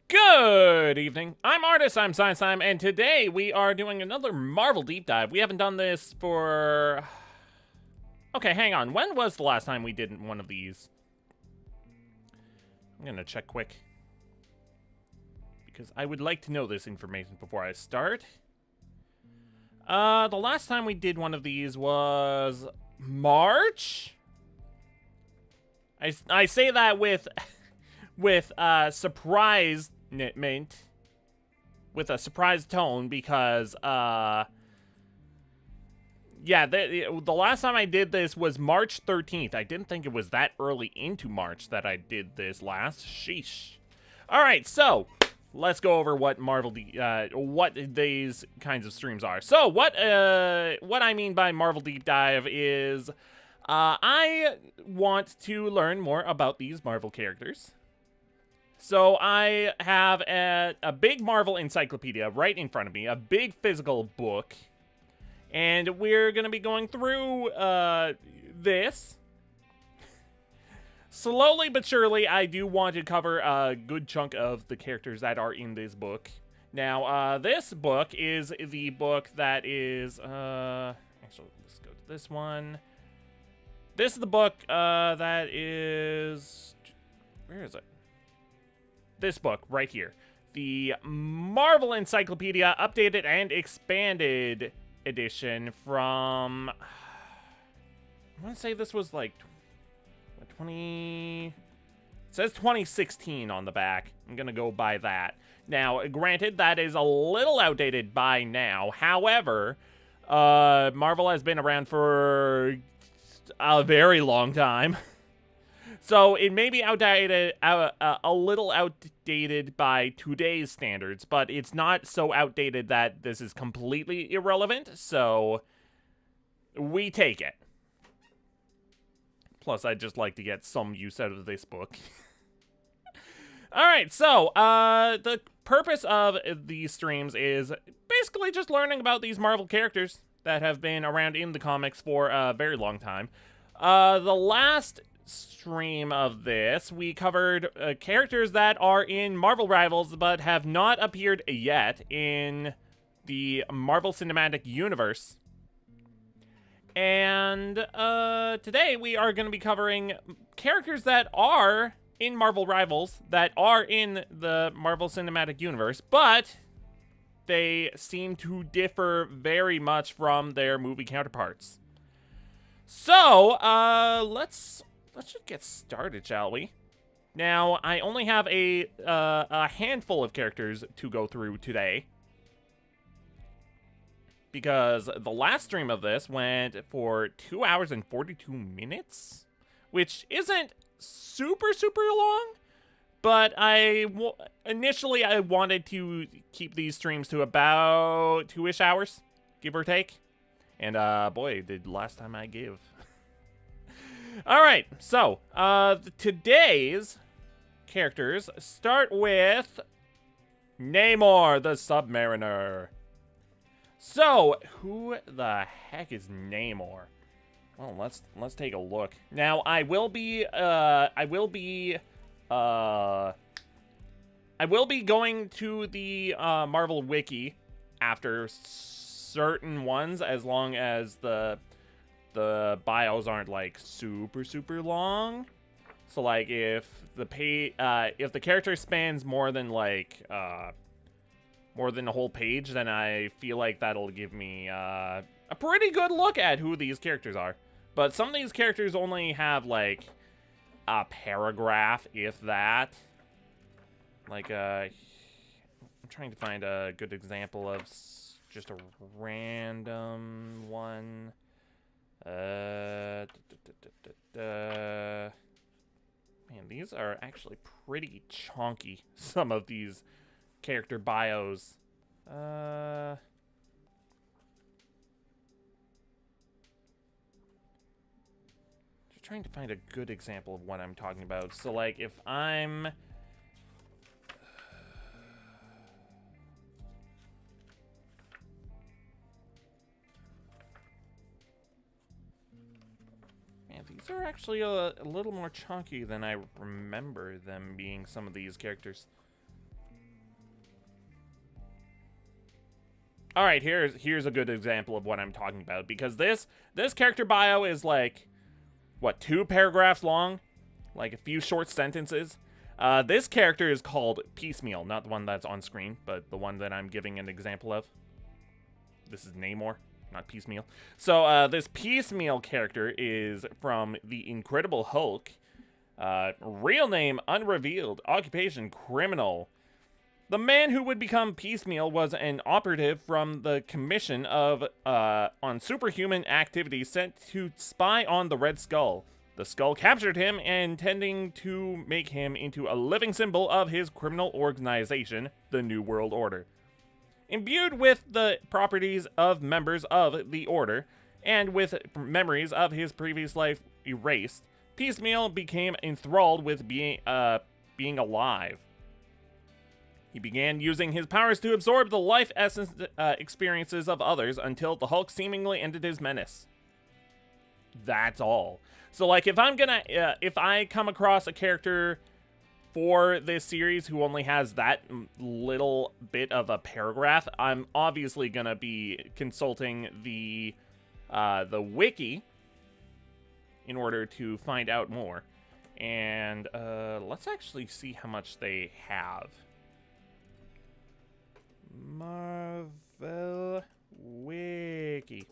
Good evening. I'm Artist, I'm Science Time, and today we are doing another Marvel deep dive. We haven't done this for... Okay, hang on. When was the last time we did one of these? I'm gonna check quick, because I would like to know this information before I start. The last time we did one of these was March? I say that with surprise mint, with a surprise tone, because yeah, the last time I did this was March 13th. I didn't think it was that early into March that I did this last. Sheesh. All right, so let's go over what what these kinds of streams are. So what I mean by Marvel deep dive is I want to learn more about these Marvel characters. So I have a big Marvel encyclopedia right in front of me, a big physical book, and we're going to be going through this. Slowly but surely, I do want to cover a good chunk of the characters that are in this book. Now, this book is the book that is, actually, let's go to this one. This is the book that is, where is it? This book right here, the Marvel Encyclopedia Updated and Expanded Edition from, I want to say this was like 20, it says 2016 on the back. I'm gonna go by that. Now, granted, that is a little outdated by now. However, Marvel has been around for a very long time. So it may be outdated, a little outdated by today's standards, but it's not so outdated that this is completely irrelevant, so we take it. Plus, I'd just like to get some use out of this book. Alright, so, the purpose of these streams is basically just learning about these Marvel characters that have been around in the comics for a very long time. The last stream of this, we covered characters that are in Marvel Rivals but have not appeared yet in the Marvel Cinematic Universe. And today we are going to be covering characters that are in Marvel Rivals, that are in the Marvel Cinematic Universe, but they seem to differ very much from their movie counterparts. So, let's just get started, shall we? Now, I only have a handful of characters to go through today, because the last stream of this went for 2 hours and 42 minutes, which isn't super long, but initially I wanted to keep these streams to about 2-ish hours, give or take. And, boy, did last time I give. Alright, so, today's characters start with Namor the Submariner. So, who the heck is Namor? Well, let's take a look. Now, I will be going to the Marvel Wiki after certain ones, as long as the bios aren't like super long. So like if the character spans more than like more than the whole page, then I feel like that'll give me a pretty good look at who these characters are. But some of these characters only have like a paragraph, if that. Like I'm trying to find a good example of just a random one. Man, these are actually pretty chunky, some of these character bios. Just trying to find a good example of what I'm talking about. So, like, if I'm... These are actually a little more chunky than I remember them being, some of these characters. All right, here's a good example of what I'm talking about, because this character bio is like, what, 2 paragraphs long, like a few short sentences. This character is called Piecemeal, not the one that's on screen, but the one that I'm giving an example of. This is Namor, not Piecemeal. So this Piecemeal character is from The Incredible Hulk. Real name unrevealed, occupation criminal. The man who would become Piecemeal was an operative from the Commission on Superhuman Activities sent to spy on the Red Skull. The Skull captured him, intending to make him into a living symbol of his criminal organization, the New World Order. Imbued with the properties of members of the Order, and with memories of his previous life erased, Piecemeal became enthralled with being alive. He began using his powers to absorb the life essence experiences of others until the Hulk seemingly ended his menace. That's all. So, like, if I come across a character for this series who only has that little bit of a paragraph, I'm obviously gonna be consulting the wiki in order to find out more. And let's actually see how much they have. Marvel Wiki.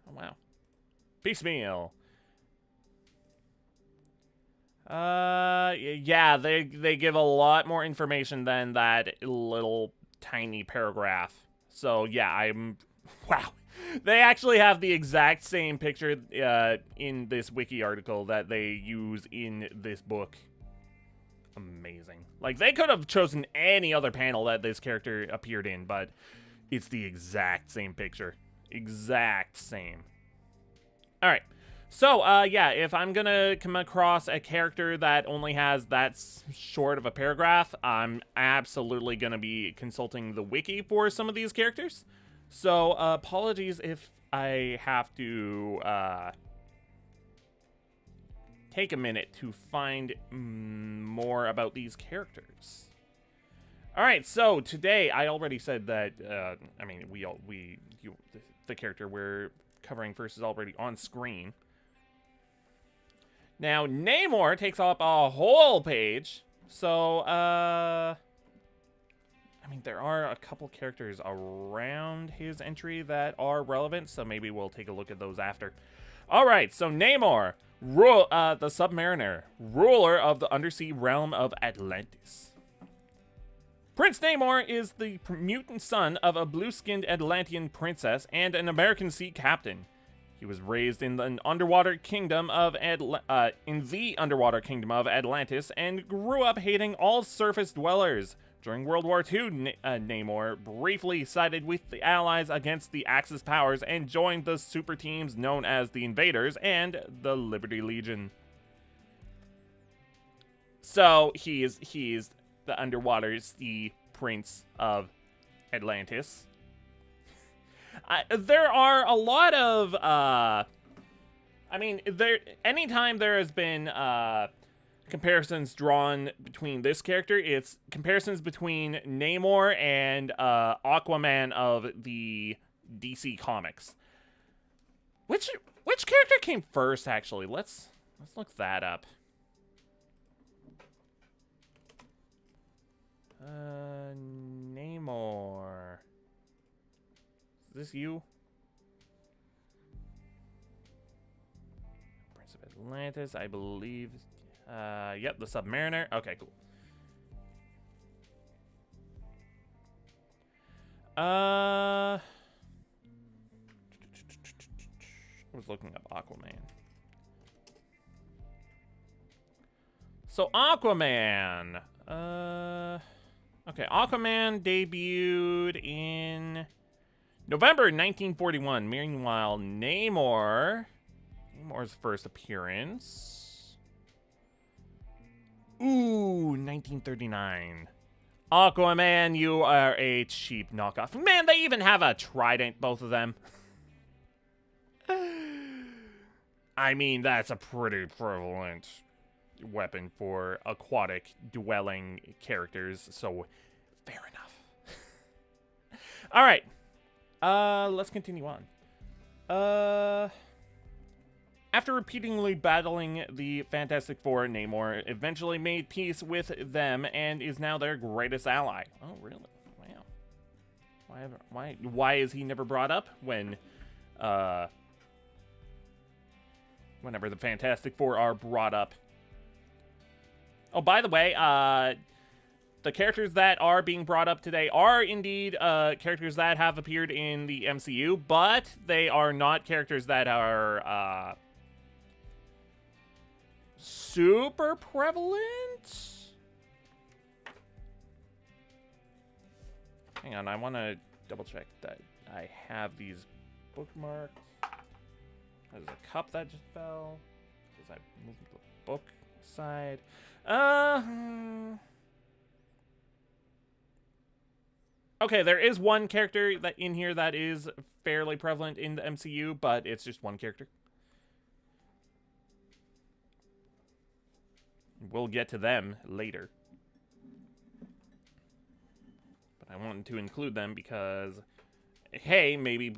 Oh, wow. Piecemeal. Yeah, they give a lot more information than that little tiny paragraph. So, yeah, wow. They actually have the exact same picture in this wiki article that they use in this book. Amazing. Like, they could have chosen any other panel that this character appeared in, but it's the exact same picture. Exact same. Alright. So, yeah, if I'm gonna come across a character that only has that short of a paragraph, I'm absolutely gonna be consulting the wiki for some of these characters. So, apologies if I have to take a minute to find more about these characters. All right, so today I already said that. I mean, the character we're covering first is already on screen. Now, Namor takes up a whole page. So, I mean, there are a couple characters around his entry that are relevant, so maybe we'll take a look at those after. All right, so Namor, the Submariner, ruler of the undersea realm of Atlantis. Prince Namor is the mutant son of a blue-skinned Atlantean princess and an American sea captain. He was raised in the underwater kingdom of Atlantis and grew up hating all surface dwellers. During World War II, Namor briefly sided with the Allies against the Axis powers and joined the super teams known as the Invaders and the Liberty Legion. So he's the underwater sea prince of Atlantis. There are a lot of anytime there has been comparisons drawn between this character, it's comparisons between Namor and Aquaman of the DC comics. Which character came first, actually? Let's look that up. Namor. Is this you? Prince of Atlantis, I believe. Yep, the Submariner. Okay, cool. I was looking up Aquaman. So Aquaman. Okay, Aquaman debuted in November 1941. Meanwhile, Namor's first appearance. Ooh, 1939. Aquaman, you are a cheap knockoff. Man, they even have a trident, both of them. I mean, that's a pretty prevalent weapon for aquatic dwelling characters, so fair enough. All right. Let's continue on. After repeatedly battling the Fantastic Four, Namor eventually made peace with them and is now their greatest ally. Oh, really? Wow. Why is he never brought up when, whenever the Fantastic Four are brought up? Oh, by the way, the characters that are being brought up today are indeed characters that have appeared in the MCU, but they are not characters that are super prevalent. Hang on, I want to double check that I have these bookmarked. There's a cup that just fell. Because I moved the book aside. Okay, there is one character that in here that is fairly prevalent in the MCU, but it's just one character. We'll get to them later. But I wanted to include them because, hey, maybe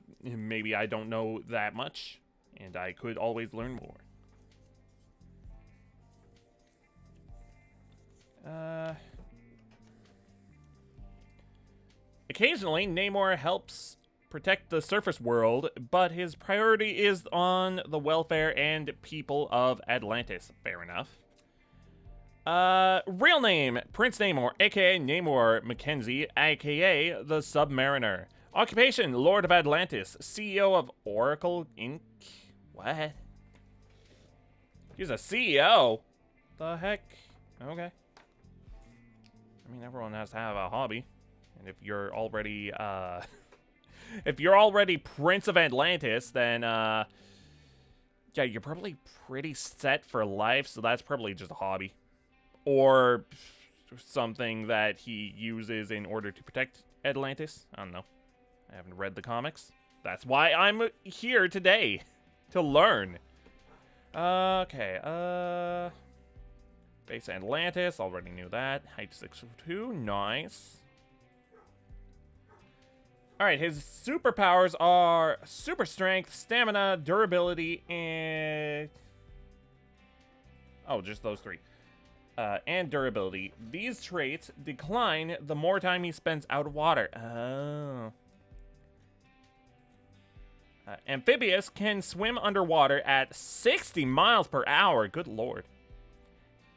I don't know that much, and I could always learn more. Occasionally, Namor helps protect the surface world, but his priority is on the welfare and people of Atlantis. Fair enough. Real name, Prince Namor, aka Namor Mackenzie, aka the Submariner. Occupation, Lord of Atlantis. CEO of Oracle Inc. What? He's a CEO? The heck? Okay. I mean, everyone has to have a hobby. And if you're already, Prince of Atlantis, then, yeah, you're probably pretty set for life, so that's probably just a hobby. Or something that he uses in order to protect Atlantis. I don't know. I haven't read the comics. That's why I'm here today. To learn. Okay, Base Atlantis, already knew that. Height 6'2", nice. Alright, his superpowers are super strength, stamina, durability, and... oh, just those three. And durability. These traits decline the more time he spends out of water. Oh. Amphibious can swim underwater at 60 miles per hour. Good lord.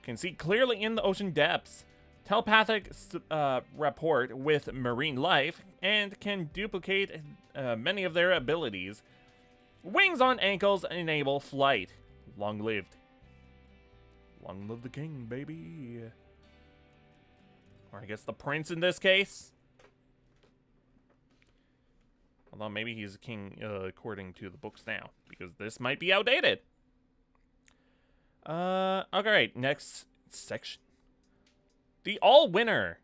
Can see clearly in the ocean depths. Telepathic rapport with marine life and can duplicate many of their abilities. Wings on ankles enable flight. Long lived. Long live the king, baby. Or I guess the prince in this case. Although maybe he's a king according to the books now, because this might be outdated. Okay, next section. The All-Winner.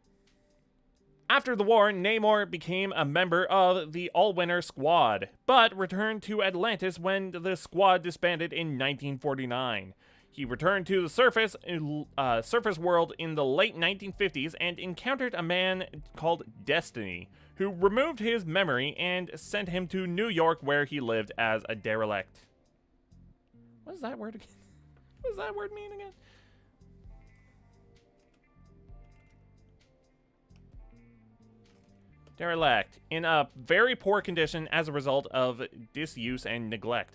After the war, Namor became a member of the All-Winner Squad, but returned to Atlantis when the squad disbanded in 1949. He returned to the surface world in the late 1950s and encountered a man called Destiny, who removed his memory and sent him to New York, where he lived as a derelict. What is that word again? What does that word mean again? Derelict. In a very poor condition as a result of disuse and neglect.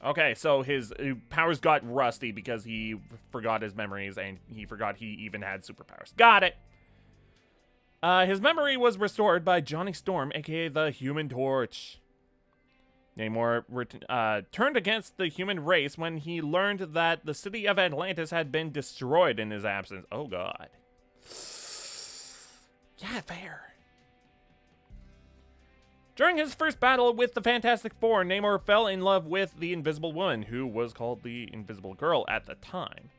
Okay, so his powers got rusty because he forgot his memories and he forgot he even had superpowers. Got it! His memory was restored by Johnny Storm, aka the Human Torch. Namor turned against the human race when he learned that the city of Atlantis had been destroyed in his absence. Oh god. Yeah, fair. During his first battle with the Fantastic Four, Namor fell in love with the Invisible Woman, who was called the Invisible Girl at the time,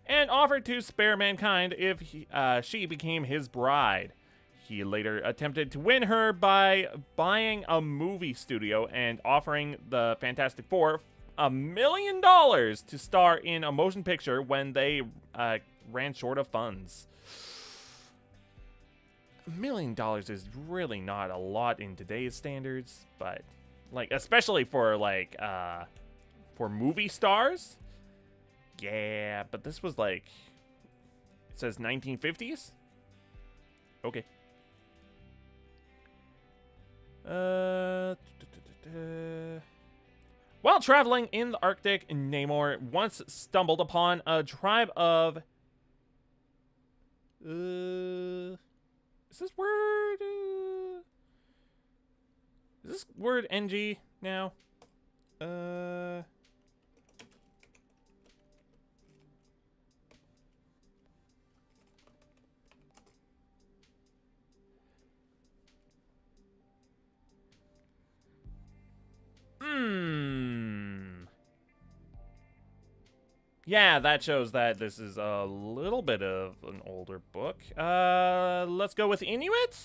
and offered to spare mankind if she became his bride. He later attempted to win her by buying a movie studio and offering the Fantastic Four $1 million to star in a motion picture when they ran short of funds. $1 million is really not a lot in today's standards, but like especially for like for movie stars. Yeah, but this was like, it says 1950s. Okay. While traveling in the Arctic, Namor once stumbled upon a tribe of is this word NG now? Yeah, that shows that this is a little bit of an older book. Let's go with Inuit?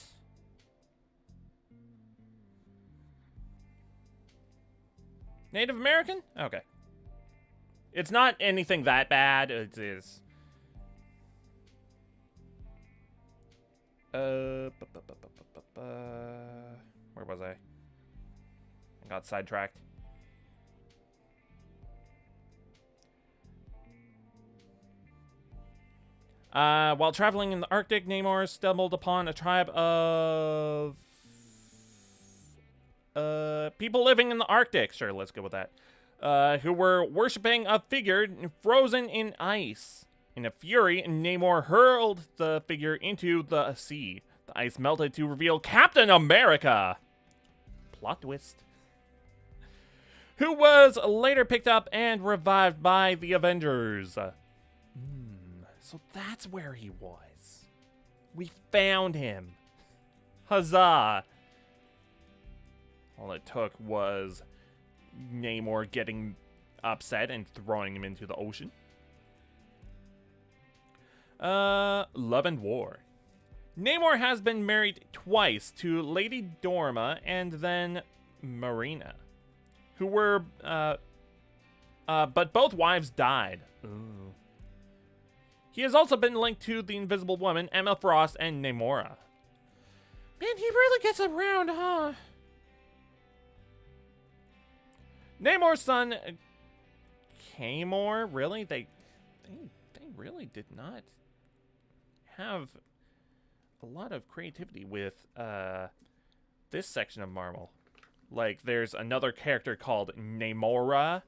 Native American? Okay. It's not anything that bad. It is. Where was I? I got sidetracked. While traveling in the Arctic, Namor stumbled upon a tribe of people living in the Arctic. Sure, let's go with that. Who were worshipping a figure frozen in ice. In a fury, Namor hurled the figure into the sea. The ice melted to reveal Captain America. Plot twist. Who was later picked up and revived by the Avengers. So that's where he was. We found him. Huzzah. All it took was Namor getting upset and throwing him into the ocean. Love and War. Namor has been married twice to Lady Dorma and then Marina, who were, but both wives died. Ooh. He has also been linked to the Invisible Woman, Emma Frost, and Namora. Man, he really gets around, huh? Namor's son, Kamor, really? They really did not have a lot of creativity with this section of Marvel. Like, there's another character called Namora,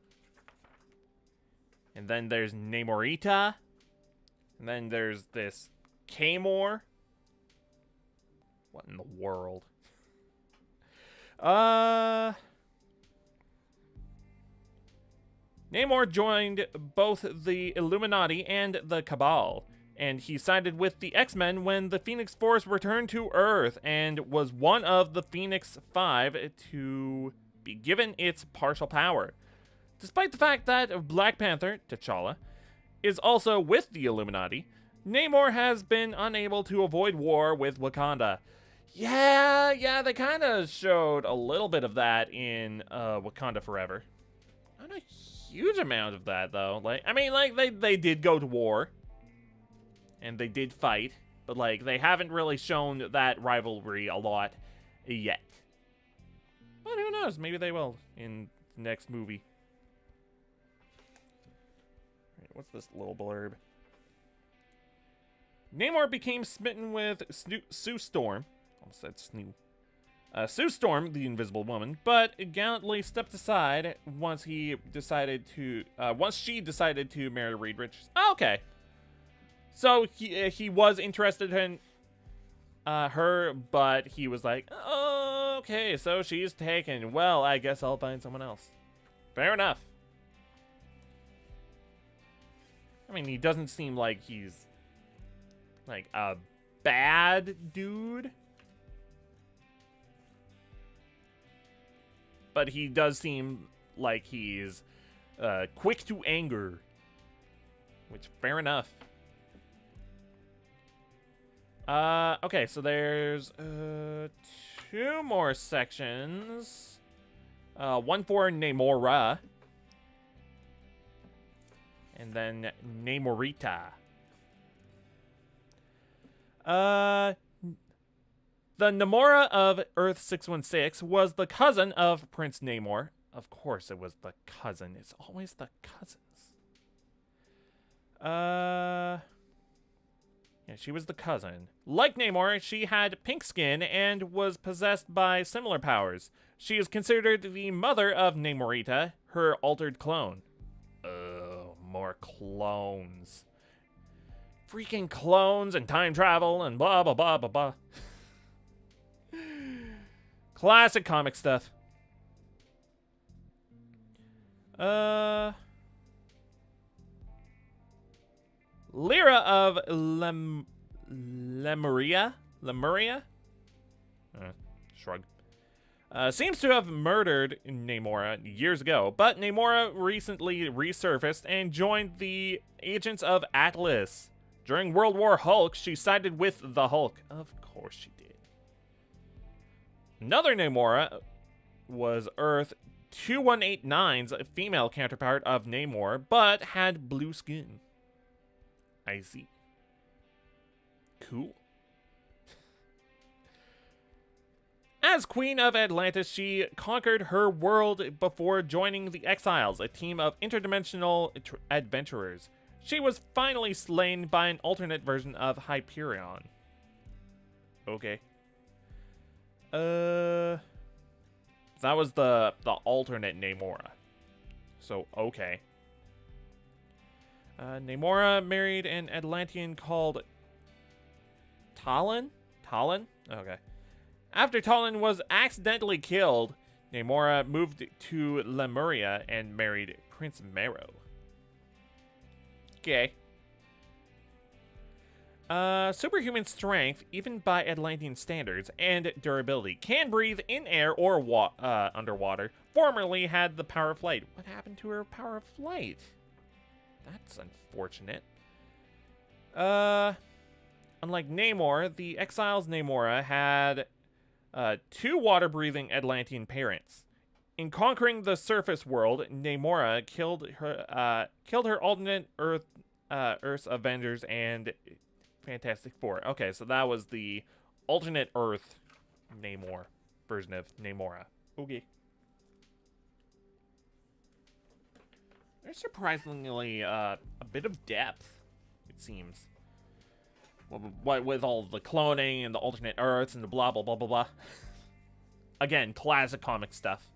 and then there's Namorita, and then there's this Kamor. What in the world? Namor joined both the Illuminati and the Cabal, and he sided with the X-Men when the Phoenix Force returned to Earth and was one of the Phoenix Five to be given its partial power. Despite the fact that Black Panther, T'Challa, is also with the Illuminati, Namor has been unable to avoid war with Wakanda. Yeah, they kind of showed a little bit of that in Wakanda Forever. Not a huge amount of that, though. Like, I mean, like, they did go to war, and they did fight, but, like, they haven't really shown that rivalry a lot yet. But who knows? Maybe they will in the next movie. What's this little blurb? Namor became smitten with Sue Storm. Almost said Snoo. Sue Storm, the Invisible Woman, but gallantly stepped aside once she decided to marry Reed Richards. Oh, okay. So he was interested in her, but he was like, oh, okay, so she's taken. Well, I guess I'll find someone else. Fair enough. I mean, he doesn't seem like he's, like, a bad dude. But he does seem like he's quick to anger. Which, fair enough. Okay, so there's two more sections. One for Namora. And then Namorita. The Namora of Earth 616 was the cousin of Prince Namor. Of course it was the cousin. It's always the cousins. Yeah, she was the cousin. Like Namor, she had pink skin and was possessed by similar powers. She is considered the mother of Namorita, her altered clone. Oh, more clones. Freaking clones and time travel and blah, blah, blah, blah, blah. Classic comic stuff. Lyra of Lemuria? Shrug. Seems to have murdered Namora years ago, but Namora recently resurfaced and joined the Agents of Atlas. During World War Hulk, she sided with the Hulk. Of course she did. Another Namora was Earth 2189's female counterpart of Namor, but had blue skin. I see. Cool. As Queen of Atlantis, she conquered her world before joining the Exiles, a team of interdimensional adventurers. She was finally slain by an alternate version of Hyperion. Okay. That was the alternate Namora. So, okay. Namora married an Atlantean called Talon? Talon? Okay. After Talon was accidentally killed, Namora moved to Lemuria and married Prince Mero. Okay. Superhuman strength, even by Atlantean standards, and durability. Can breathe in air or underwater. Formerly had the power of flight. What happened to her power of flight? That's unfortunate. Unlike Namor, the Exiles Namora had two water-breathing Atlantean parents. In conquering the surface world, Namora killed her alternate Earth's Avengers and Fantastic Four. Okay, so that was the alternate Earth Namor version of Namora. Okay. There's surprisingly a bit of depth, it seems. With all the cloning and the alternate Earths and the blah, blah, blah, blah, blah. Again, classic comic stuff.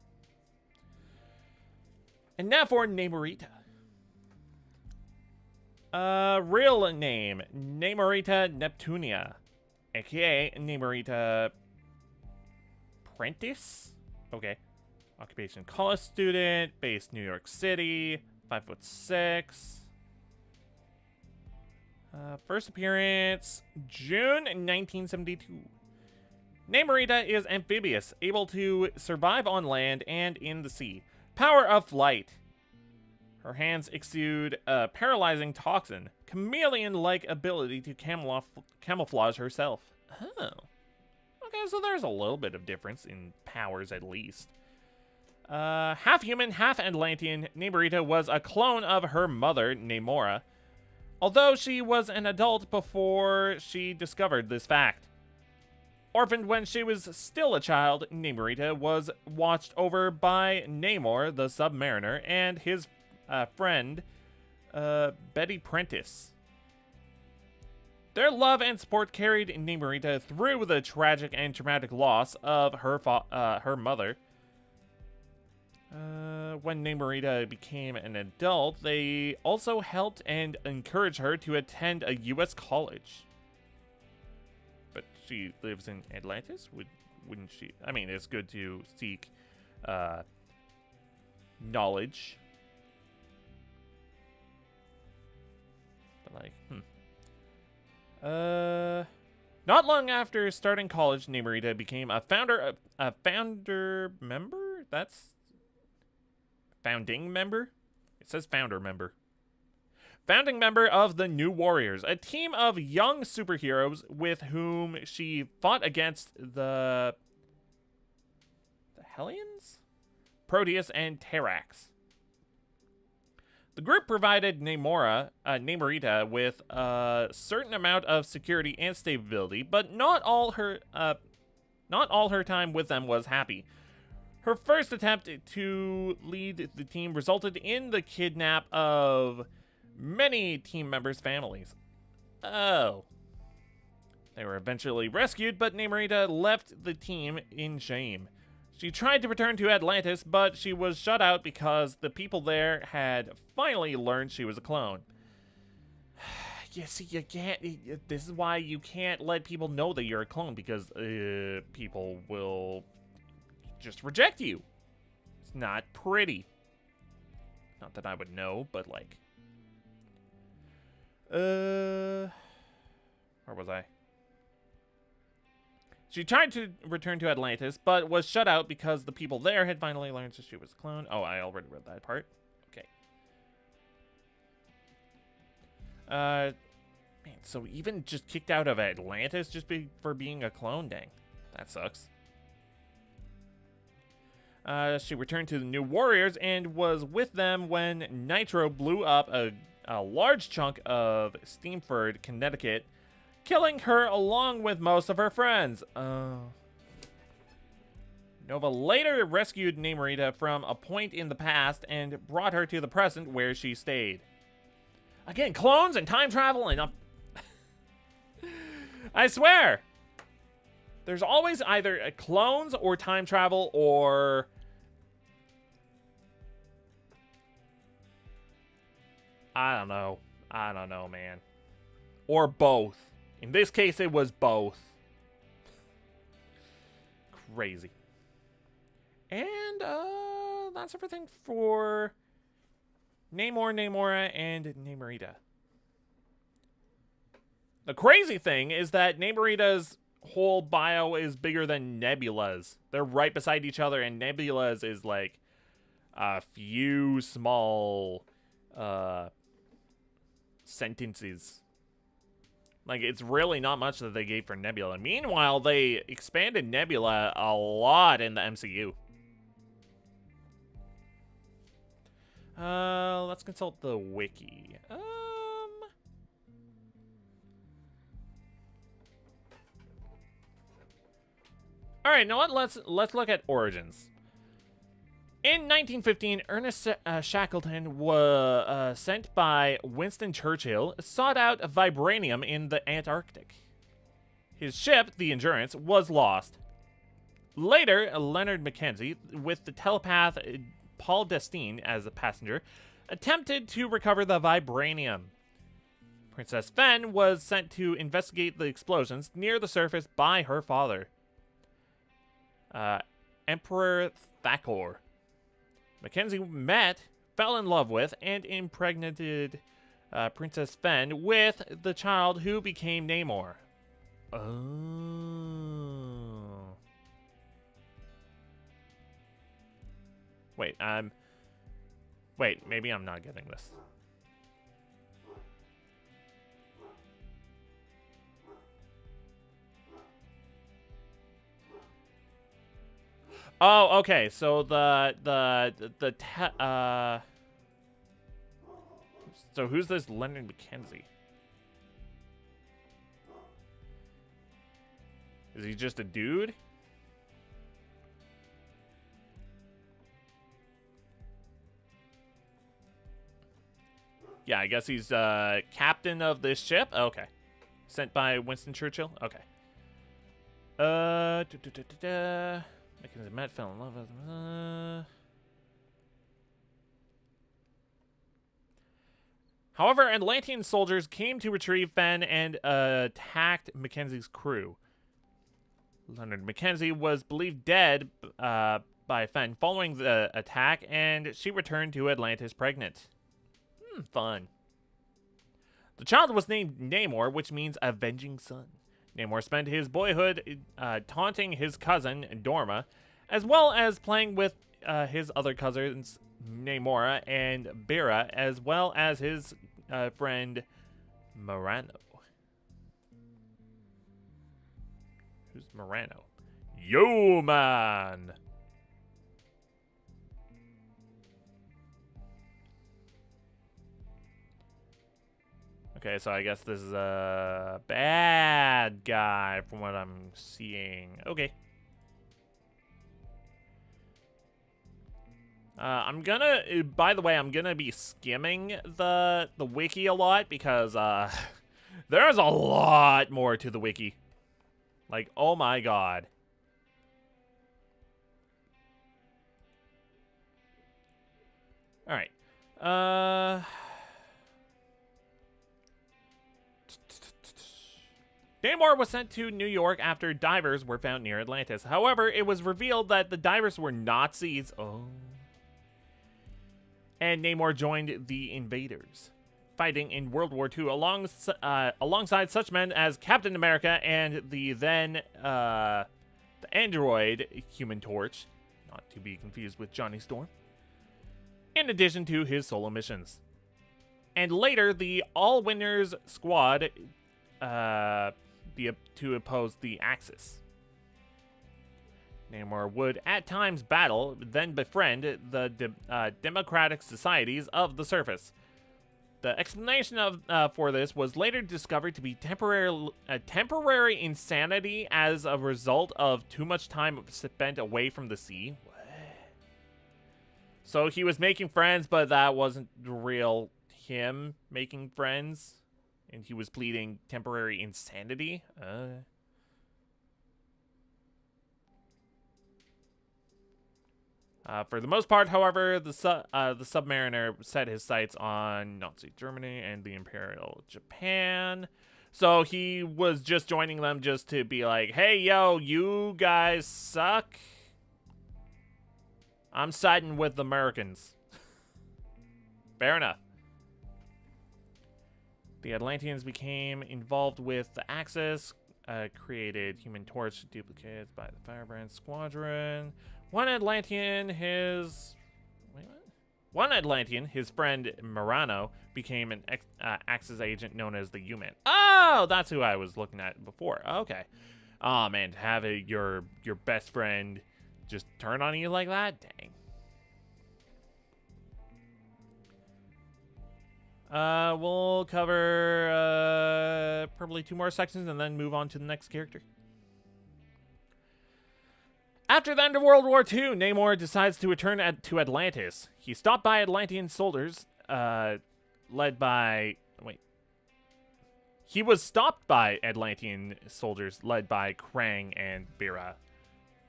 And now for Namorita. Real name, Namorita Neptunia, aka Namorita Prentice? Okay. Occupation, college student, based New York City, 5'6". First appearance, June 1972. Namorita is amphibious, able to survive on land and in the sea. Power of flight. Her hands exude a paralyzing toxin. Chameleon-like ability to camouflage herself. Oh. Okay, so there's a little bit of difference in powers at least. Half human, half Atlantean, Namorita was a clone of her mother, Namora, although she was an adult before she discovered this fact. Orphaned when she was still a child, Namorita was watched over by Namor, the Submariner, and his friend, Betty Prentice. Their love and support carried Namorita through the tragic and traumatic loss of her mother. When Namorita became an adult, they also helped and encouraged her to attend a U.S. college. But she lives in Atlantis? Wouldn't she? I mean, it's good to seek knowledge. But like, not long after starting college, Namorita became a founder member? That's founding member? It says founder member. founding member of the New Warriors, a team of young superheroes with whom she fought against the Hellions? Proteus, and Terrax. The group provided Namorita with a certain amount of security and stability, but not all her time with them was happy. Her first attempt to lead the team resulted in the kidnap of many team members' families. Oh. They were eventually rescued, but Namorita left the team in shame. She tried to return to Atlantis, but she was shut out because the people there had finally learned she was a clone. Yeah, see, you can't. This is why you can't let people know that you're a clone, because people will just reject you. It's not pretty. Not that I would know, but like. Where was I? She tried to return to Atlantis, but was shut out because the people there had finally learned that she was a clone. Oh, I already read that part. Okay. Man, so even just kicked out of Atlantis just for being a clone? Dang. That sucks. She returned to the New Warriors and was with them when Nitro blew up a large chunk of Steamford, Connecticut, killing her along with most of her friends. Nova later rescued Namorita from a point in the past and brought her to the present, where she stayed. Again, clones and time travel and... I swear! There's always either clones or time travel or... I don't know, man. Or both. In this case, it was both. Crazy. And, that's everything for Namor, Namora, and Namorita. The crazy thing is that Namorita's whole bio is bigger than Nebula's. They're right beside each other, and Nebula's is like a few small, sentences. Like, it's really not much that they gave for Nebula. Meanwhile, they expanded Nebula a lot in the MCU. Let's consult the wiki. All right, now let's look at origins. In 1915, Ernest Shackleton was sent by Winston Churchill, sought out vibranium in the Antarctic. His ship, the Endurance, was lost. Later, Leonard Mackenzie, with the telepath Paul Destine as a passenger, attempted to recover the vibranium. Princess Fen was sent to investigate the explosions near the surface by her father, Emperor Thakor. Mackenzie met, fell in love with, and impregnated Princess Fen with the child who became Namor. Oh. Wait, maybe I'm not getting this. Oh, okay. So so who's this Leonard Mackenzie? Is he just a dude? Yeah, I guess he's captain of this ship. Okay. Sent by Winston Churchill. Okay. Mackenzie met, fell in love with However, Atlantean soldiers came to retrieve Fen and attacked Mackenzie's crew. Leonard Mackenzie was believed dead by Fen following the attack, and she returned to Atlantis pregnant. Fun. The child was named Namor, which means avenging son. Namor spent his boyhood taunting his cousin, Dorma, as well as playing with his other cousins, Namora and Bera, as well as his friend Morano. Who's Morano? Yo, man! Okay, so I guess this is a bad guy from what I'm seeing. Okay. By the way, I'm gonna be skimming the wiki a lot because there's a lot more to the wiki. Like, oh my god. All right. Namor was sent to New York after divers were found near Atlantis. However, it was revealed that the divers were Nazis. Oh. And Namor joined the invaders, fighting in World War II alongside such men as Captain America and the then the android Human Torch, not to be confused with Johnny Storm, in addition to his solo missions. And later, the All-Winners Squad to oppose the Axis. Namor would at times battle, then befriend the democratic societies of the surface. The explanation for this was later discovered to be temporary insanity as a result of too much time spent away from the sea. What? So he was making friends, but that wasn't the real him making friends, and he was pleading temporary insanity. For the most part, however, the Submariner set his sights on Nazi Germany and the Imperial Japan. So he was just joining them just to be like, hey, yo, you guys suck. I'm siding with the Americans. Fair enough. The Atlanteans became involved with the Axis, created Human Torch duplicates by the Firebrand Squadron. One Atlantean, his friend Morano, became an Axis agent known as the U-Man. Oh, that's who I was looking at before. Okay. Oh man, to have your best friend just turn on you like that? Dang. We'll cover probably 2 more sections and then move on to the next character. After the end of World War II, Namor decides to return to Atlantis. He stopped by Atlantean soldiers, led by... Wait. He was stopped by Atlantean soldiers led by Krang and Bera,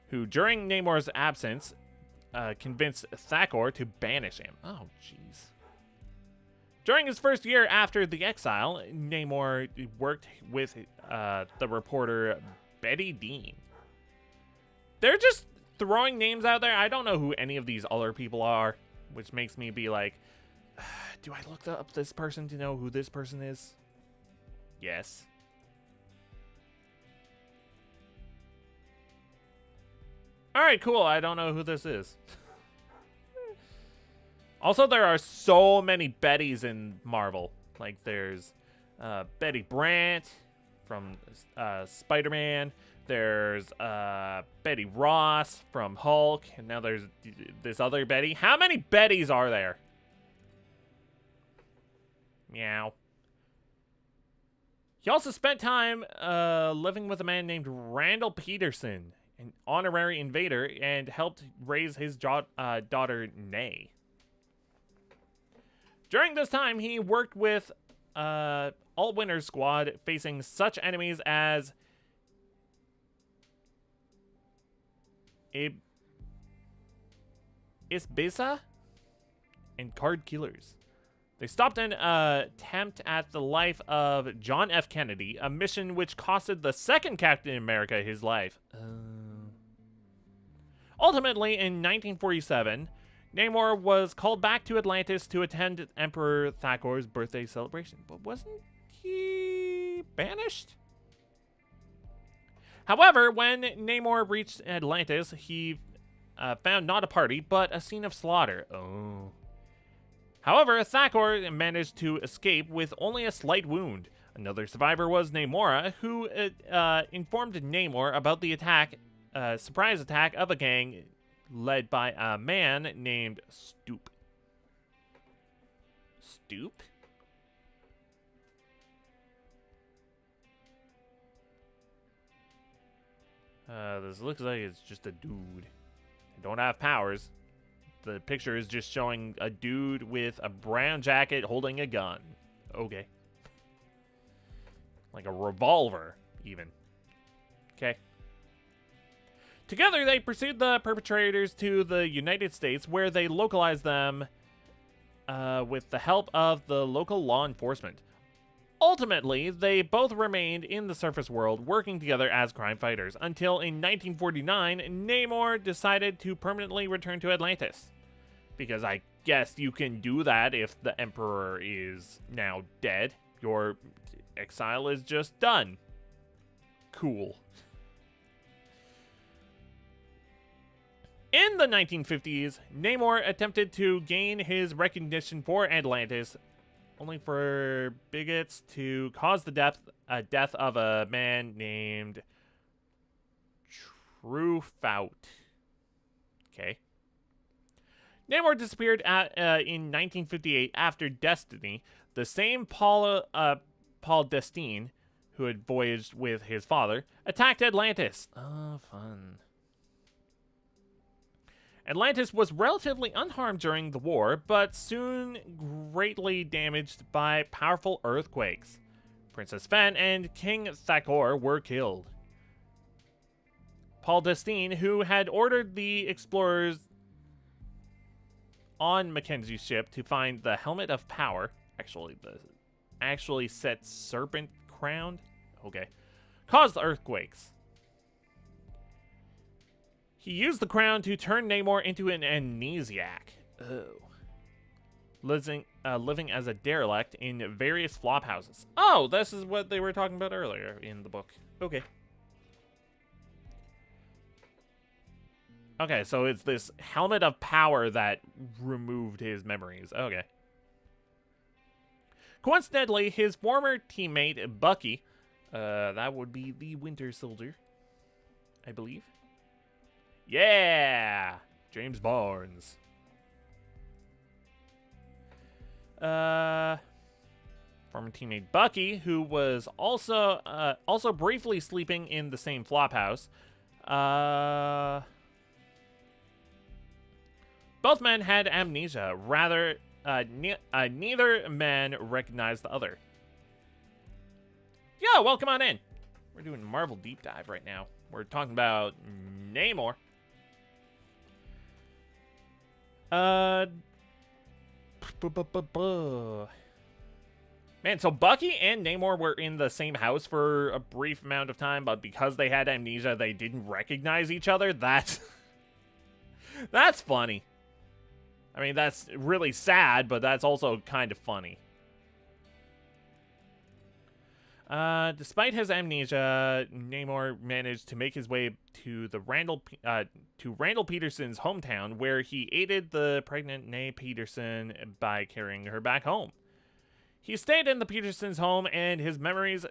who, during Namor's absence, convinced Thakor to banish him. Oh, jeez. During his first year after the exile, Namor worked with the reporter Betty Dean. They're just throwing names out there. I don't know who any of these other people are, which makes me be like, do I look up this person to know who this person is? Yes. All right, cool. I don't know who this is. Also, there are so many Bettys in Marvel. Like, there's Betty Brant from Spider-Man. There's Betty Ross from Hulk. And now there's this other Betty. How many Bettys are there? Meow. He also spent time living with a man named Randall Peterson, an honorary invader, and helped raise his daughter, Nay. During this time, he worked with All-Winners Squad, facing such enemies as Isbisa and Card Killers. They stopped an attempt at the life of John F. Kennedy, a mission which costed the second Captain America his life. Ultimately, in 1947, Namor was called back to Atlantis to attend Emperor Thakor's birthday celebration. But wasn't he banished? However, when Namor reached Atlantis, he found not a party, but a scene of slaughter. Oh. However, Thakor managed to escape with only a slight wound. Another survivor was Namora, who informed Namor about the surprise attack of a gang led by a man named Stoop. Stoop? This looks like it's just a dude. I don't have powers. The picture is just showing a dude with a brown jacket holding a gun. Okay. Like a revolver, even. Okay. Together, they pursued the perpetrators to the United States, where they localized them with the help of the local law enforcement. Ultimately, they both remained in the surface world, working together as crime fighters, until in 1949, Namor decided to permanently return to Atlantis. Because I guess you can do that if the Emperor is now dead. Your exile is just done. Cool. In the 1950s, Namor attempted to gain his recognition for Atlantis, only for bigots to cause the death of a man named Truefout. Okay. Namor disappeared in 1958 after Destiny, the same Paul Destine, who had voyaged with his father, attacked Atlantis. Oh, fun. Atlantis was relatively unharmed during the war, but soon greatly damaged by powerful earthquakes. Princess Fen and King Thakor were killed. Paul Destine, who had ordered the explorers on Mackenzie's ship to find the Helmet of Power, actually set serpent crowned, okay, caused the earthquakes. He used the crown to turn Namor into an amnesiac. Oh. Living as a derelict in various flop houses. Oh, this is what they were talking about earlier in the book. Okay. Okay, so it's this Helmet of Power that removed his memories. Okay. Coincidentally, his former teammate, Bucky, that would be the Winter Soldier, I believe. Yeah! James Barnes. Former teammate Bucky, who was also briefly sleeping in the same flophouse. Both men had amnesia. Rather, neither man recognized the other. Yo, welcome on in. We're doing Marvel Deep Dive right now. We're talking about Namor. Man, so Bucky and Namor were in the same house for a brief amount of time, but because they had amnesia, they didn't recognize each other. That's funny. I mean, that's really sad, but that's also kind of funny. Despite his amnesia, Namor managed to make his way to Randall Peterson's hometown, where he aided the pregnant Nay Peterson by carrying her back home. He stayed in the Petersons' home, and his memories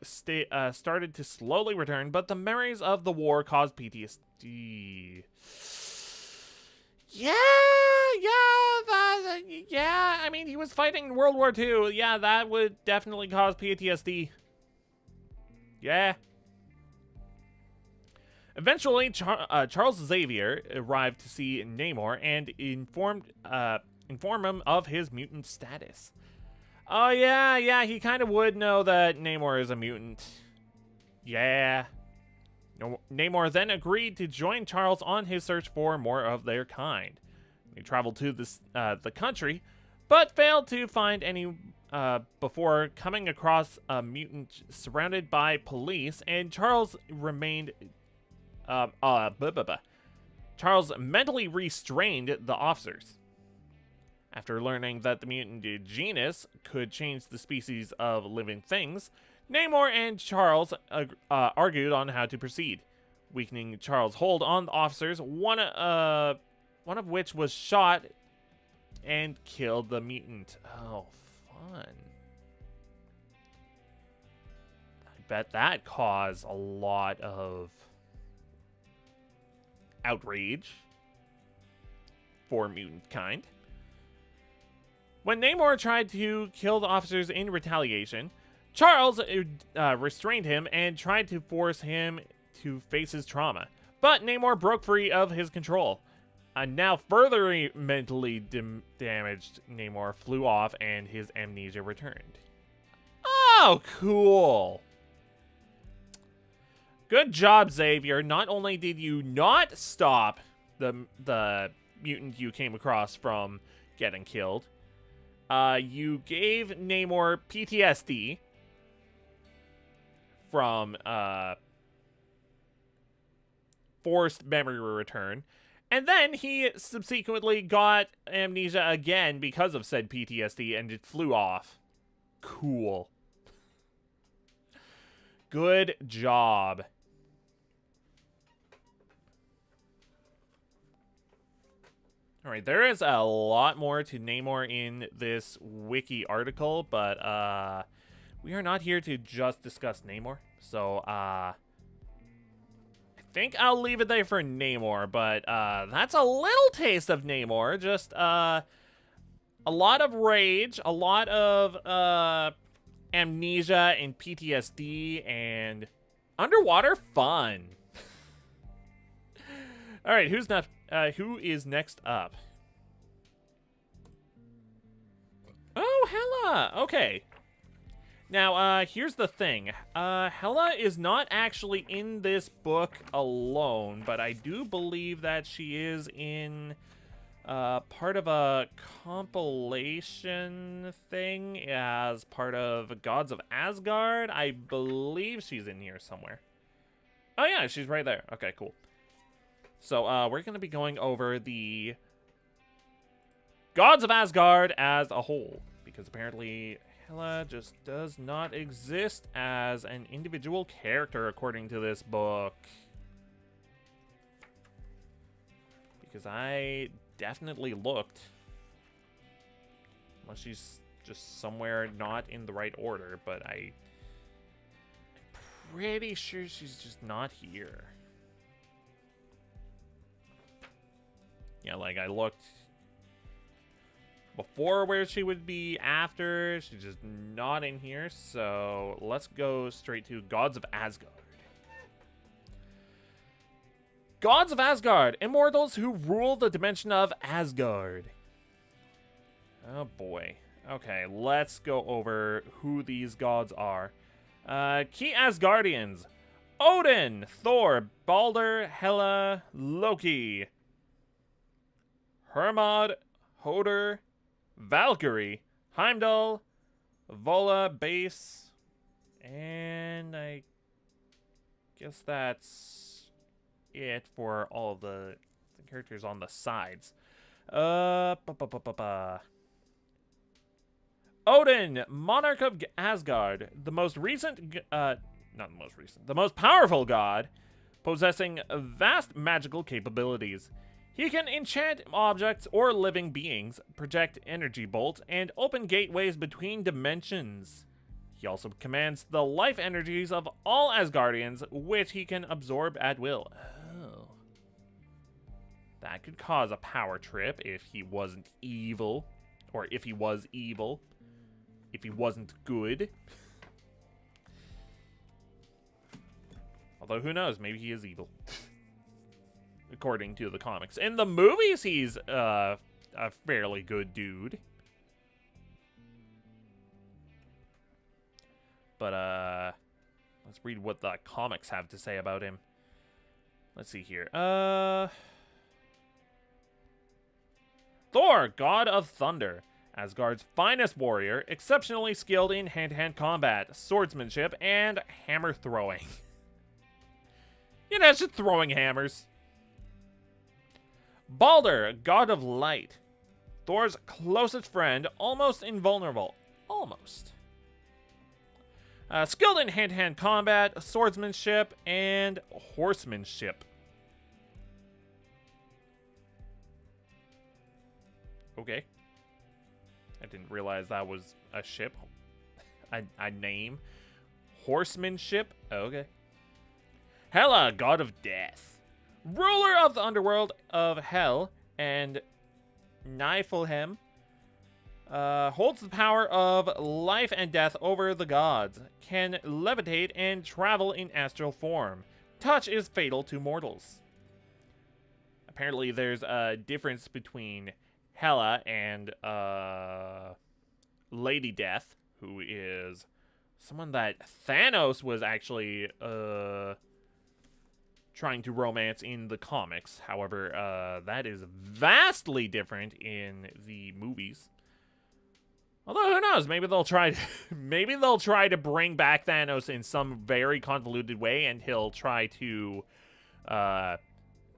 started to slowly return, but the memories of the war caused PTSD. Yeah, I mean, he was fighting in World War II. Yeah, that would definitely cause PTSD. Yeah. Eventually, Charles Xavier arrived to see Namor and inform him of his mutant status. Oh, yeah, he kind of would know that Namor is a mutant. Yeah. Namor then agreed to join Charles on his search for more of their kind. He traveled to the country, but failed to find any before coming across a mutant surrounded by police, and Charles remained Charles mentally restrained the officers. After learning that the mutant genus could change the species of living things, Namor and Charles argued on how to proceed, weakening Charles' hold on the officers, one of which was shot and killed the mutant. Oh, fun. I bet that caused a lot of outrage for mutant kind. When Namor tried to kill the officers in retaliation, Charles restrained him and tried to force him to face his trauma. But Namor broke free of his control. Now further mentally damaged Namor flew off and his amnesia returned. Oh, cool. Good job, Xavier. Not only did you not stop the mutant you came across from getting killed, you gave Namor PTSD from forced memory return, and then he subsequently got amnesia again because of said PTSD, and it flew off. Cool. Good job. Alright, there is a lot more to Namor in this wiki article, but we are not here to just discuss Namor. So, I think I'll leave it there for Namor, but that's a little taste of Namor. Just a lot of rage, a lot of amnesia and PTSD, and underwater fun. All right, who is next up? Oh, Hela. Okay. Now, here's the thing. Hela is not actually in this book alone, but I do believe that she is in part of a compilation thing as part of Gods of Asgard. I believe she's in here somewhere. Oh, yeah, she's right there. Okay, cool. So, we're going to be going over the Gods of Asgard as a whole, because apparently Hela just does not exist as an individual character according to this book. Because I definitely looked. Unless she's just somewhere not in the right order, but I'm pretty sure she's just not here. Yeah, like I looked before where she would be after. She's just not in here. So let's go straight to Gods of Asgard. Gods of Asgard, immortals who rule the dimension of Asgard. Oh boy. Okay, let's go over who these gods are. Key Asgardians: Odin, Thor, Balder, Hela, Loki, Hermod, Hoder, Valkyrie, Heimdall, Vola, Base, and I guess that's it for all the characters on the sides. Odin, Monarch of Asgard, the most powerful god, possessing vast magical capabilities. He can enchant objects or living beings, project energy bolts, and open gateways between dimensions. He also commands the life energies of all Asgardians, which he can absorb at will. Oh. That could cause a power trip if he wasn't evil. Or if he was evil. If he wasn't good. Although, who knows? Maybe he is evil. According to the comics. In the movies, he's a fairly good dude. But, let's read what the comics have to say about him. Let's see here. Thor, God of Thunder. Asgard's finest warrior, exceptionally skilled in hand-to-hand combat, swordsmanship, and hammer throwing. You know, just throwing hammers. Balder, God of Light. Thor's closest friend, almost invulnerable. Almost. Skilled in hand-to-hand combat, swordsmanship, and horsemanship. Okay. I didn't realize that was a ship. A name. Horseman ship? Okay. Hela, god of death. Ruler of the underworld of Hell and Niflheim. Holds the power of life and death over the gods. Can levitate and travel in astral form. Touch is fatal to mortals. Apparently there's a difference between Hela and Lady Death, who is someone that Thanos was actually trying to romance in the comics. However, that is vastly different in the movies. Although who knows? Maybe they'll try to maybe they'll try to bring back Thanos in some very convoluted way, and he'll try to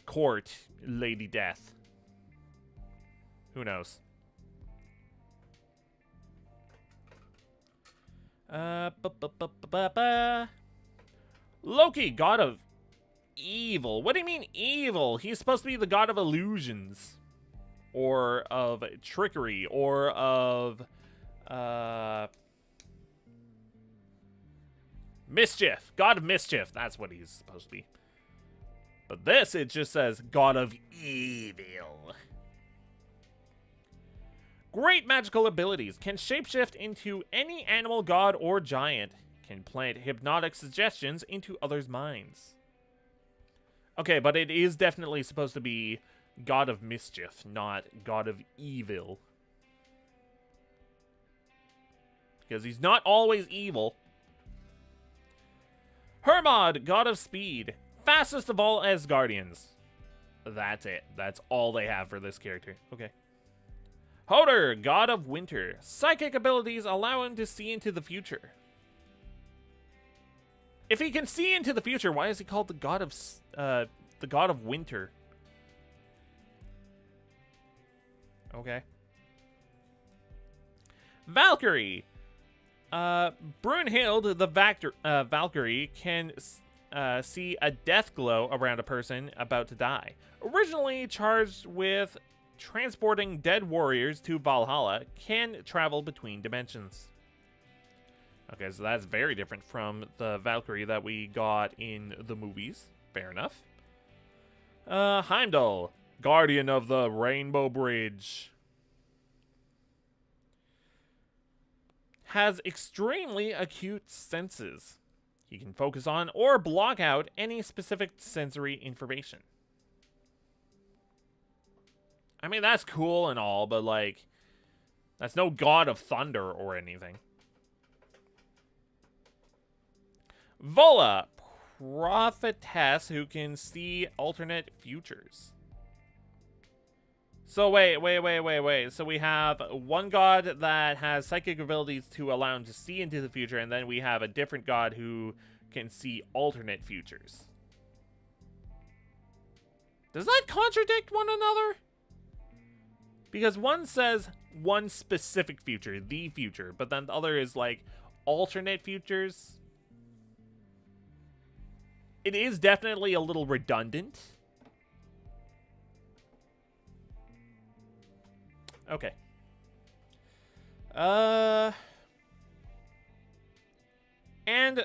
court Lady Death. Who knows? Loki, god of evil. What do you mean evil? He's supposed to be the god of illusions, or of trickery, or of mischief. God of mischief. That's what he's supposed to be. But this, it just says god of evil. Great magical abilities. Can shapeshift into any animal, god, or giant. Can plant hypnotic suggestions into others' minds. Okay, but it is definitely supposed to be god of mischief, not god of evil. Because he's not always evil. Hermod, god of speed. Fastest of all Asgardians. That's it. That's all they have for this character. Okay. Hoder, god of winter. Psychic abilities allow him to see into the future. If he can see into the future, why is he called the god of winter? Okay. Valkyrie. Brunhild, the Valkyrie, can see a death glow around a person about to die. Originally charged with transporting dead warriors to Valhalla, can travel between dimensions. Okay, so that's very different from the Valkyrie that we got in the movies. Fair enough. Heimdall, guardian of the Rainbow Bridge. Has extremely acute senses. He can focus on or block out any specific sensory information. I mean, that's cool and all, but, like, that's no god of thunder or anything. Vola, prophetess who can see alternate futures. So wait. So we have one god that has psychic abilities to allow him to see into the future, and then we have a different god who can see alternate futures. Does that contradict one another? Because one says one specific future, the future, but then the other is like alternate futures. It is definitely a little redundant. Okay. And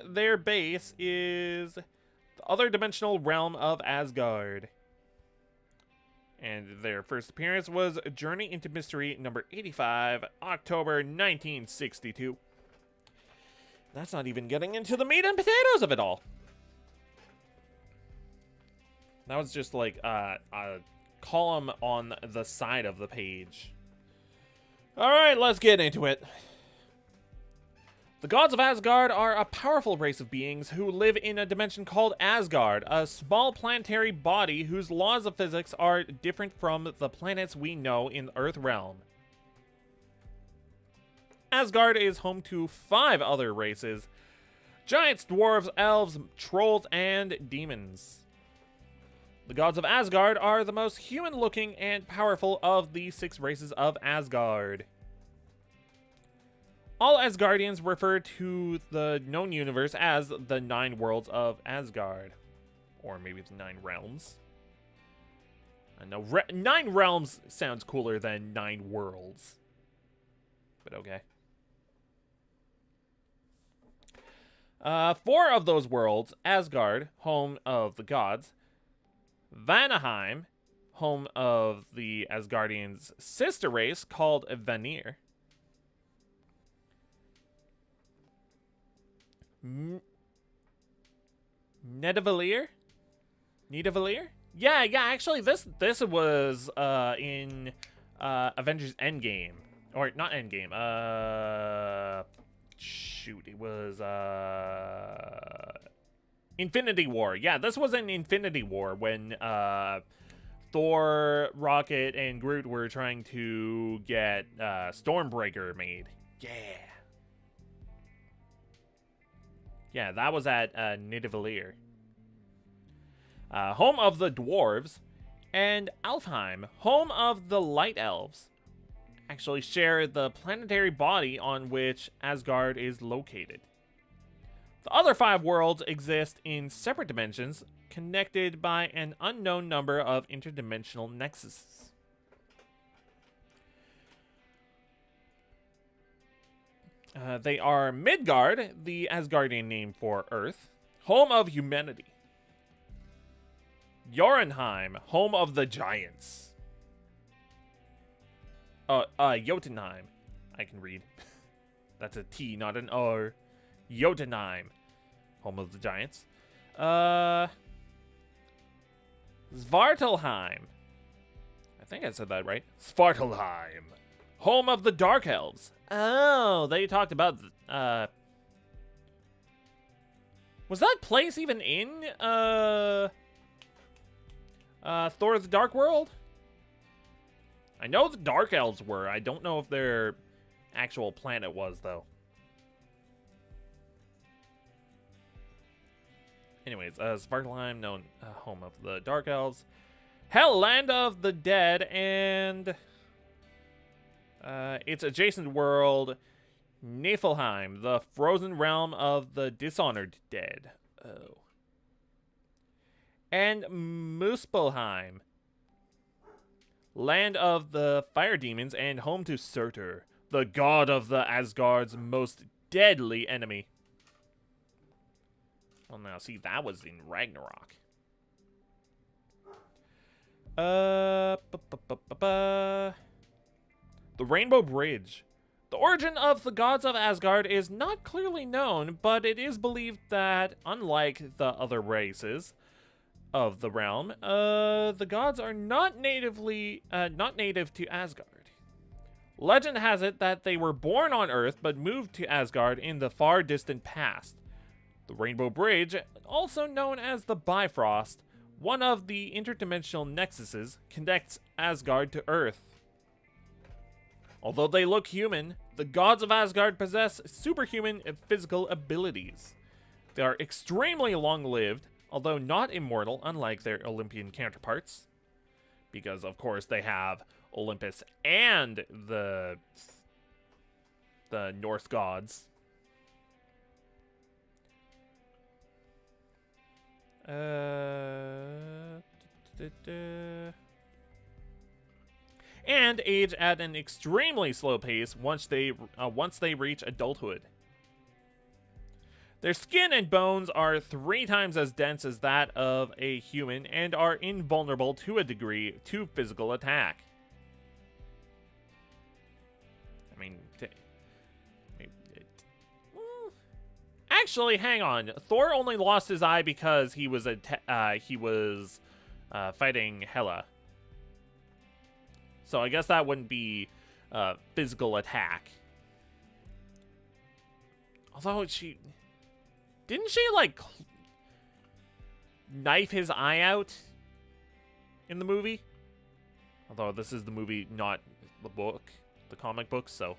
their base is the other dimensional realm of Asgard. And their first appearance was Journey into Mystery number 85, October 1962. That's not even getting into the meat and potatoes of it all. That was just like a column on the side of the page. Alright, let's get into it. The gods of Asgard are a powerful race of beings who live in a dimension called Asgard, a small planetary body whose laws of physics are different from the planets we know in the Earth realm. Asgard is home to 5 other races: giants, dwarves, elves, trolls, and demons. The gods of Asgard are the most human-looking and powerful of the 6 races of Asgard. All Asgardians refer to the known universe as the 9 worlds of Asgard. Or maybe the 9 realms. I know 9 realms sounds cooler than 9 worlds. but okay. 4 of those worlds: Asgard, home of the gods; Vanaheim, home of the Asgardians' sister race called Vanir; Nidavellir? Nidavellir? Yeah, actually this was in Avengers Endgame. Or not Endgame. Shoot, it was Infinity War. Yeah, this was in Infinity War when Thor, Rocket, and Groot were trying to get Stormbreaker made. Yeah. Yeah, that was at Nidavellir. Home of the dwarves, and Alfheim, home of the light elves, actually share the planetary body on which Asgard is located. The other 5 worlds exist in separate dimensions, connected by an unknown number of interdimensional nexuses. They are Midgard, the Asgardian name for Earth, home of humanity; Jotunheim, home of the giants. Jotunheim. I can read. That's a T, not an R. Jotunheim, home of the giants. Svartalheim. I think I said that right. Svartalheim, home of the dark elves. Oh, they talked about was that place even in Thor the Dark World? I know the dark elves were. I don't know if their actual planet was, though. Anyways, Svartalheim, known home of the dark elves. Hell, land of the dead, and its adjacent world, Niflheim, the frozen realm of the dishonored dead. Oh. And Muspelheim, land of the fire demons and home to Surtur, the god of the Asgard's most deadly enemy. Well, now, see, that was in Ragnarok. The Rainbow Bridge. The origin of the gods of Asgard is not clearly known, but it is believed that, unlike the other races of the realm, the gods are not native to Asgard. Legend has it that they were born on Earth but moved to Asgard in the far distant past. The Rainbow Bridge, also known as the Bifrost, one of the interdimensional nexuses, connects Asgard to Earth. Although they look human, the gods of Asgard possess superhuman physical abilities. They are extremely long-lived, although not immortal, unlike their Olympian counterparts. Because, of course, they have Olympus and the Norse gods. And age at an extremely slow pace once they reach adulthood. Their skin and bones are 3 times as dense as that of a human and are invulnerable to a degree to physical attack. I mean, actually, hang on. Thor only lost his eye because he was fighting Hela. So I guess that wouldn't be physical attack. Although didn't she like knife his eye out in the movie? Although this is the movie, not the book, the comic book, so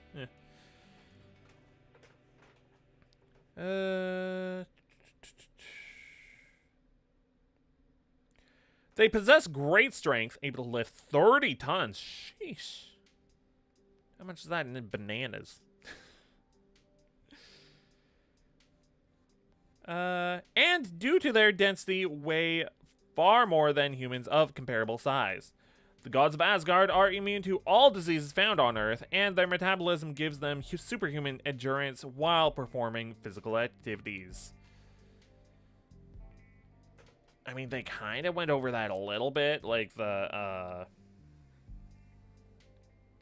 They possess great strength, able to lift 30 tons. Sheesh. How much is that in bananas? And due to their density, weigh far more than humans of comparable size. The gods of Asgard are immune to all diseases found on Earth, and their metabolism gives them superhuman endurance while performing physical activities. I mean, they kind of went over that a little bit, like they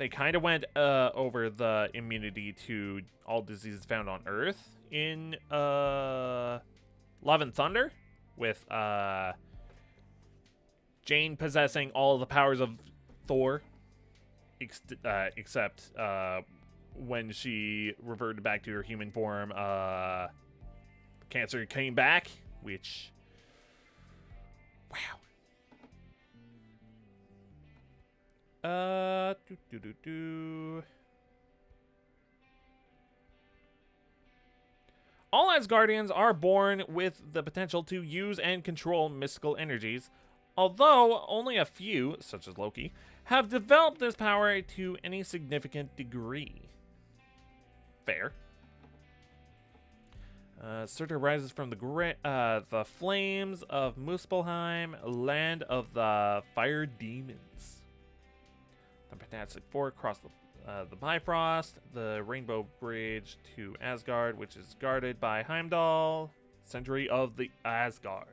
kind of went over the immunity to all diseases found on Earth in Love and Thunder, with Jane possessing all of the powers of Thor, except when she reverted back to her human form, cancer came back, which, wow. All Asgardians are born with the potential to use and control mystical energies, although only a few, such as Loki, have developed this power to any significant degree. Fair. Surtur rises from the flames of Muspelheim, land of the fire demons. The Fantastic Four cross the Bifrost, the Rainbow Bridge to Asgard, which is guarded by Heimdall, Century of the Asgard.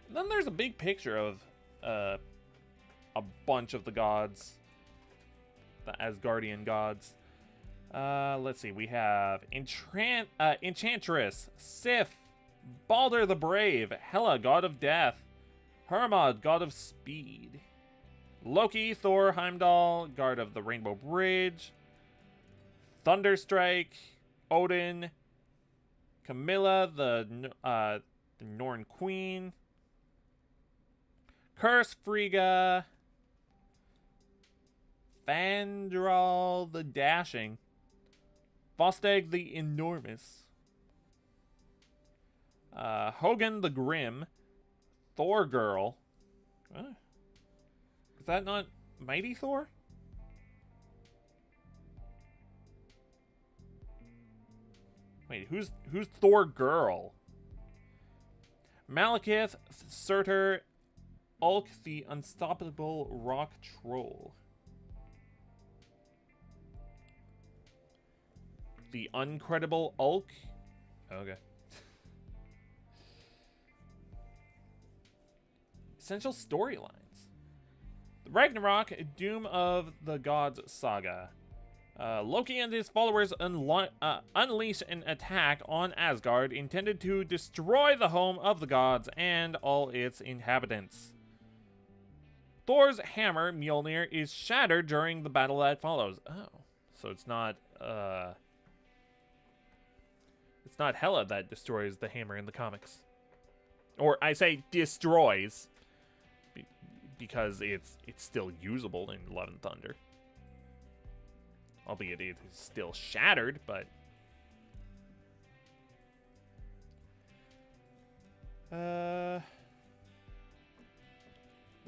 And then there's a big picture of a bunch of the gods, the Asgardian gods. Let's see, we have Enchantress, Sif, Balder the Brave, Hela, god of death, Hermod, god of speed, Loki, Thor, Heimdall, guard of the Rainbow Bridge, Thunderstrike, Odin, Camilla, the Norn Queen, Curse, Frigga, Fandral the Dashing, Fostag the Enormous, Hogun the Grim, Thor Girl. Is that not Mighty Thor? Wait, who's Thor Girl? Malekith, Surtur, Ulk the Unstoppable Rock Troll. The Uncredible Ulk? Okay. Essential storylines. The Ragnarok, Doom of the Gods saga. Loki and his followers unleash an attack on Asgard intended to destroy the home of the gods and all its inhabitants. Thor's hammer, Mjolnir, is shattered during the battle that follows. Oh, so it's not Hela that destroys the hammer in the comics. Or I say destroys, because it's still usable in Love and Thunder. Albeit it is still shattered, but... The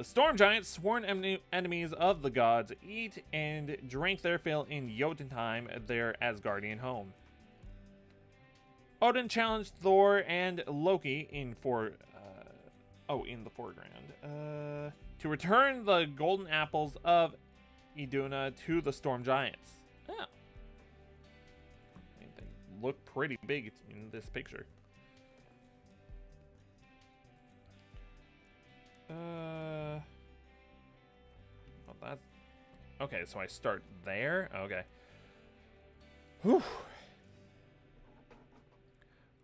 storm giants, sworn enemies of the gods, eat and drink their fill in Jotunheim, their Asgardian home. Odin challenged Thor and Loki in the foreground to return the golden apples of Iduna to the storm giants. Oh. I mean, they look pretty big in this picture. Well, that's okay. So I start there. Okay. Whew.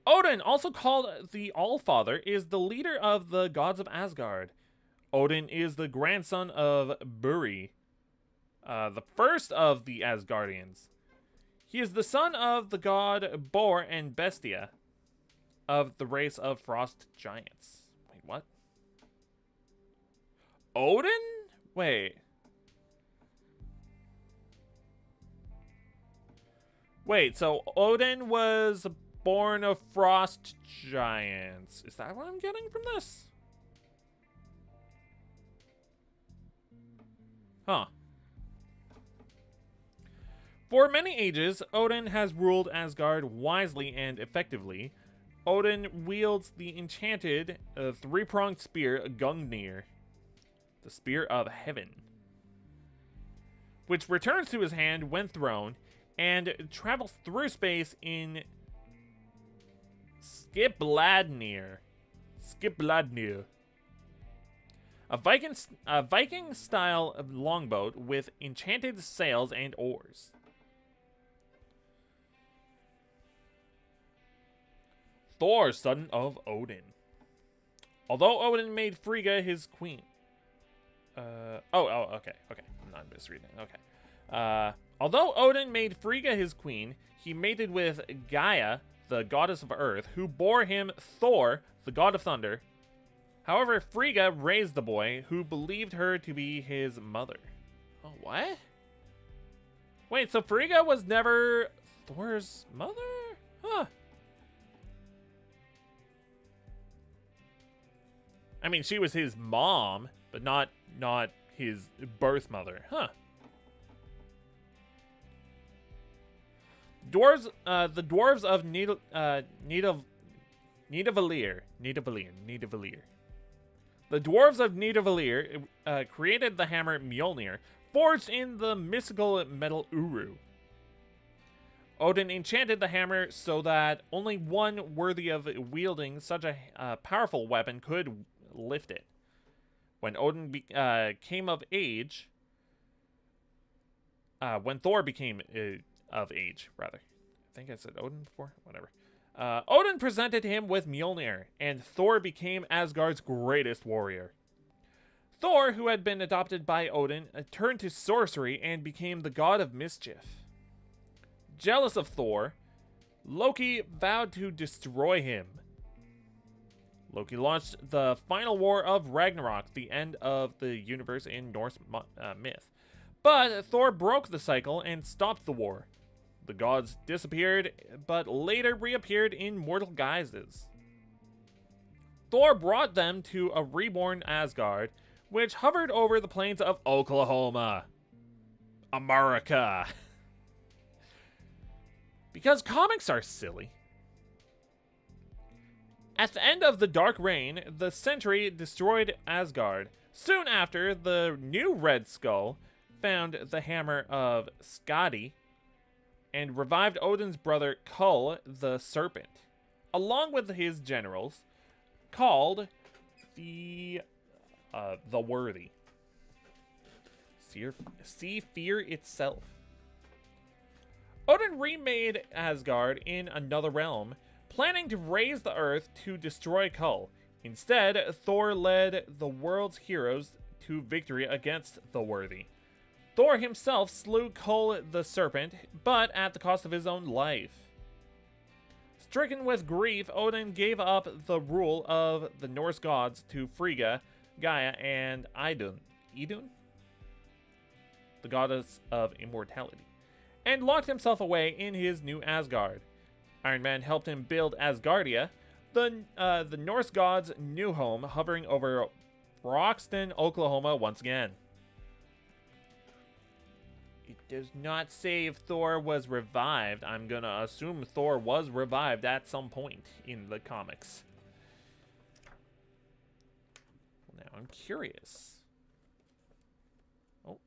Odin, also called the Allfather, is the leader of the gods of Asgard. Odin is the grandson of Buri, the first of the Asgardians. He is the son of the god Bor and Bestia, of the race of frost giants. Wait, what? Odin? Wait. Wait, so Odin was born of frost giants. Is that what I'm getting from this? Huh. For many ages, Odin has ruled Asgard wisely and effectively. Odin wields the enchanted three-pronged spear Gungnir, the Spear of Heaven, which returns to his hand when thrown and travels through space in Skibladnir. A Viking-style longboat with enchanted sails and oars. Thor, son of Odin. Although Odin made Frigga his queen. Okay. I'm not misreading. Okay. Although Odin made Frigga his queen, he mated with Gaia, the goddess of earth, who bore him Thor, the god of thunder. However, Frigga raised the boy, who believed her to be his mother. Oh, what? Wait, so Frigga was never Thor's mother? Huh. I mean, she was his mom, but not his birth mother. Huh. Dwarves, the dwarves of Nidavellir. The dwarves of Nidavellir created the hammer Mjolnir, forged in the mystical metal Uru. Odin enchanted the hammer so that only one worthy of wielding such a powerful weapon could lift it. When Odin came of age, when Thor became of age, rather. I think I said Odin before? Whatever. Odin presented him with Mjolnir, and Thor became Asgard's greatest warrior. Thor, who had been adopted by Odin, turned to sorcery and became the god of mischief. Jealous of Thor, Loki vowed to destroy him. Loki launched the final war of Ragnarok, the end of the universe in Norse myth. But Thor broke the cycle and stopped the war. The gods disappeared, but later reappeared in mortal guises. Thor brought them to a reborn Asgard, which hovered over the plains of Oklahoma. America. Because comics are silly. At the end of the Dark Reign, the Sentry destroyed Asgard. Soon after, the new Red Skull found the hammer of Skadi and revived Odin's brother Kull the Serpent, along with his generals, called the Worthy. See Fear itself. Odin remade Asgard in another realm, planning to raise the earth to destroy Kull. Instead, Thor led the world's heroes to victory against the Worthy. Thor himself slew Kull the Serpent, but at the cost of his own life. Stricken with grief, Odin gave up the rule of the Norse gods to Frigga, Gaia, and Idun, the goddess of immortality, and locked himself away in his new Asgard. Iron Man helped him build Asgardia, the Norse god's new home, hovering over Broxton, Oklahoma once again. It does not say if Thor was revived. I'm gonna assume Thor was revived at some point in the comics. Now I'm curious. Oh.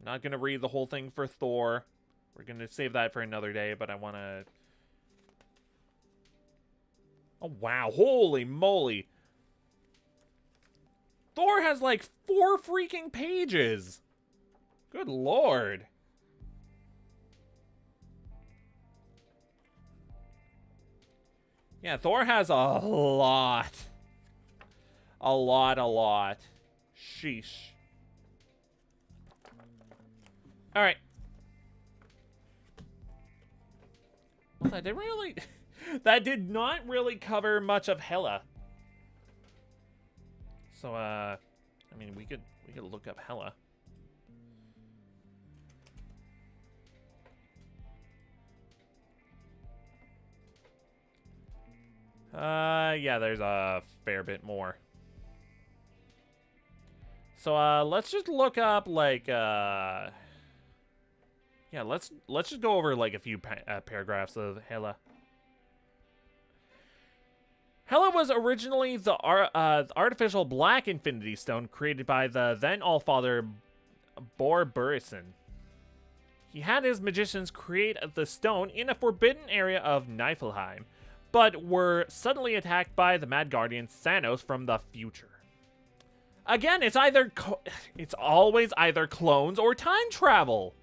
Not gonna read the whole thing for Thor. We're gonna save that for another day, but I wanna... Oh, wow. Holy moly. Thor has like 4 freaking pages. Good lord. Yeah, Thor has a lot. A lot. Sheesh. Alright. Well, that didn't really... that did not really cover much of Hela. So, I mean, we could look up Hela. Yeah, there's a fair bit more. So, let's just look up, like, yeah, Yeah, let's just go over like a few paragraphs of Hela. Hela was originally the artificial black Infinity Stone created by the then Allfather Bor Burison. He had his magicians create the stone in a forbidden area of Niflheim, but were suddenly attacked by the Mad Guardian Thanos from the future. Again, it's always either clones or time travel.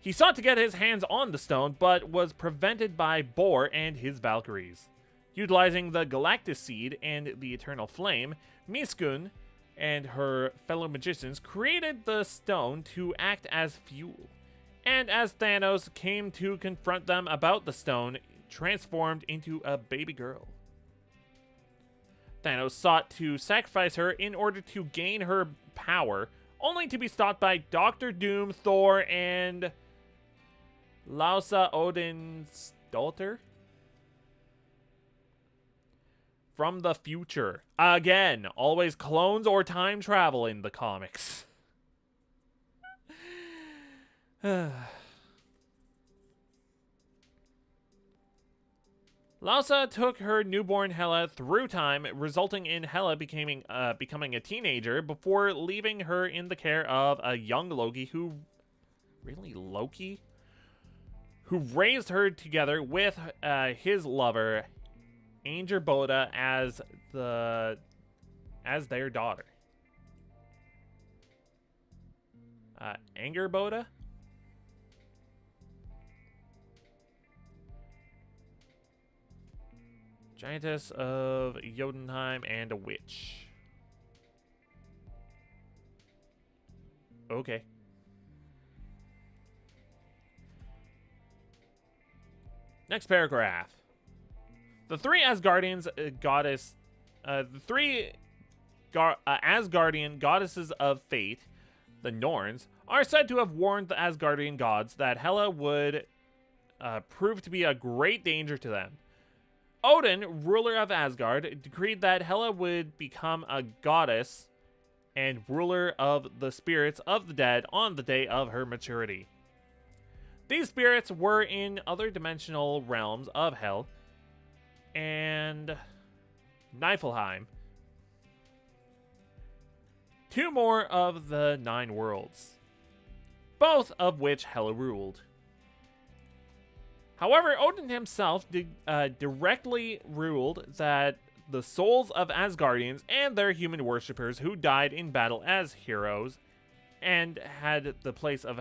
He sought to get his hands on the stone, but was prevented by Bor and his Valkyries. Utilizing the Galactus Seed and the Eternal Flame, Miskun and her fellow magicians created the stone to act as fuel. And as Thanos came to confront them about the stone, transformed into a baby girl. Thanos sought to sacrifice her in order to gain her power, only to be stopped by Doctor Doom, Thor, and Lausa Odin's daughter from the future. Again, always clones or time travel in the comics. Lausa took her newborn Hela through time, resulting in Hela becoming a teenager before leaving her in the care of a young Loki who raised her together with his lover, Angerboda, as their daughter. Angerboda? Giantess of Jotunheim and a witch. Okay. Next paragraph. The three Asgardians Asgardian goddesses of fate, the Norns, are said to have warned the Asgardian gods that Hela would prove to be a great danger to them. Odin, ruler of Asgard, decreed that Hela would become a goddess and ruler of the spirits of the dead on the day of her maturity. These spirits were in other dimensional realms of Hell and Niflheim, two more of the 9 worlds, both of which Hela ruled. However, Odin himself directly ruled that the souls of Asgardians and their human worshippers who died in battle as heroes and had the place of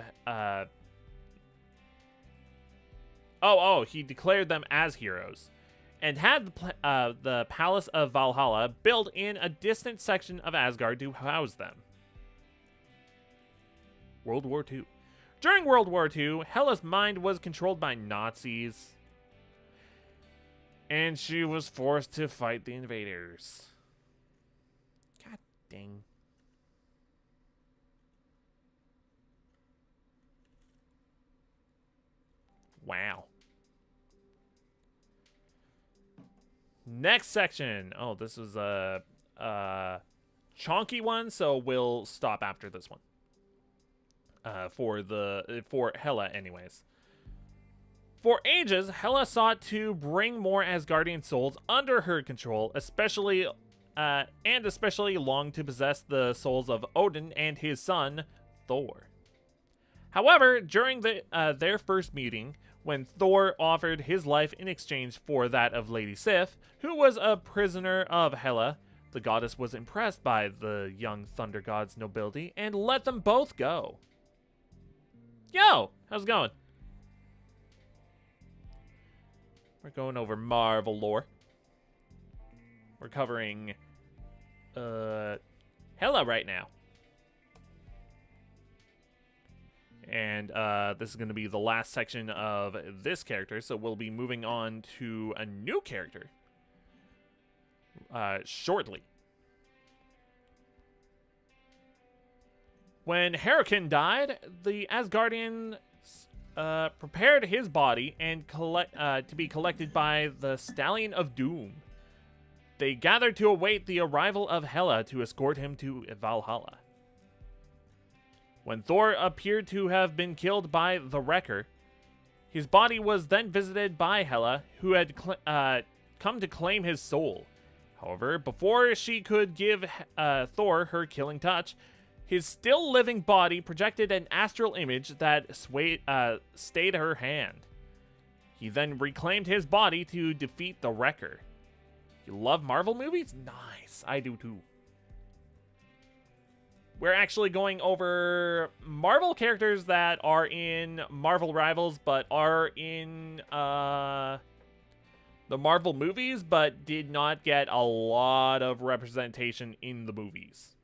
he declared them as heroes and had the Palace of Valhalla built in a distant section of Asgard to house them. World War II. During World War II, Hela's mind was controlled by Nazis, and she was forced to fight the invaders. God dang. Wow. Next section. Oh, this is a chonky one, so we'll stop after this one. For Hela anyways. For ages, Hela sought to bring more Asgardian souls under her control, especially longed to possess the souls of Odin and his son, Thor. However, during their first meeting, when Thor offered his life in exchange for that of Lady Sif, who was a prisoner of Hela, the goddess was impressed by the young Thunder God's nobility and let them both go. Yo, how's it going? We're going over Marvel lore. We're covering Hela right now. And this is going to be the last section of this character, so we'll be moving on to a new character shortly. When Hurricane died, the Asgardians prepared his body and to be collected by the Stallion of Doom. They gathered to await the arrival of Hela to escort him to Valhalla. When Thor appeared to have been killed by the Wrecker, his body was then visited by Hela, who had come to claim his soul. However, before she could give Thor her killing touch, his still living body projected an astral image that stayed her hand. He then reclaimed his body to defeat the Wrecker. You love Marvel movies? Nice, I do too. We're actually going over Marvel characters that are in Marvel Rivals, but are in the Marvel movies, but did not get a lot of representation in the movies.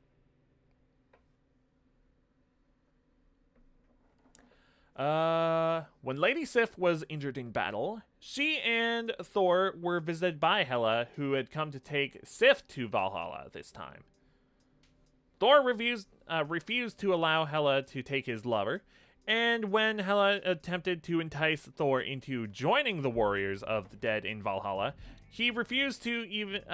When Lady Sif was injured in battle, she and Thor were visited by Hela, who had come to take Sif to Valhalla this time. Thor refused to allow Hela to take his lover, and when Hela attempted to entice Thor into joining the warriors of the dead in Valhalla, he refused even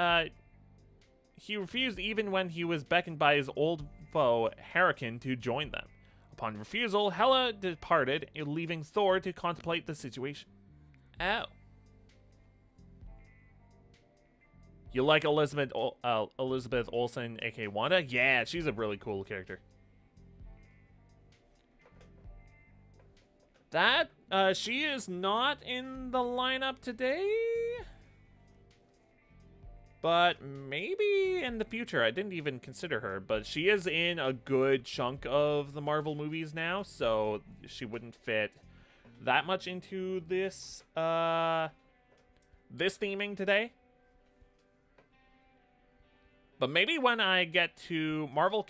when he was beckoned by his old foe Hurricane to join them. Upon refusal, Hela departed, leaving Thor to contemplate the situation. Oh. You like Elizabeth Olsen, aka Wanda? Yeah, she's a really cool character. That, she is not in the lineup today, but maybe in the future. I didn't even consider her, but she is in a good chunk of the Marvel movies now, so she wouldn't fit that much into this, this theming today. But maybe when I get to Marvel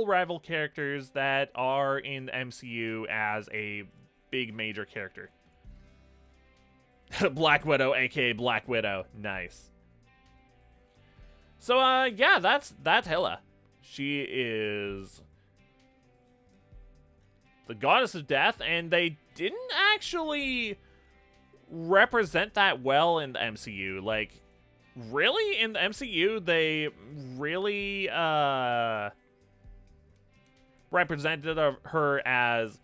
rival characters that are in the MCU as a big major character. Black Widow, aka Black Widow. Nice. So yeah, that's Hela. She is the goddess of death, and they didn't actually represent that well in the MCU. Like, really, in the MCU, they really represented her as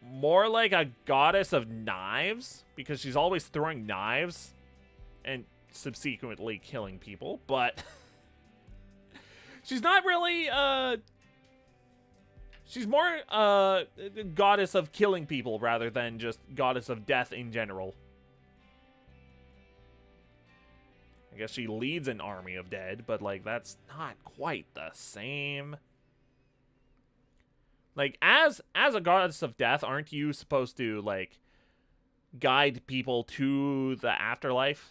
more like a goddess of knives, because she's always throwing knives and subsequently killing people, but she's not really she's more goddess of killing people rather than just goddess of death in general. I guess she leads an army of dead, but, like, that's not quite the same. Like, as a goddess of death, aren't you supposed to, like, guide people to the afterlife?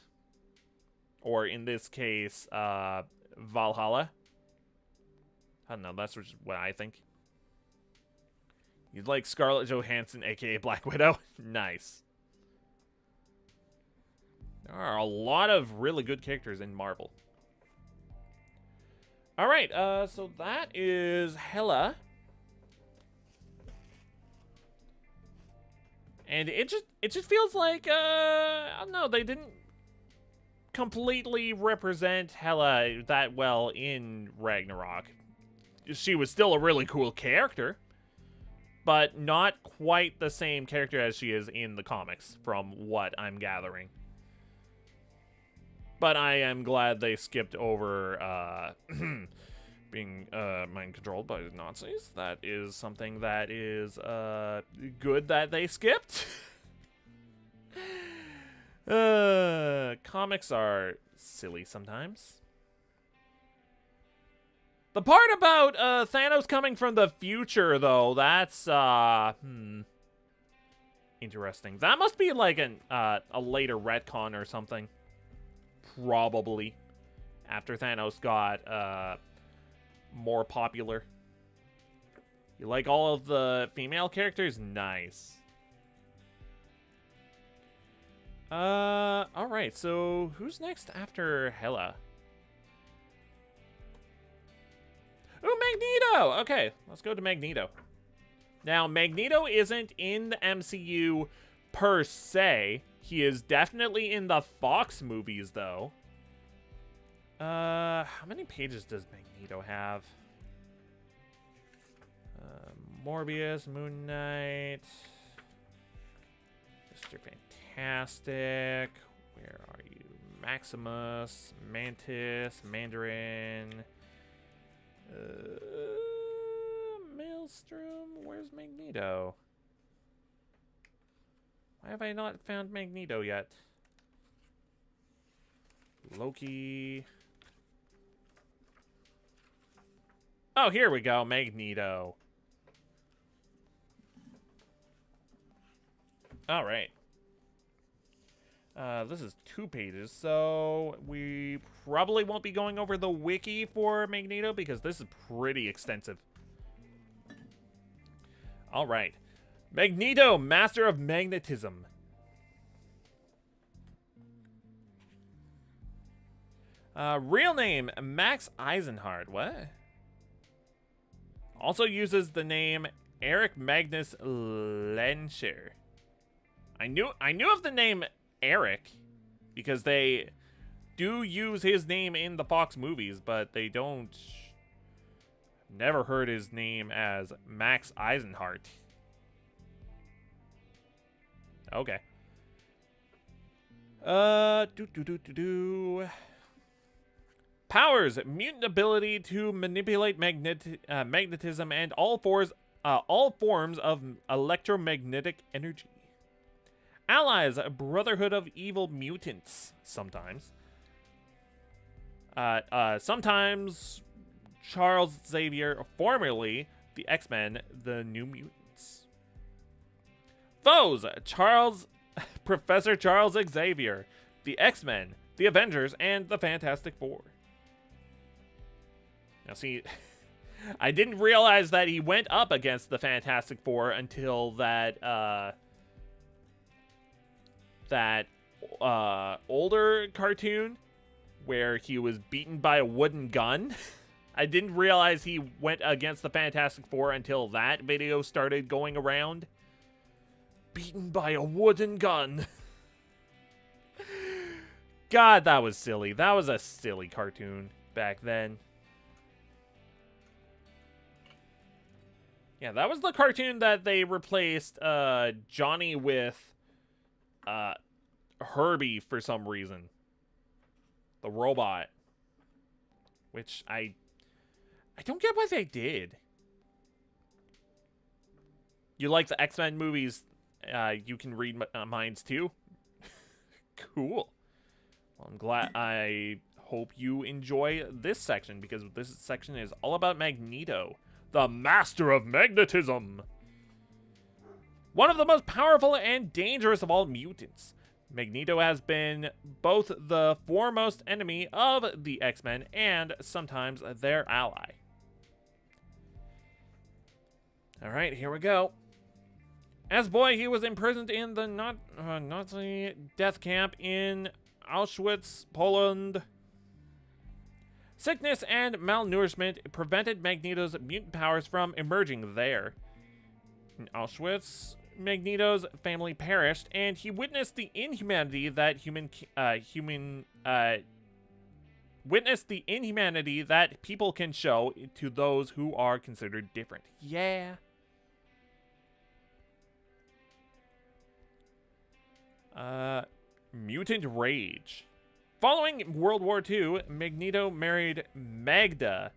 Or, in this case, Valhalla? I don't know, that's just what I think. You'd like Scarlett Johansson, aka Black Widow? Nice. There are a lot of really good characters in Marvel. Alright, so that is Hela. And it just feels like, I don't know, they didn't completely represent Hela that well in Ragnarok. She was still a really cool character, but not quite the same character as she is in the comics, from what I'm gathering. But I am glad they skipped over being mind-controlled by the Nazis. That is something that is good that they skipped. Comics are silly sometimes. The part about Thanos coming from the future, though, that's interesting. That must be like a later retcon or something. Probably. After Thanos got more popular. You like all of the female characters? Nice. Alright, so who's next after Hela? Ooh, Magneto! Okay, let's go to Magneto. Now, Magneto isn't in the MCU per se. He is definitely in the Fox movies, though. How many pages does Magneto have? Morbius, Moon Knight, Mr. Fantastic. Where are you? Maximus, Mantis, Mandarin. Maelstrom. Where's Magneto? Why have I not found Magneto yet? Loki. Oh, here we go. Magneto. All right. This is 2 pages, so we probably won't be going over the wiki for Magneto because this is pretty extensive. All right. Magneto, Master of Magnetism. Real name, Max Eisenhardt. What? Also uses the name Eric Magnus Lenscher. I knew of the name Eric because they do use his name in the Fox movies, but they don't. Never heard his name as Max Eisenhardt. Okay. Powers: mutant ability to manipulate magnetism and all forms of electromagnetic energy. Allies: Brotherhood of Evil Mutants. Sometimes. Sometimes Charles Xavier, formerly the X-Men, the New Mutants. Foes: Professor Charles Xavier, the X-Men, the Avengers, and the Fantastic Four. Now see, I didn't realize that he went up against the Fantastic Four until that older cartoon where he was beaten by a wooden gun. I didn't realize he went against the Fantastic Four until that video started going around. Beaten by a wooden gun. God, that was silly. That was a silly cartoon back then. Yeah, that was the cartoon that they replaced Johnny with Herbie for some reason. The robot. Which I don't get why they did. You like the X-Men movies? You can read minds too. Cool. Well, I'm glad. I hope you enjoy this section because this section is all about Magneto, the Master of Magnetism. One of the most powerful and dangerous of all mutants. Magneto has been both the foremost enemy of the X-Men and sometimes their ally. Alright, here we go. As a boy, he was imprisoned in the Nazi death camp in Auschwitz, Poland. Sickness and malnourishment prevented Magneto's mutant powers from emerging there. In Auschwitz, Magneto's family perished, and he witnessed the inhumanity that people can show to those who are considered different. Yeah. Mutant rage. Following World War II, Magneto married Magda,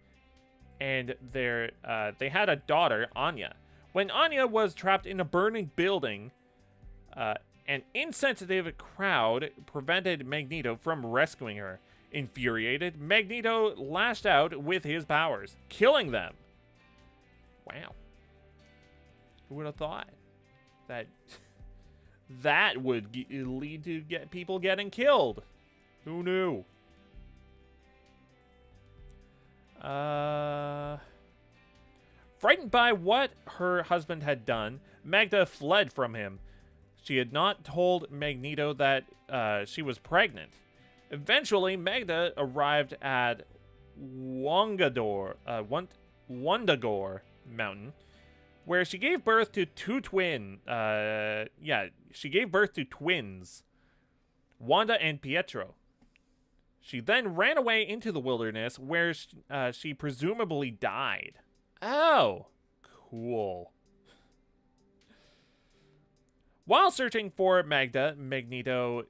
and they had a daughter, Anya. When Anya was trapped in a burning building, an insensitive crowd prevented Magneto from rescuing her. Infuriated, Magneto lashed out with his powers, killing them. Wow. Who would have thought that that would lead to people getting killed? Who knew? Frightened by what her husband had done, Magda fled from him. She had not told Magneto that she was pregnant. Eventually, Magda arrived at Wandagore Mountain, where she gave birth to she gave birth to twins, Wanda and Pietro. She then ran away into the wilderness, where she presumably died. Oh, cool. While searching for Magda, Magneto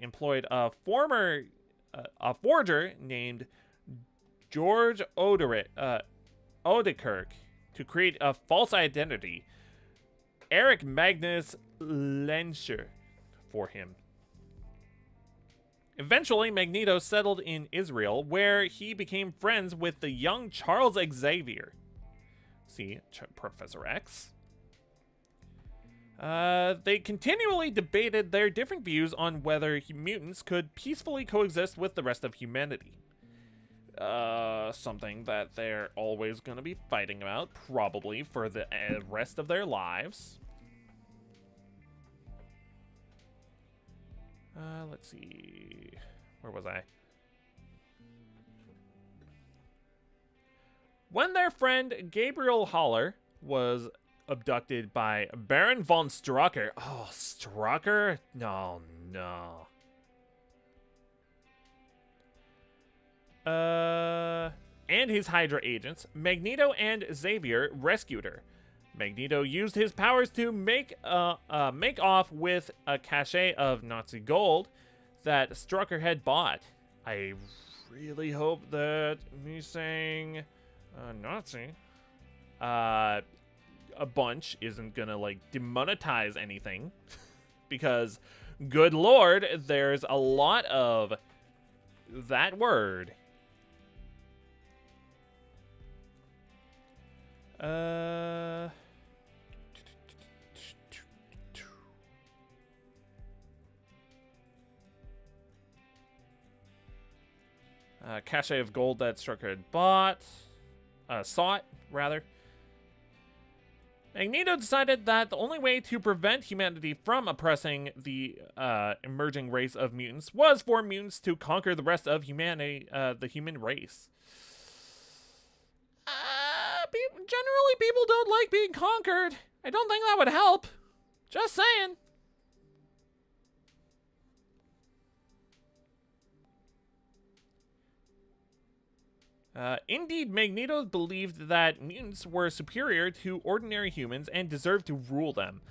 employed a forger named George Odekirk to create a false identity, Eric Magnus Lenscher, for him. Eventually, Magneto settled in Israel, where he became friends with the young Charles Xavier. See, Professor X. They continually debated their different views on whether mutants could peacefully coexist with the rest of humanity. Something that they're always going to be fighting about, probably for the rest of their lives. Let's see. Where was I? When their friend Gabriel Haller was abducted by Baron von Strucker. Oh, Strucker? No, no. And his Hydra agents, Magneto and Xavier rescued her. Magneto used his powers to make off with a cachet of Nazi gold that Strucker had bought. I really hope that me saying Nazi a bunch isn't gonna like demonetize anything, because good lord, there's a lot of that word. Cachet of gold that Strucker had sought, rather. Magneto decided that the only way to prevent humanity from oppressing the emerging race of mutants was for mutants to conquer the rest of humanity, the human race. Generally, people don't like being conquered. I don't think that would help. Just saying. Indeed, Magneto believed that mutants were superior to ordinary humans and deserved to rule them.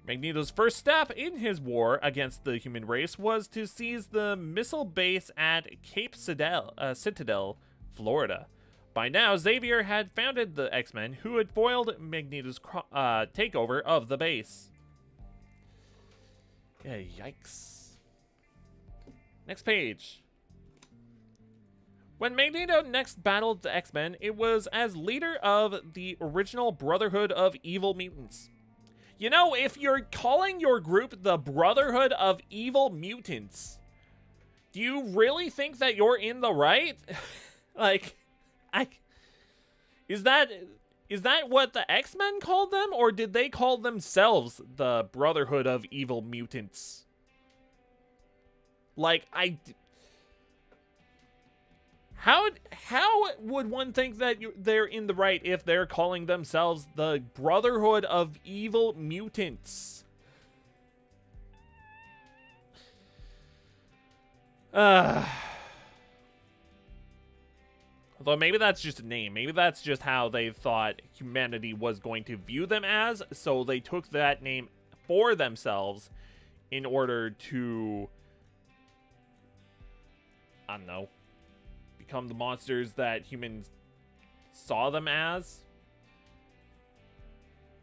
Magneto's first step in his war against the human race was to seize the missile base at Cape Citadel, Florida. By now, Xavier had founded the X-Men, who had foiled Magneto's takeover of the base. Yeah, yikes. Next page. When Magneto next battled the X-Men, it was as leader of the original Brotherhood of Evil Mutants. You know, if you're calling your group the Brotherhood of Evil Mutants, do you really think that you're in the right? Is that what the X-Men called them, or did they call themselves the Brotherhood of Evil Mutants? How would one think that they're in the right if they're calling themselves the Brotherhood of Evil Mutants? Although maybe that's just a name. Maybe that's just how they thought humanity was going to view them as, so they took that name for themselves in order to, I don't know, become the monsters that humans saw them as?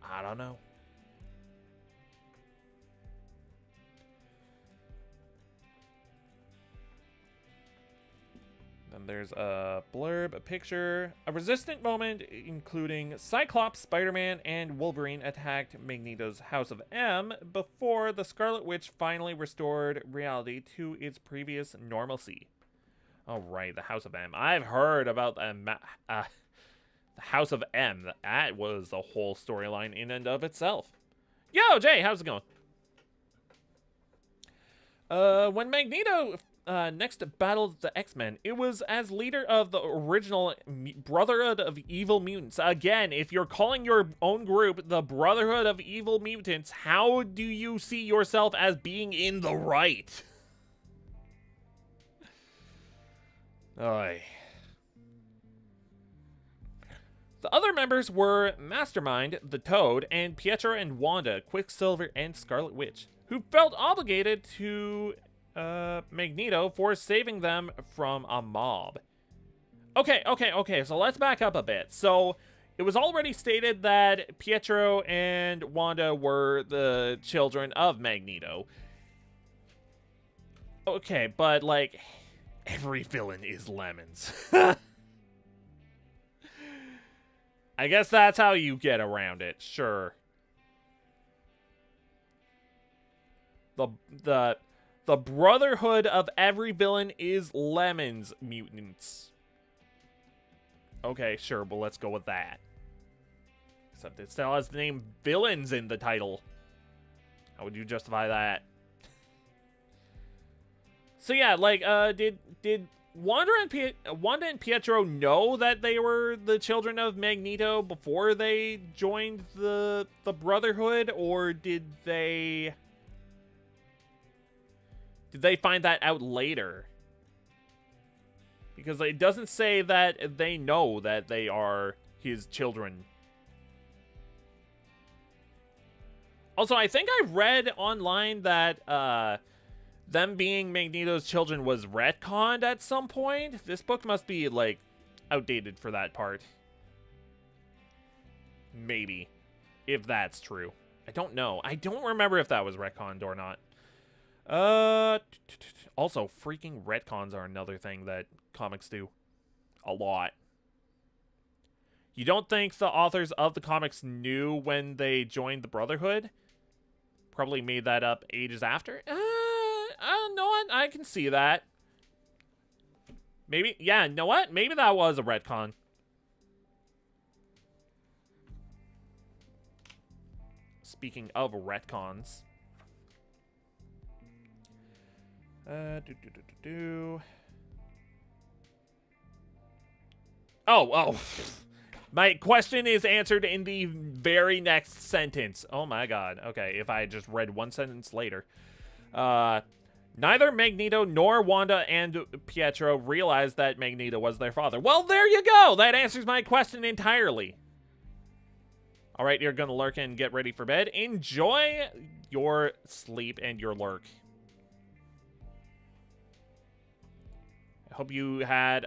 I don't know. Then there's a blurb, a picture. A resistant moment, including Cyclops, Spider-Man, and Wolverine attacked Magneto's House of M before the Scarlet Witch finally restored reality to its previous normalcy. Oh, right, the House of M. I've heard about the House of M. That was a whole storyline in and of itself. Yo, Jay, how's it going? When Magneto next battled the X-Men, it was as leader of the original Brotherhood of Evil Mutants. Again, if you're calling your own group the Brotherhood of Evil Mutants, how do you see yourself as being in the right? Oy. The other members were Mastermind, the Toad, and Pietro and Wanda, Quicksilver, and Scarlet Witch, who felt obligated to Magneto for saving them from a mob. Okay, so let's back up a bit. So, it was already stated that Pietro and Wanda were the children of Magneto. Okay, but, like, every villain is lemons. I guess that's how you get around it, sure. The brotherhood of every villain is lemons, mutants. Okay, sure, but let's go with that. Except it still has the name villains in the title. How would you justify that? So yeah, like, did Wanda and Pietro know that they were the children of Magneto before they joined the Brotherhood, or did they find that out later? Because it doesn't say that they know that they are his children. Also, I think I read online that them being Magneto's children was retconned at some point. This book must be, like, outdated for that part. Maybe. If that's true. I don't know. I don't remember if that was retconned or not. Also, freaking retcons are another thing that comics do. A lot. You don't think the authors of the comics knew when they joined the Brotherhood? Probably made that up ages after? No, I can see that. Maybe, yeah, you know what? Maybe that was a retcon. Speaking of retcons. Oh. My question is answered in the very next sentence. Oh my god. Okay, if I just read one sentence later. Neither Magneto nor Wanda and Pietro realized that Magneto was their father. Well, there you go! That answers my question entirely. Alright, you're gonna lurk and get ready for bed. Enjoy your sleep and your lurk. I hope you had,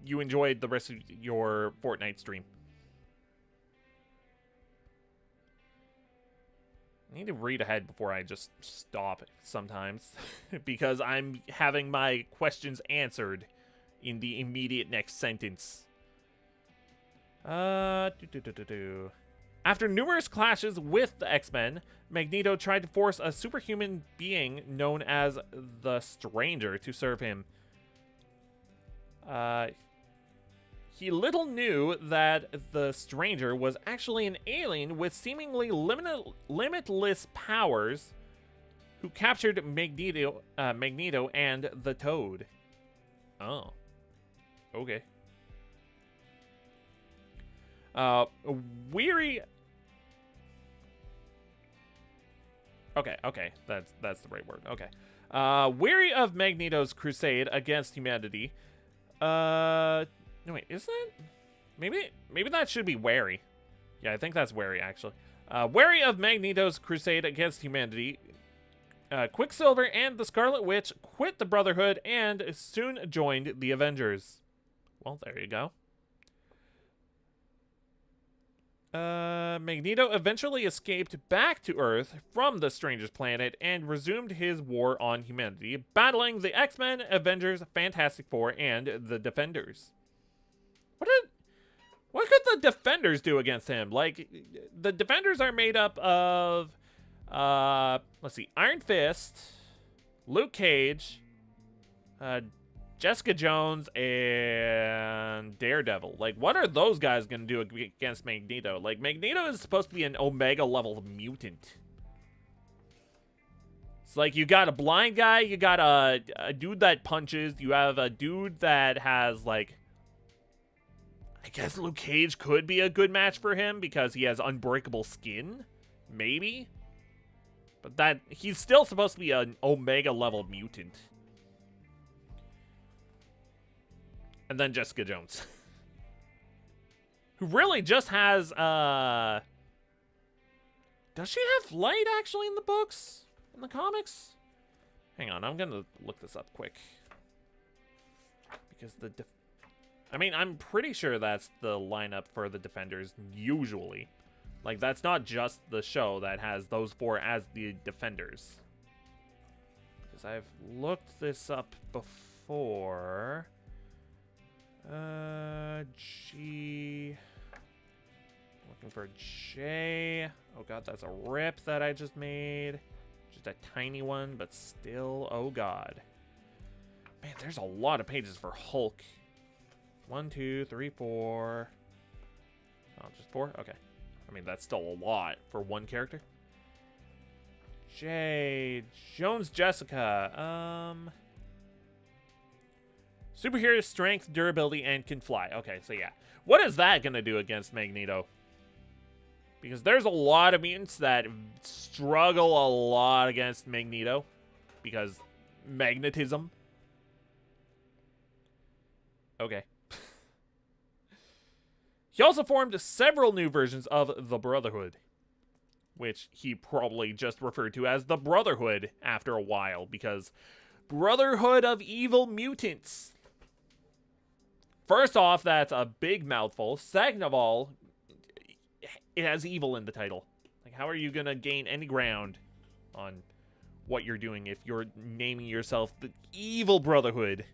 you enjoyed the rest of your Fortnite stream. I need to read ahead before I just stop sometimes. Because I'm having my questions answered in the immediate next sentence. After numerous clashes with the X-Men, Magneto tried to force a superhuman being known as the Stranger to serve him. He little knew that the Stranger was actually an alien with seemingly limitless powers who captured Magneto and the Toad. Oh. Okay. Weary... Okay, that's the right word. Okay. Weary of Magneto's crusade against humanity... No, wait, is that? Maybe that should be wary. Yeah, I think that's wary, actually. Wary of Magneto's crusade against humanity, Quicksilver and the Scarlet Witch quit the Brotherhood and soon joined the Avengers. Well, there you go. Magneto eventually escaped back to Earth from the Stranger's planet and resumed his war on humanity, battling the X-Men, Avengers, Fantastic Four, and the Defenders. What could the Defenders do against him? Like, the Defenders are made up of, let's see, Iron Fist, Luke Cage, Jessica Jones, and Daredevil. Like, what are those guys gonna do against Magneto? Like, Magneto is supposed to be an Omega level mutant. It's like, you got a blind guy, you got a dude that punches, you have a dude that has, like... I guess Luke Cage could be a good match for him because he has unbreakable skin? Maybe? But that... he's still supposed to be an Omega level mutant. And then Jessica Jones. who really just has, does she have light actually in the books? In the comics? Hang on, I'm gonna look this up quick. Because I mean, I'm pretty sure that's the lineup for the Defenders, usually. Like, that's not just the show that has those four as the Defenders. Because I've looked this up before. G... Looking for J. Oh god, that's a rip that I just made. Just a tiny one, but still, oh god. Man, there's a lot of pages for Hulk. 1, 2, 3, 4. Oh, just 4? Okay. I mean, that's still a lot for one character. J. Jones Jessica. Superhero strength, durability, and can fly. Okay, so yeah. What is that going to do against Magneto? Because there's a lot of mutants that struggle a lot against Magneto. Because magnetism. Okay. He also formed several new versions of the Brotherhood, which he probably just referred to as the Brotherhood after a while, because Brotherhood of Evil Mutants. First off, that's a big mouthful. Second of all, it has evil in the title. Like, how are you gonna gain any ground on what you're doing if you're naming yourself the Evil Brotherhood?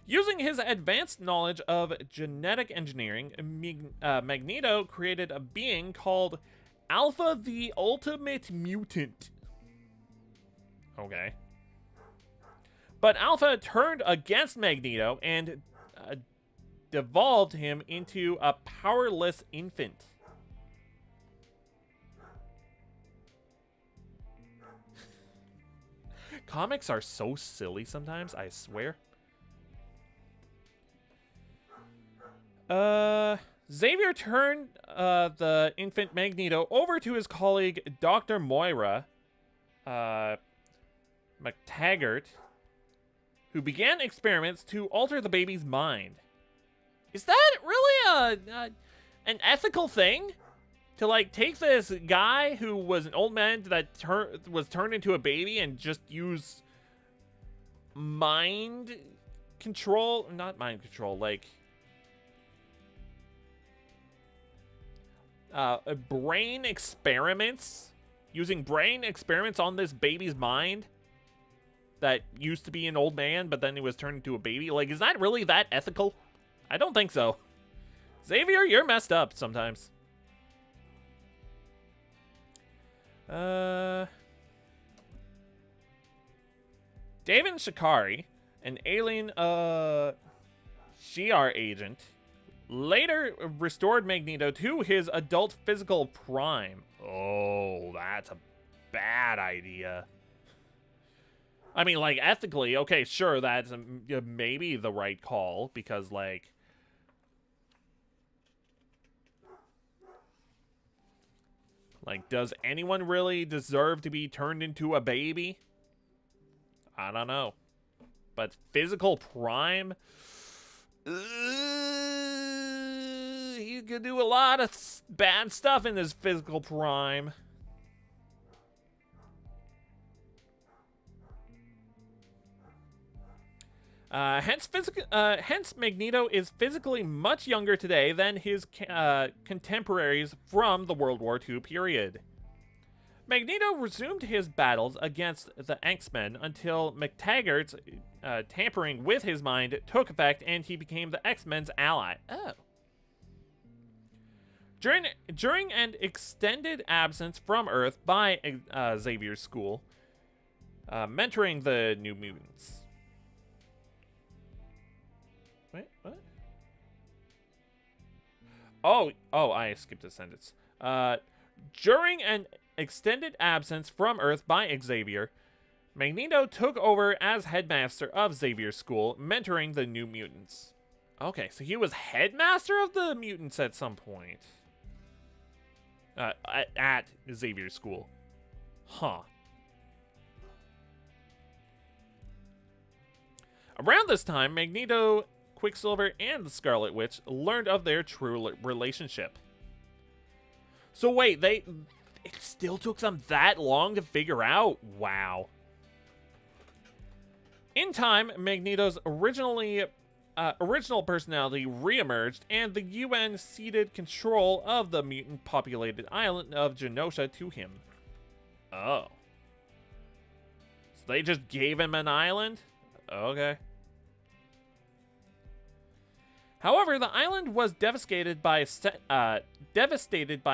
Using his advanced knowledge of genetic engineering, Magneto created a being called Alpha the Ultimate Mutant. Okay. But Alpha turned against Magneto and devolved him into a powerless infant. Comics are so silly sometimes, I swear. Xavier turned the infant Magneto over to his colleague Dr. Moira McTaggart, who began experiments to alter the baby's mind. Is that really an ethical thing? To, like, take this guy who was an old man that was turned into a baby and just use mind control? Not mind control, like... brain experiments? Using brain experiments on this baby's mind that used to be an old man, but then he was turned into a baby? Like, is that really that ethical? I don't think so. Xavier, you're messed up sometimes. David Shikari, an alien, Shi'ar agent, later restored Magneto to his adult physical prime. Oh, that's a bad idea. I mean, like, ethically, okay, sure, that's maybe the right call, because, like... Like, does anyone really deserve to be turned into a baby? I don't know. But physical prime? He could do a lot of bad stuff in his physical prime. Hence, Magneto is physically much younger today than his contemporaries from the World War II period. Magneto resumed his battles against the X-Men until McTaggart's tampering with his mind took effect and he became the X-Men's ally. Oh. During an extended absence from Earth by Xavier's school, mentoring the New Mutants. Wait, what? Oh, I skipped a sentence. During an extended absence from Earth by Xavier, Magneto took over as headmaster of Xavier's school, mentoring the New Mutants. Okay, so he was headmaster of the mutants at some point. At Xavier's school. Huh. Around this time, Magneto, Quicksilver, and the Scarlet Witch learned of their true relationship. So wait, it still took them that long to figure out? Wow. In time, Magneto's original personality reemerged, and the UN ceded control of the mutant-populated island of Genosha to him. Oh. So they just gave him an island? Okay. However, the island was devastated by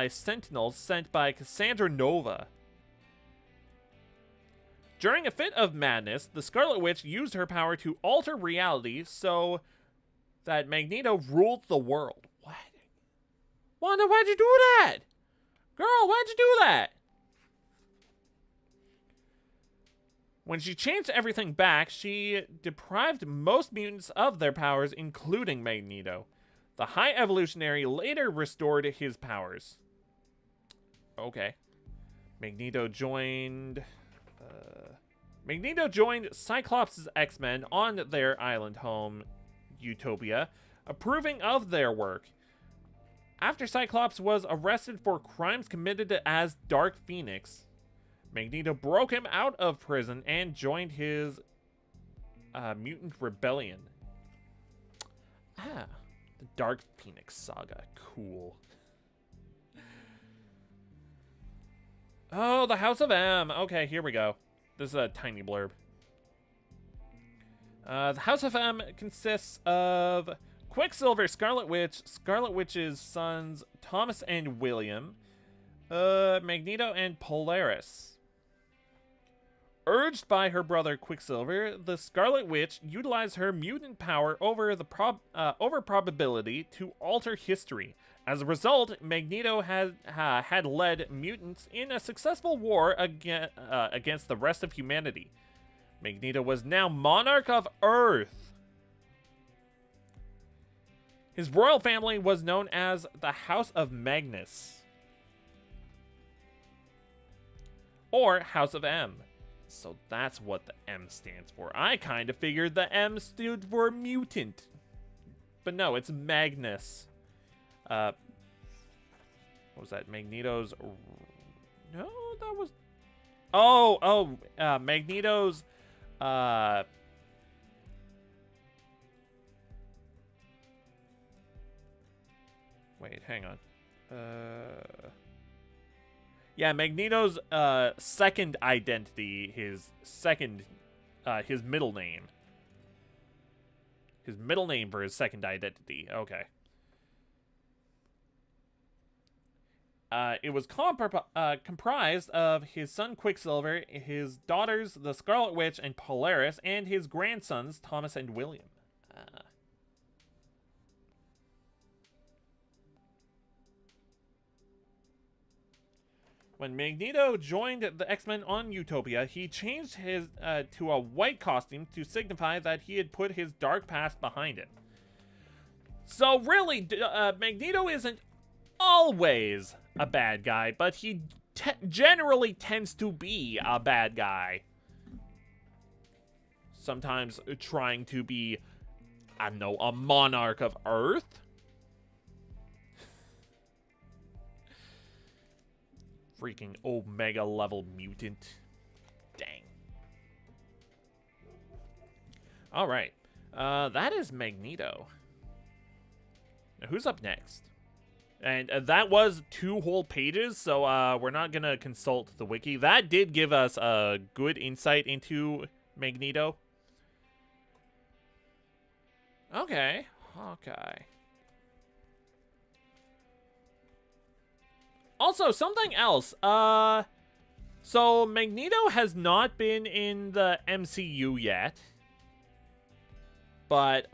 Sentinels sent by Cassandra Nova. During a fit of madness, the Scarlet Witch used her power to alter reality so that Magneto ruled the world. What? Wanda, why'd you do that? Girl, why'd you do that? When she changed everything back, she deprived most mutants of their powers, including Magneto. The High Evolutionary later restored his powers. Okay. Magneto joined Cyclops' X-Men on their island home, Utopia, approving of their work. After Cyclops was arrested for crimes committed as Dark Phoenix, Magneto broke him out of prison and joined his mutant rebellion. Ah, the Dark Phoenix saga. Cool. Oh, the House of M. Okay, here we go. This is a tiny blurb. The House of M consists of Quicksilver, Scarlet Witch's sons Thomas and William, Magneto, and Polaris. Urged by her brother Quicksilver, the Scarlet Witch utilized her mutant power over probability to alter history. As a result, Magneto had led mutants in a successful war against the rest of humanity. Magneto was now monarch of Earth. His royal family was known as the House of Magnus, or House of M. So that's what the M stands for. I kind of figured the M stood for mutant. But no, it's Magnus. What was that? Magneto's... No, that was... Magneto's... Wait, hang on. Yeah, Magneto's second identity, his middle name. His middle name for his second identity. Okay. It was comprised of his son Quicksilver, his daughters, the Scarlet Witch and Polaris, and his grandsons Thomas and William. When Magneto joined the X-Men on Utopia, he changed his to a white costume to signify that he had put his dark past behind him. So really, Magneto isn't always a bad guy, but he generally tends to be a bad guy. Sometimes trying to be, I don't know, a monarch of Earth. Freaking Omega level mutant. Dang. Alright. That is Magneto. Now, who's up next? And that was 2 whole pages, so we're not going to consult the wiki. That did give us a good insight into Magneto. Okay. Hawkeye. Also, something else. So Magneto has not been in the MCU yet. But,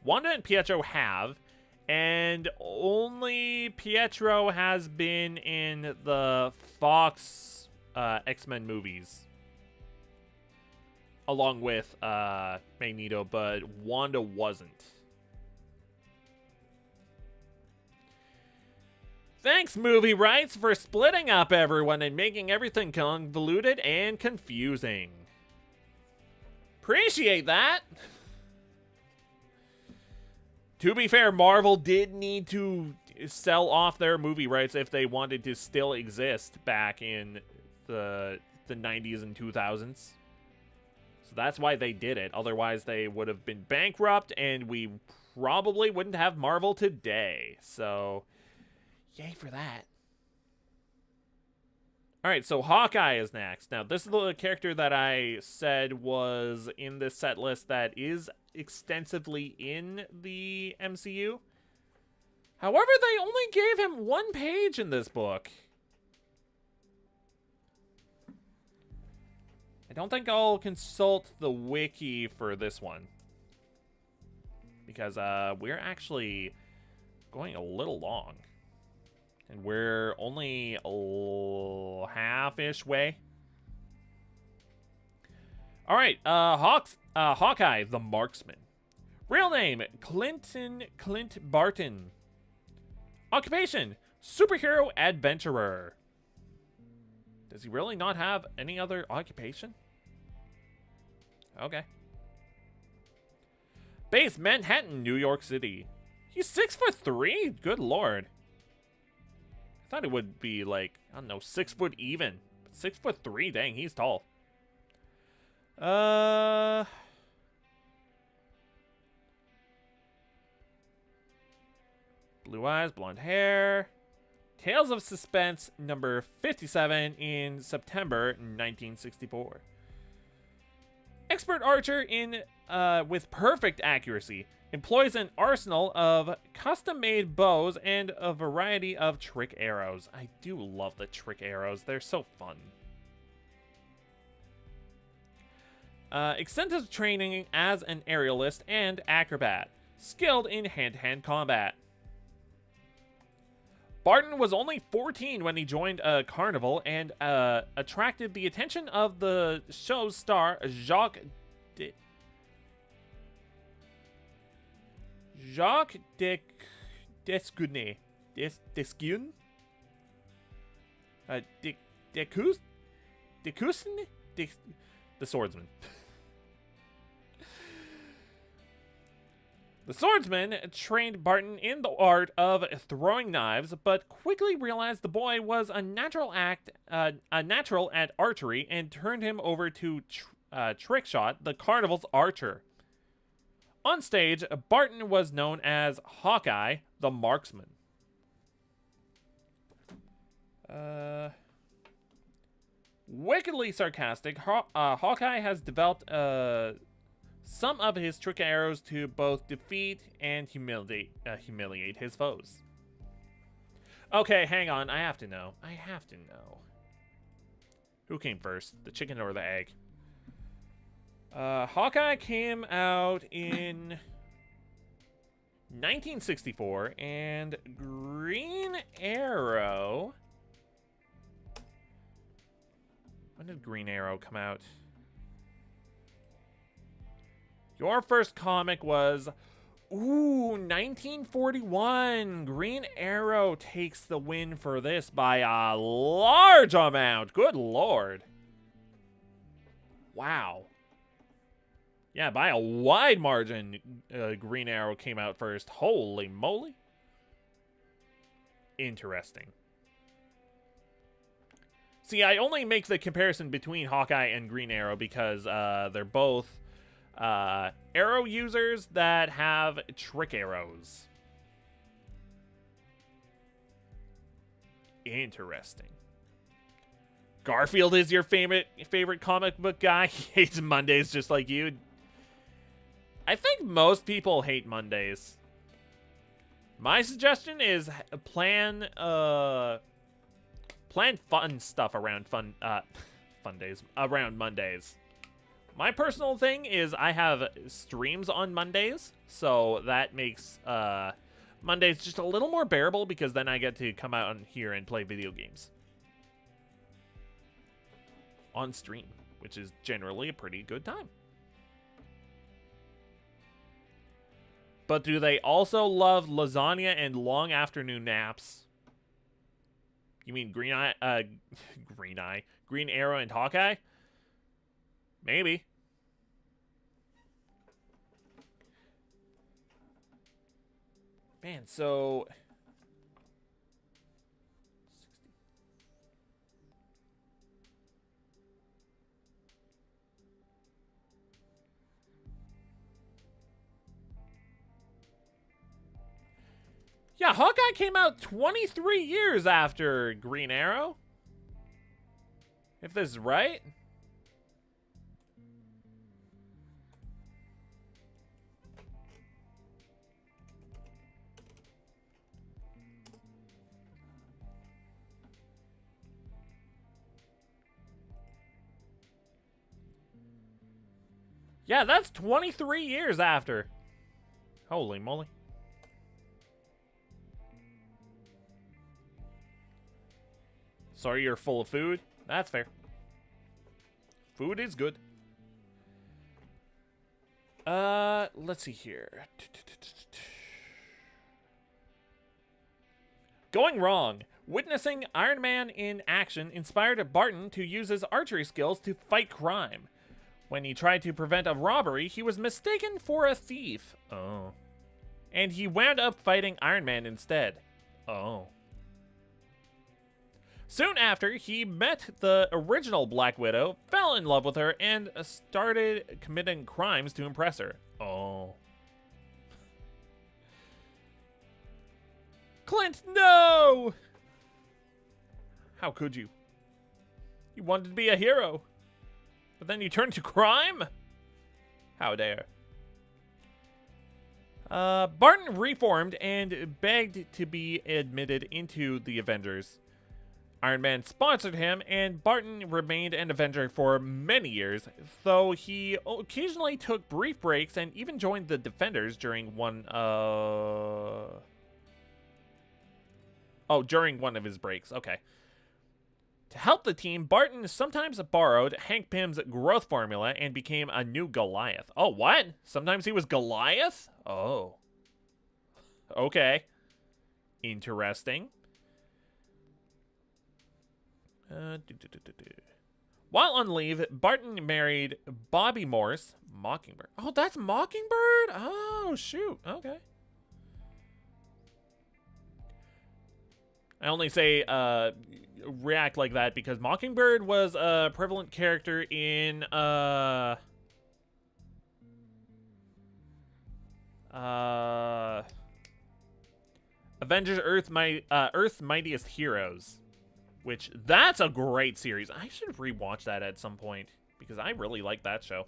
Wanda and Pietro have. And only Pietro has been in the Fox X-Men movies. Along with Magneto, but Wanda wasn't. Thanks, movie rights, for splitting up everyone and making everything convoluted and confusing. appreciate that. To be fair, Marvel did need to sell off their movie rights if they wanted to still exist back in the 90s and 2000s. So that's why they did it. Otherwise, they would have been bankrupt, and we probably wouldn't have Marvel today. So, yay for that. Alright, so Hawkeye is next. Now, this is the character that I said was in this set list that is extensively in the MCU. However, they only gave him 1 page in this book. I don't think I'll consult the wiki for this one. Because we're actually going a little long. And we're only a half-ish way. Alright, Hawkeye, the Marksman. Real name, Clint Barton. Occupation, superhero adventurer. Does he really not have any other occupation? Okay. Base, Manhattan, New York City. He's 6'3"? Good lord. I thought it would be like, I don't know, 6 foot even. 6'3", dang, he's tall. Blue eyes, blonde hair. Tales of Suspense, number 57 in September 1964. Expert archer with perfect accuracy. Employs an arsenal of custom-made bows and a variety of trick arrows. I do love the trick arrows. They're so fun. Extensive training as an aerialist and acrobat. Skilled in hand-to-hand combat. Barton was only 14 when he joined a carnival and attracted the attention of the show's star, Jacques Descune? The swordsman. The swordsman trained Barton in the art of throwing knives, but quickly realized the boy was a natural at archery, and turned him over to Trickshot, the carnival's archer. On stage, Barton was known as Hawkeye, the Marksman. Wickedly sarcastic, Hawkeye has developed some of his trick arrows to both defeat and humiliate his foes. Okay, hang on. I have to know. Who came first, the chicken or the egg? Hawkeye came out in 1964, and Green Arrow... When did Green Arrow come out? Your first comic was, 1941. Green Arrow takes the win for this by a large amount. Good lord. Wow. Yeah, by a wide margin, Green Arrow came out first. Holy moly. Interesting. See, I only make the comparison between Hawkeye and Green Arrow because they're both arrow users that have trick arrows. Interesting. Garfield is your favorite comic book guy? He hates Mondays just like you. I think most people hate Mondays. My suggestion is plan fun stuff around fun days around Mondays. My personal thing is I have streams on Mondays, so that makes Mondays just a little more bearable because then I get to come out on here and play video games on stream, which is generally a pretty good time. But do they also love lasagna and long afternoon naps? You mean Green Arrow and Hawkeye? Maybe. Man, so... Yeah, Hawkeye came out 23 years after Green Arrow. If this is right. Yeah, that's 23 years after. Holy moly. Sorry you're full of food. That's fair. Food is good. Let's see here. Going wrong. Witnessing Iron Man in action inspired Barton to use his archery skills to fight crime. When he tried to prevent a robbery, he was mistaken for a thief. Oh. And he wound up fighting Iron Man instead. Oh. Soon after, he met the original Black Widow, fell in love with her, and started committing crimes to impress her. Oh. Clint, no! How could you? You wanted to be a hero, but then you turned to crime? How dare. Barton reformed and begged to be admitted into the Avengers. Iron Man sponsored him, and Barton remained an Avenger for many years, though he occasionally took brief breaks and even joined the Defenders during during one of his breaks. Okay. To help the team, Barton sometimes borrowed Hank Pym's growth formula and became a new Goliath. Oh, what? Sometimes he was Goliath? Oh. Okay. Interesting. While on leave, Barton married Bobby Morse. Mockingbird. Oh, that's Mockingbird? Oh, shoot. Okay. I only say react like that because Mockingbird was a prevalent character in Avengers Earth's Mightiest Heroes. Which, that's a great series. I should rewatch that at some point, because I really like that show.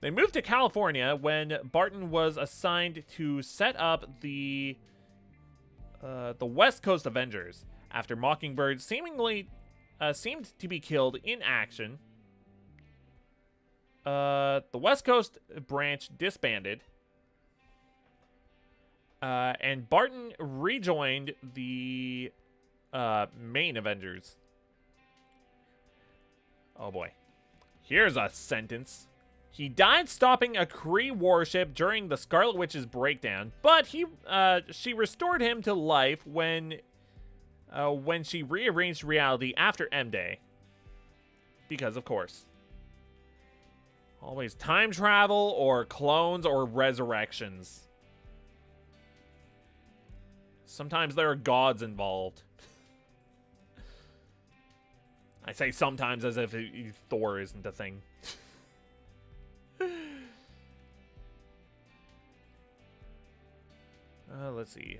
They moved to California when Barton was assigned to set up the West Coast Avengers. After Mockingbird seemingly seemed to be killed in action, the West Coast branch disbanded. And Barton rejoined the main Avengers. Oh boy. Here's a sentence. He died stopping a Kree warship during the Scarlet Witch's breakdown, but she restored him to life when she rearranged reality after M-Day. Because, of course. Always time travel or clones or resurrections. Sometimes there are gods involved. I say sometimes as if Thor isn't a thing. Let's see.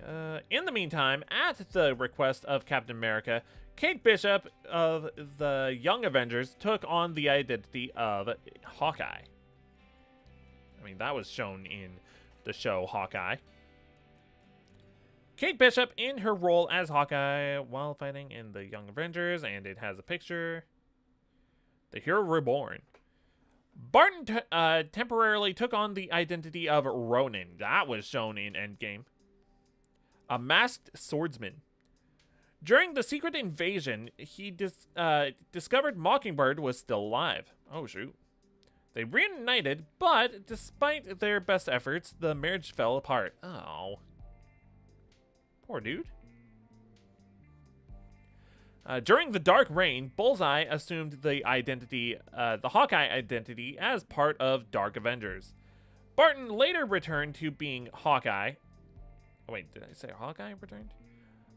In the meantime, at the request of Captain America, Kate Bishop of the Young Avengers took on the identity of Hawkeye. I mean, that was shown in the show Hawkeye. Kate Bishop in her role as Hawkeye while fighting in the Young Avengers, and it has a picture. The Hero Reborn. Barton temporarily took on the identity of Ronin. That was shown in Endgame. A masked swordsman. During the Secret Invasion, he discovered Mockingbird was still alive. Oh, shoot. They reunited, but despite their best efforts, the marriage fell apart. Oh. Poor dude. During the Dark Reign, Bullseye assumed the Hawkeye identity as part of Dark Avengers. Barton later returned to being Hawkeye. Oh, wait, did I say Hawkeye returned?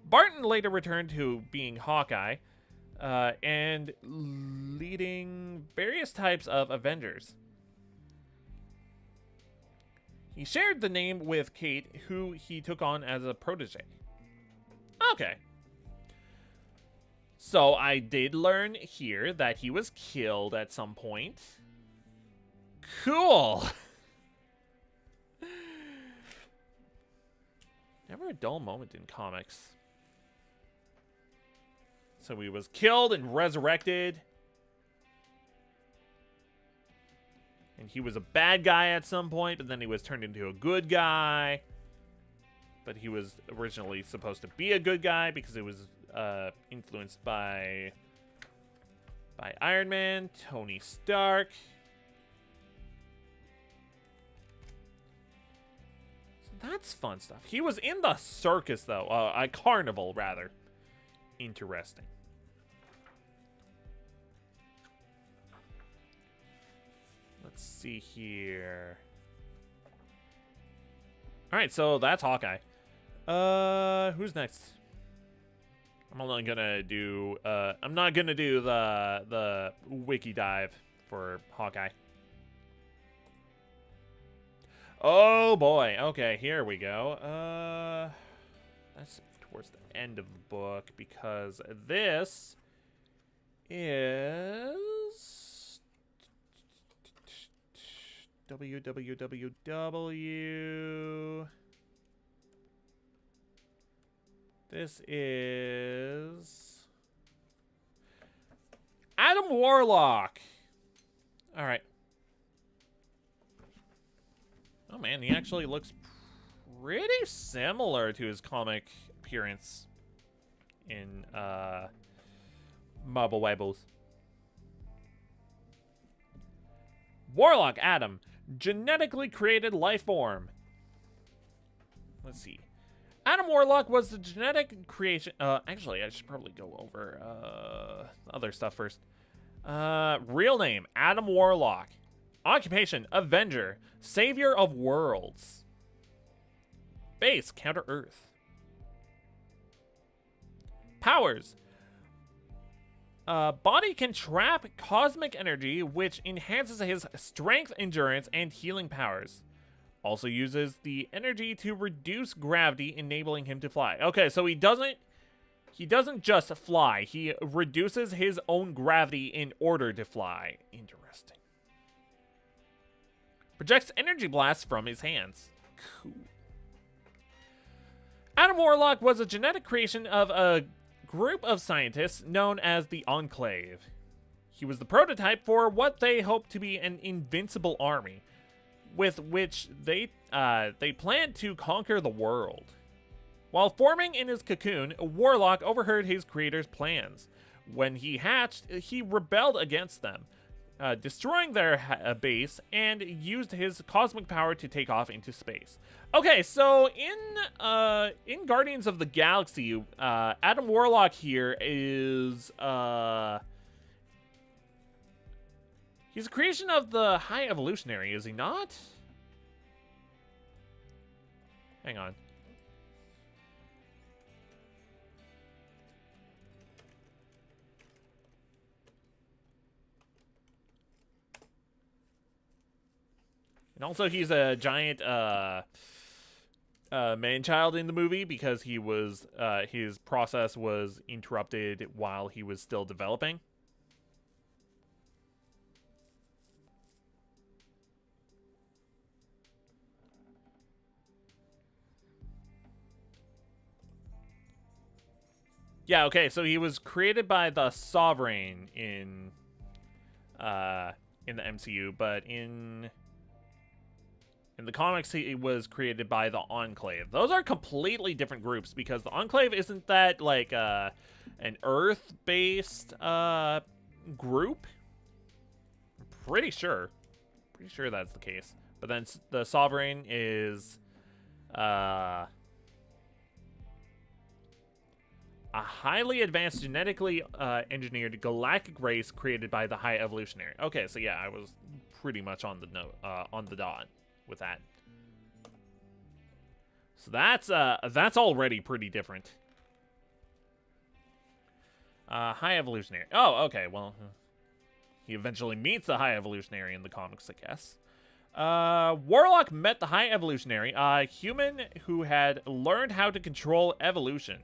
Barton later returned to being Hawkeye, and leading various types of Avengers. He shared the name with Kate, who he took on as a protege. Okay. So I did learn here that he was killed at some point. Cool. Never a dull moment in comics. So he was killed and resurrected. And he was a bad guy at some point, but then he was turned into a good guy. But he was originally supposed to be a good guy because it was influenced by Iron Man, Tony Stark. So that's fun stuff. He was in the circus, though. A carnival, rather. Interesting. Let's see here. Alright, so that's Hawkeye. Who's next? I'm only gonna do, I'm not gonna do the wiki dive for Hawkeye. Oh boy, okay, here we go. That's towards the end of the book, because this is www. This is Adam Warlock. All right. Oh man, he actually looks pretty similar to his comic appearance in Marvel Webbles. Warlock Adam, genetically created life form. Let's see. Adam Warlock was the genetic creation. Actually, I should probably go over other stuff first. Real name: Adam Warlock. Occupation: Avenger, Savior of Worlds. Base: Counter Earth. Powers: body can trap cosmic energy, which enhances his strength, endurance, and healing powers. Also uses the energy to reduce gravity, enabling him to fly. Okay, so he doesn't just fly. He reduces his own gravity in order to fly. Interesting. Projects energy blasts from his hands. Cool. Adam Warlock was a genetic creation of a group of scientists known as the Enclave. He was the prototype for what they hoped to be an invincible army, with which they planned to conquer the world. While forming in his cocoon, Warlock overheard his creator's plans. When he hatched, he rebelled against them, destroying their base, and used his cosmic power to take off into space. Okay, so in Guardians of the Galaxy, Adam Warlock here is he's a creation of the High Evolutionary, is he not? Hang on. And also he's a giant man-child in the movie because he was his process was interrupted while he was still developing. Yeah, okay, so he was created by the Sovereign in the MCU, but in the comics he was created by the Enclave. Those are completely different groups because the Enclave isn't that like an Earth-based group. I'm pretty sure that's the case. But then the Sovereign is a highly advanced, genetically engineered galactic race created by the High Evolutionary. Okay, so yeah, I was pretty much on the note, on the dot with that. So that's already pretty different. High Evolutionary. Oh, okay, well, he eventually meets the High Evolutionary in the comics, I guess. Warlock met the High Evolutionary, a human who had learned how to control evolution,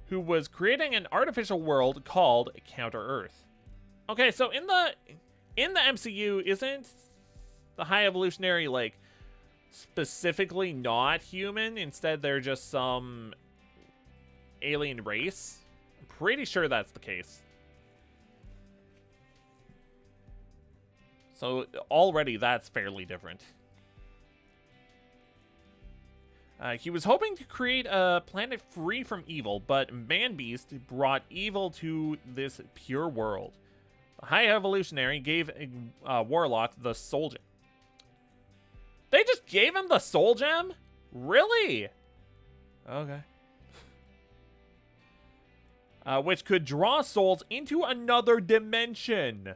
who was creating an artificial world called Counter-Earth. Okay, so in the MCU, isn't the High Evolutionary, like, specifically not human? Instead, they're just some alien race? I'm pretty sure that's the case. So already that's fairly different. He was hoping to create a planet free from evil, but Man-Beast brought evil to this pure world. The High Evolutionary gave Warlock the Soul Gem. They just gave him the Soul Gem? Really? Okay. Which could draw souls into another dimension.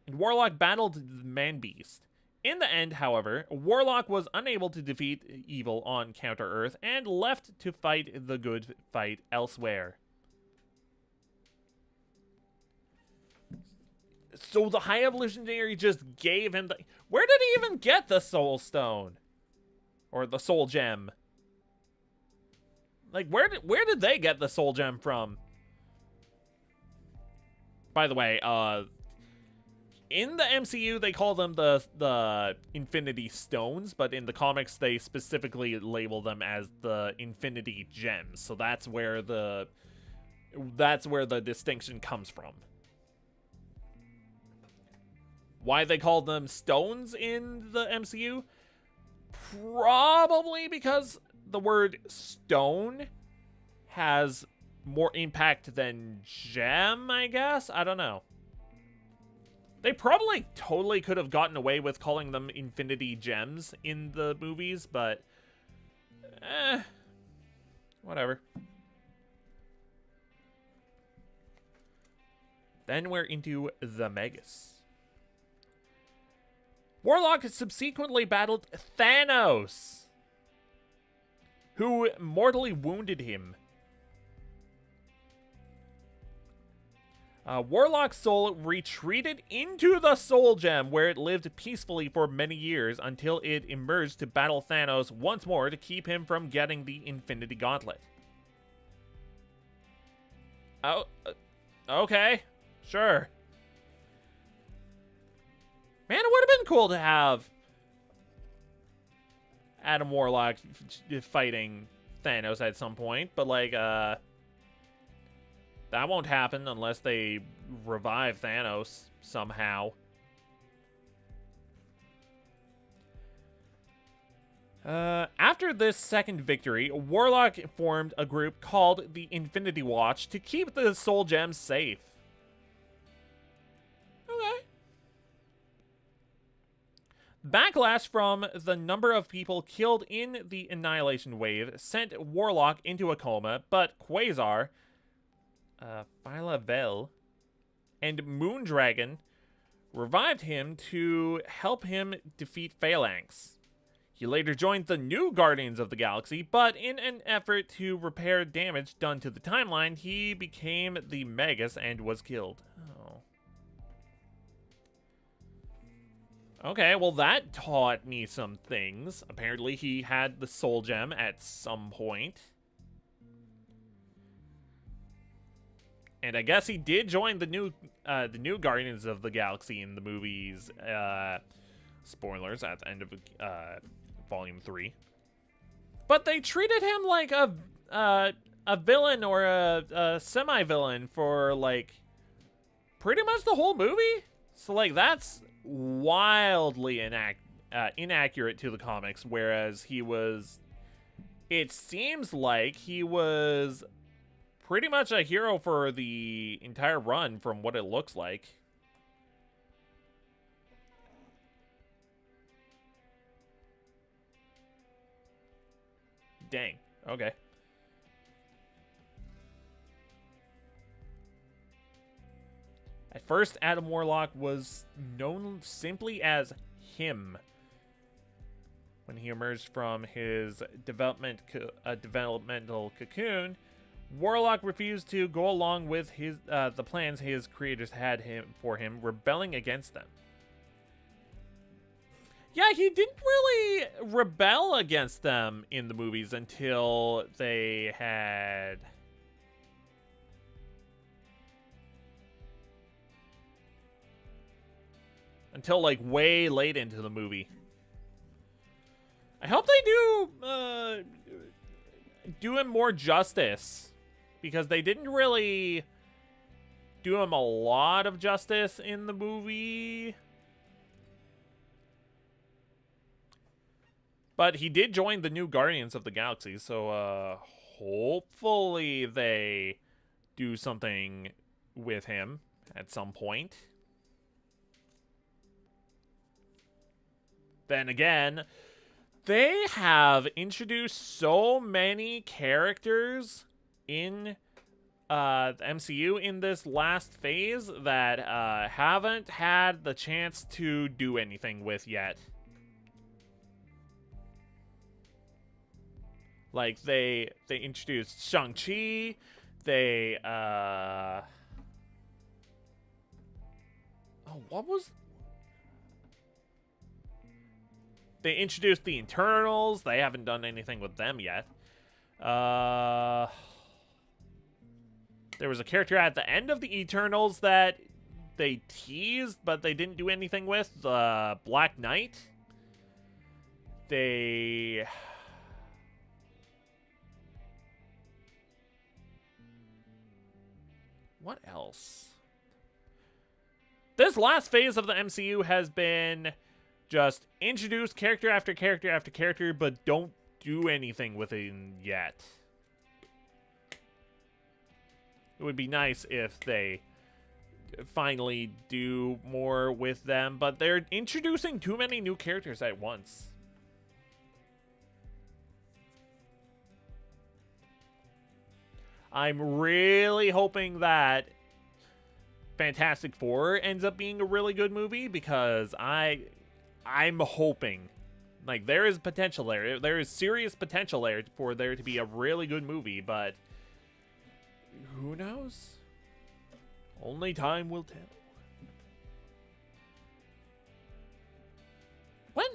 And Warlock battled the Man-Beast. In the end, however, Warlock was unable to defeat evil on Counter-Earth and left to fight the good fight elsewhere. So the High Evolutionary just gave him the... Where did he even get the Soul Stone? Or the Soul Gem? Like, where did they get the Soul Gem from? By the way, in the MCU, they call them the Infinity Stones, but in the comics, they specifically label them as the Infinity Gems. So that's where the distinction comes from. Why they call them stones in the MCU? Probably because the word stone has more impact than gem, I guess? I don't know. They probably totally could have gotten away with calling them Infinity Gems in the movies, but... whatever. Then we're into the Megas. Warlock subsequently battled Thanos, who mortally wounded him. Warlock's soul retreated into the Soul Gem, where it lived peacefully for many years until it emerged to battle Thanos once more to keep him from getting the Infinity Gauntlet. Oh, okay, sure. Man, it would have been cool to have Adam Warlock fighting Thanos at some point, but like, that won't happen unless they revive Thanos somehow. After this second victory, Warlock formed a group called the Infinity Watch to keep the Soul Gems safe. Okay. Backlash from the number of people killed in the Annihilation Wave sent Warlock into a coma, but Quasar, Phyla-Vell, and Moondragon revived him to help him defeat Phalanx. He later joined the new Guardians of the Galaxy, but in an effort to repair damage done to the timeline, he became the Megas and was killed. Oh. Okay, well that taught me some things. Apparently he had the Soul Gem at some point. And I guess he did join the new Guardians of the Galaxy in the movies. Spoilers at the end of Volume 3. But they treated him like a villain or a semi-villain for like pretty much the whole movie. So like that's wildly inaccurate to the comics, whereas it seems like he was pretty much a hero for the entire run from what it looks like. Dang. Okay. At first, Adam Warlock was known simply as him. when he emerged from his developmental cocoon, Warlock refused to go along with the plans his creators had for him, rebelling against them. Yeah, he didn't really rebel against them in the movies until they had... Until, like, way late into the movie. I hope they do him more justice, because they didn't really do him a lot of justice in the movie. But he did join the new Guardians of the Galaxy, so hopefully they do something with him at some point. Then again, they have introduced so many characters in the MCU in this last phase that haven't had the chance to do anything with yet. Like, they introduced Shang-Chi, they, oh, what was... They introduced the Eternals, they haven't done anything with them yet. There was a character at the end of the Eternals that they teased, but they didn't do anything with, Black Knight. They... What else? This last phase of the MCU has been just introduce character after character after character, but don't do anything with it yet. It would be nice if they finally do more with them, but they're introducing too many new characters at once. I'm really hoping that Fantastic Four ends up being a really good movie, because I'm hoping, like, there is potential there. There is serious potential there for there to be a really good movie, but who knows? Only time will tell. When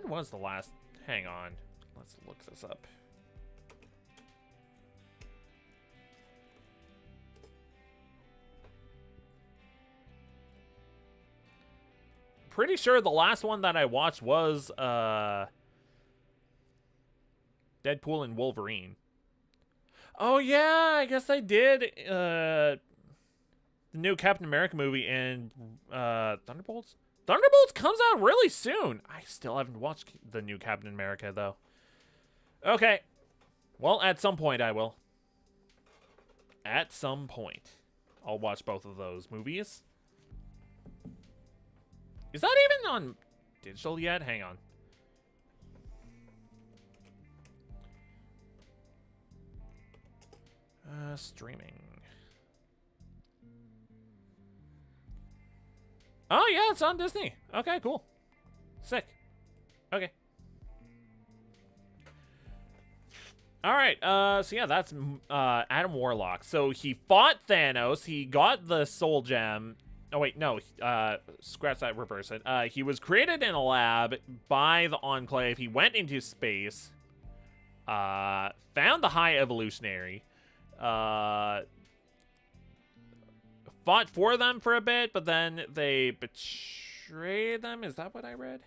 was the last... Hang on. Let's look this up. Pretty sure the last one that I watched was Deadpool and Wolverine. Oh yeah, I guess I did the new Captain America movie and Thunderbolts. Thunderbolts comes out really soon. I still haven't watched the new Captain America though. Okay. Well, at some point I will. At some point I'll watch both of those movies. Is that even on digital yet? Hang on. Streaming. Oh, yeah, it's on Disney. Okay, cool. Sick. Okay. All right, so yeah, that's Adam Warlock. So he fought Thanos. He got the Soul Gem. Oh, wait, no. Scratch that, reverse it. He was created in a lab by the Enclave. He went into space. Found the High Evolutionary. Fought for them for a bit, but then they betrayed them. Is that what I read?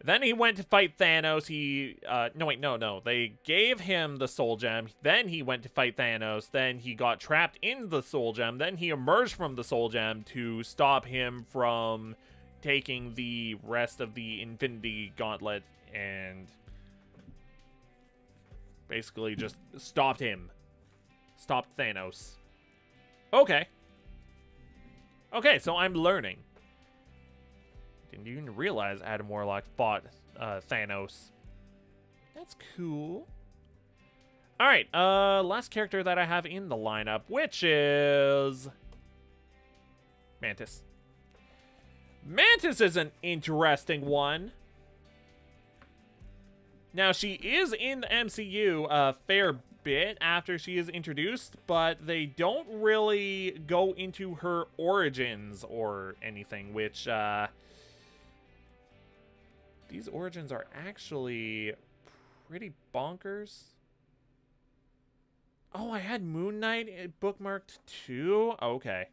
Then he went to fight Thanos. No. They gave him the Soul Gem. Then he went to fight Thanos. Then he got trapped in the Soul Gem. Then he emerged from the Soul Gem to stop him from taking the rest of the Infinity Gauntlet and basically just stopped him. Stopped Thanos. Okay. Okay, so I'm learning. Didn't even realize Adam Warlock fought Thanos. That's cool. Alright, last character that I have in the lineup, which is Mantis. Mantis is an interesting one. Now, she is in the MCU a fair bit after she is introduced, but they don't really go into her origins or anything, which, these origins are actually pretty bonkers. Oh, I had Moon Knight bookmarked too? Okay.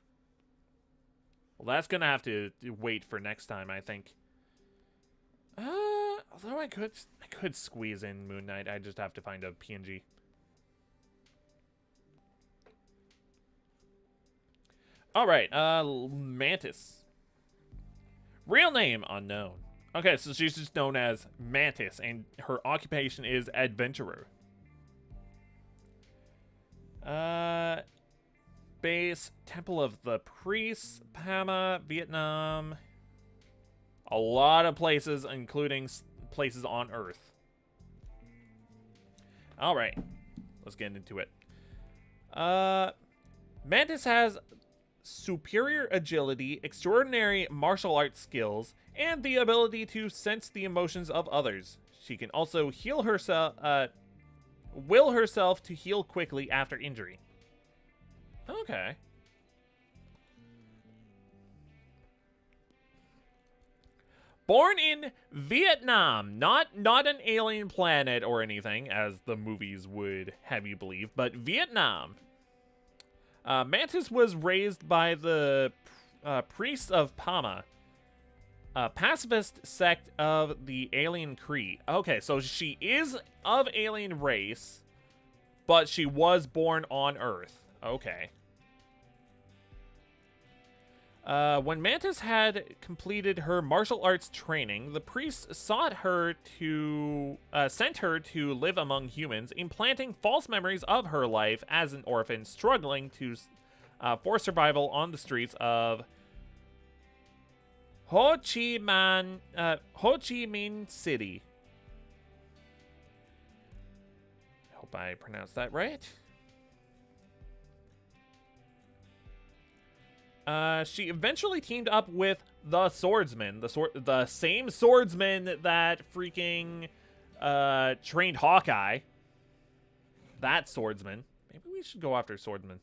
Well, that's gonna have to wait for next time, I think. Although I could squeeze in Moon Knight. I just have to find a PNG. All right, Mantis. Real name unknown. Okay, so she's just known as Mantis, and her occupation is adventurer. Base Temple of the Priests, Pama, Vietnam. A lot of places, including places on Earth. All right, let's get into it. Mantis has superior agility, extraordinary martial arts skills, and the ability to sense the emotions of others. She can also heal herself, will herself to heal quickly after injury. Okay. Born in Vietnam, not an alien planet or anything, as the movies would have you believe, but Vietnam. Mantis was raised by the priests of Pama, a pacifist sect of the alien Cree. Okay, so she is of alien race, but she was born on Earth. Okay. When Mantis had completed her martial arts training, the priests sent her to live among humans, implanting false memories of her life as an orphan struggling for survival on the streets of Ho Chi Minh City. I hope I pronounced that right. She eventually teamed up with the Swordsman, the same swordsman that freaking trained Hawkeye. That swordsman. Maybe we should go after Swordsman.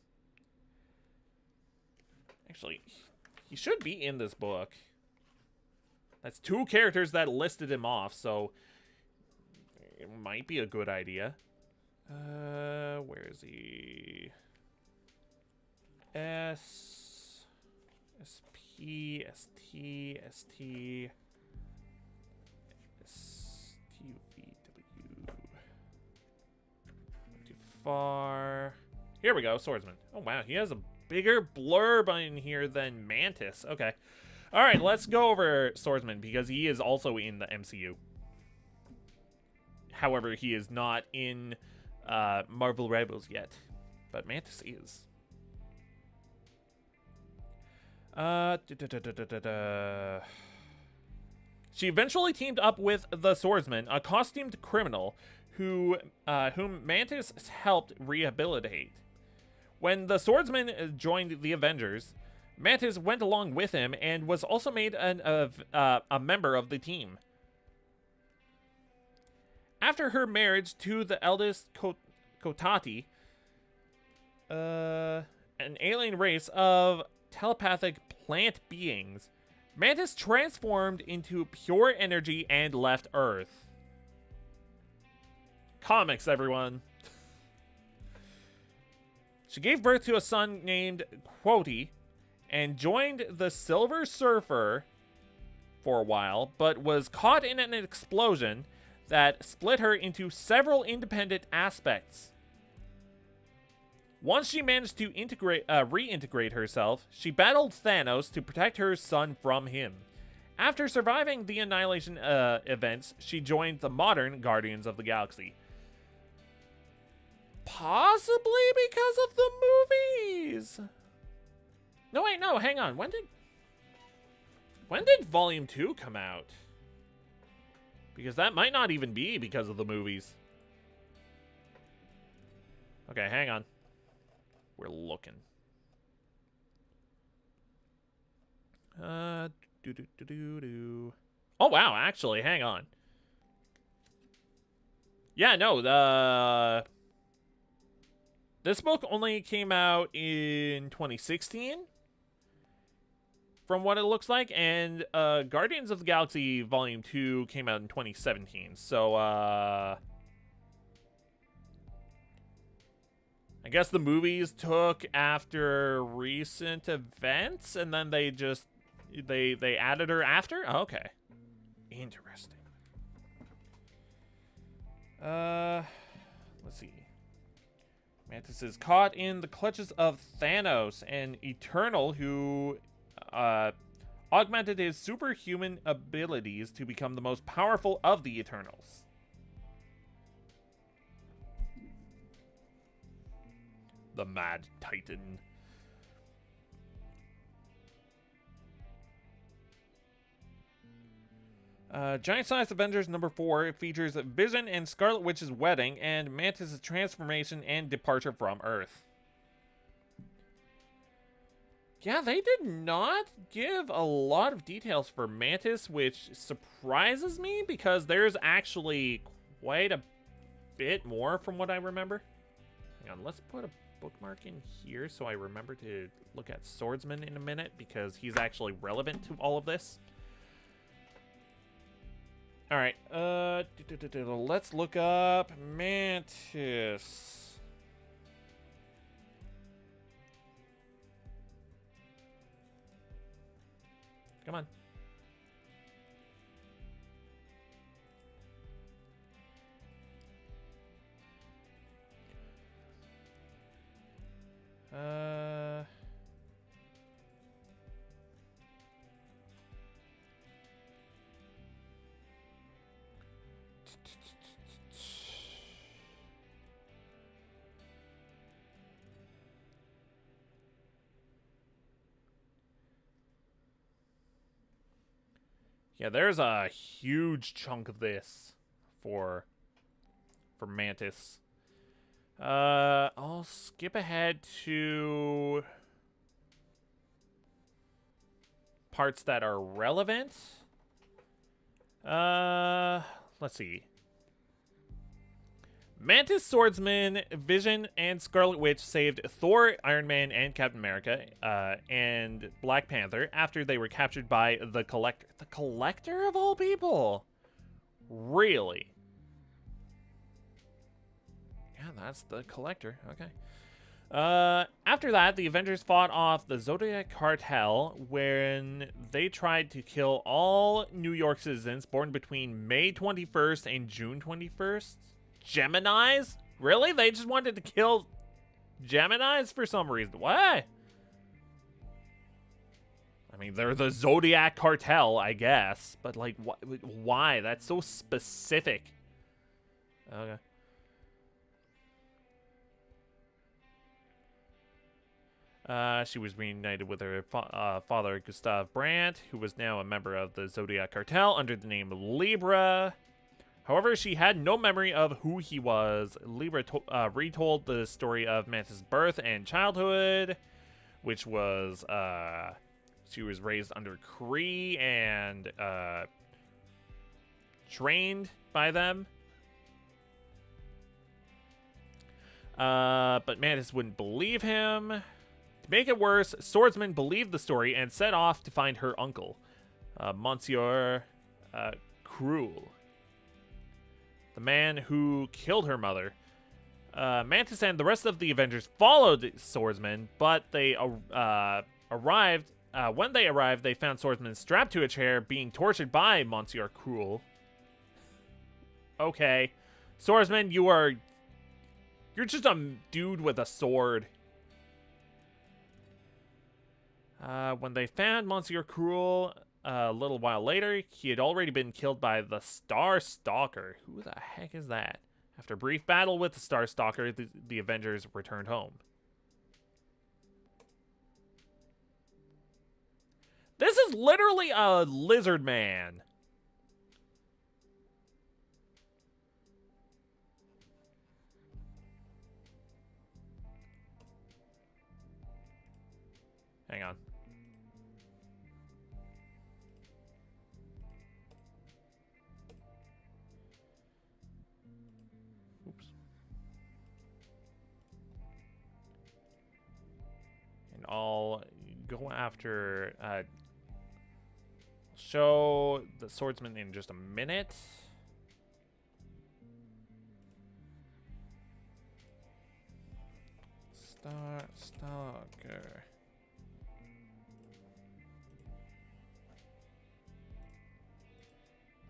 Actually, he should be in this book. That's 2 characters that listed him off, so it might be a good idea. Where is he? SP, ST, ST, STUVW. Too far. Here we go, Swordsman. Oh, wow, he has a bigger blurb in here than Mantis. Okay. All right, let's go over Swordsman, because he is also in the MCU. However, he is not in Marvel Rivals yet, but Mantis is. She eventually teamed up with the Swordsman, a costumed criminal whom Mantis helped rehabilitate. When the Swordsman joined the Avengers, Mantis went along with him and was also made a member of the team. After her marriage to the eldest Kotati, an alien race of telepathic plant beings, Mantis transformed into pure energy and left Earth. Comics, everyone. She gave birth to a son named Quoti and joined the Silver Surfer for a while, but was caught in an explosion that split her into several independent aspects. Once she managed to reintegrate herself, she battled Thanos to protect her son from him. After surviving the Annihilation events, she joined the modern Guardians of the Galaxy. Possibly because of the movies. No, wait, no, hang on. When did Volume 2 come out? Because that might not even be because of the movies. Okay, hang on. We're looking. Oh, wow, actually, hang on. Yeah, no, this book only came out in 2016, from what it looks like, and Guardians of the Galaxy Volume 2 came out in 2017. So, I guess the movies took after recent events, and then they just they added her after? Oh, okay. Interesting. Let's see. Mantis is caught in the clutches of Thanos, an Eternal who augmented his superhuman abilities to become the most powerful of the Eternals. The Mad Titan. Giant Size Avengers number 4 features Vision and Scarlet Witch's wedding and Mantis' transformation and departure from Earth. Yeah, they did not give a lot of details for Mantis, which surprises me because there's actually quite a bit more from what I remember. Hang on, let's put a bookmark in here so I remember to look at Swordsman in a minute because he's actually relevant to all of this. All right, let's look up Mantis. Come on. Yeah, there's a huge chunk of this for Mantis. I'll skip ahead to parts that are relevant. Let's see. Mantis, Swordsman, Vision, and Scarlet Witch saved Thor, Iron Man, and Captain America, and Black Panther after they were captured by the Collector. The Collector of all people? Really? Yeah, that's the Collector. Okay. After that, the Avengers fought off the Zodiac Cartel when they tried to kill all New York citizens born between May 21st and June 21st. Geminis? Really? They just wanted to kill Geminis for some reason. What? I mean, they're the Zodiac Cartel, I guess. But, like, why? That's so specific. Okay. She was reunited with her father, Gustav Brandt, who was now a member of the Zodiac Cartel under the name Libra. However, she had no memory of who he was. Libra retold the story of Mantis' birth and childhood, which was, she was raised under Kree and trained by them. But Mantis wouldn't believe him. To make it worse, Swordsman believed the story and set off to find her uncle, Monsieur Cruel, the man who killed her mother. Mantis and the rest of the Avengers followed Swordsman, but they arrived. When they arrived, they found Swordsman strapped to a chair, being tortured by Monsieur Cruel. Okay, Swordsman, you're just a dude with a sword. When they found Monsieur Cruel a little while later, he had already been killed by the Star Stalker. Who the heck is that? After a brief battle with the Star Stalker, the Avengers returned home. This is literally a lizard man. Hang on. go after... show the swordsman in just a minute. Stalker.